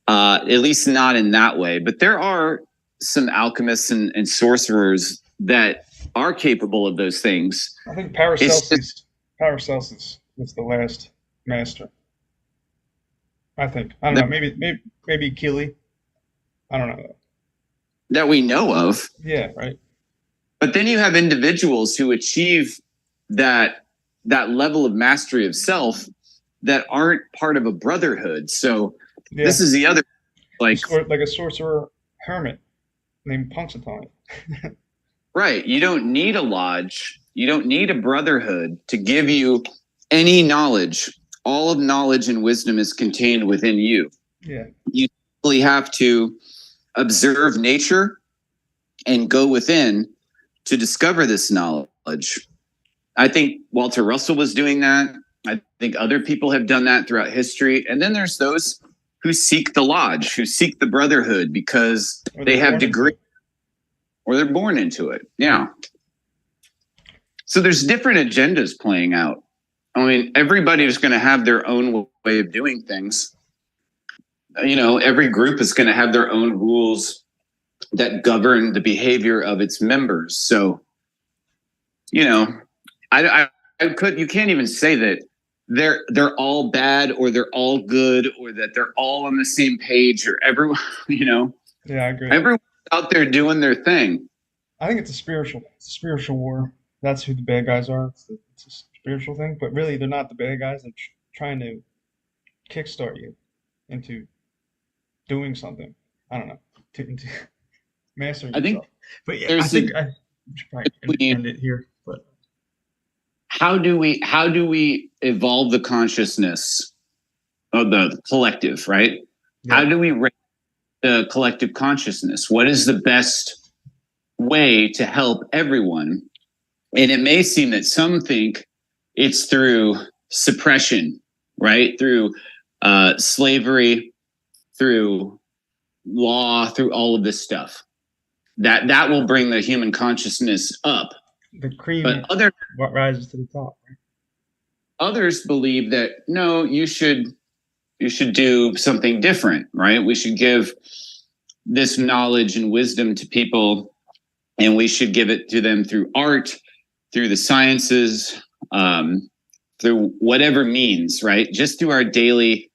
at least not in that way. But there are some alchemists and sorcerers that are capable of those things. I think It's just, Paracelsus was the last master. I think. I don't know. Maybe Keeley. I don't know. that we know of. Yeah, right. But then you have individuals who achieve that level of mastery of self that aren't part of a brotherhood. So Yeah. this is the other. Like, Like a sorcerer hermit named Punxsutawney. right, you don't need a lodge, you don't need a brotherhood to give you any knowledge. All of knowledge and wisdom is contained within you. Yeah. You simply have to observe nature and go within to discover this knowledge. I think Walter Russell was doing that. I think other people have done that throughout history. And then there's those who seek the lodge, who seek the brotherhood because they have degrees or they're born into it. Yeah. So there's different agendas playing out. I mean, everybody's going to have their own way of doing things. You know, every group is going to have their own rules that govern the behavior of its members. So, you know, I could, you can't even say that they're all bad or they're all good or that they're all on the same page or everyone, you know. Yeah, I agree. Everyone's out there doing their thing. I think it's a spiritual war. That's who the bad guys are. It's a spiritual thing, but really they're not the bad guys. They're trying to kickstart you into doing something. I don't know, into mastering I think yourself. But yeah, I think I should probably end it here. But how do we evolve the consciousness of the collective, right? yeah. How do we raise the collective consciousness? What is the best way to help everyone? And it may seem that some think it's through suppression, right? Through slavery, through law, through all of this stuff. That will bring the human consciousness up. The cream But what rises to the top. Right? Others believe that no, you should do something different, right? We should give this knowledge and wisdom to people, and we should give it to them through art, through the sciences, through whatever means, right? Just through our daily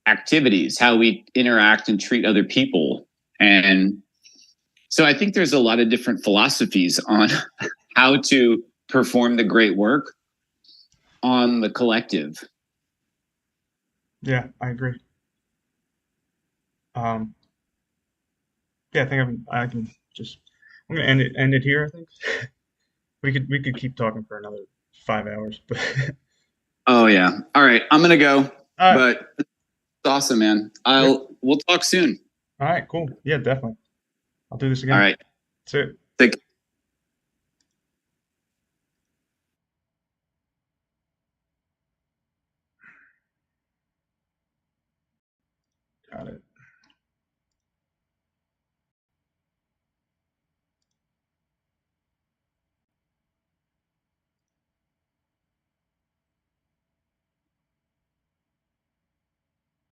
activities, how we interact and treat other people. And so I think there's a lot of different philosophies on how to perform the great work on the collective. Yeah, I agree. Yeah, I think I can just. I'm gonna end it here. I think we could keep talking for another 5 hours, but Oh yeah. All right. I'm gonna go. all right, But it's awesome, man. We'll talk soon. all right, cool. Yeah, definitely. I'll do this again. All right. That's it. Take Got it.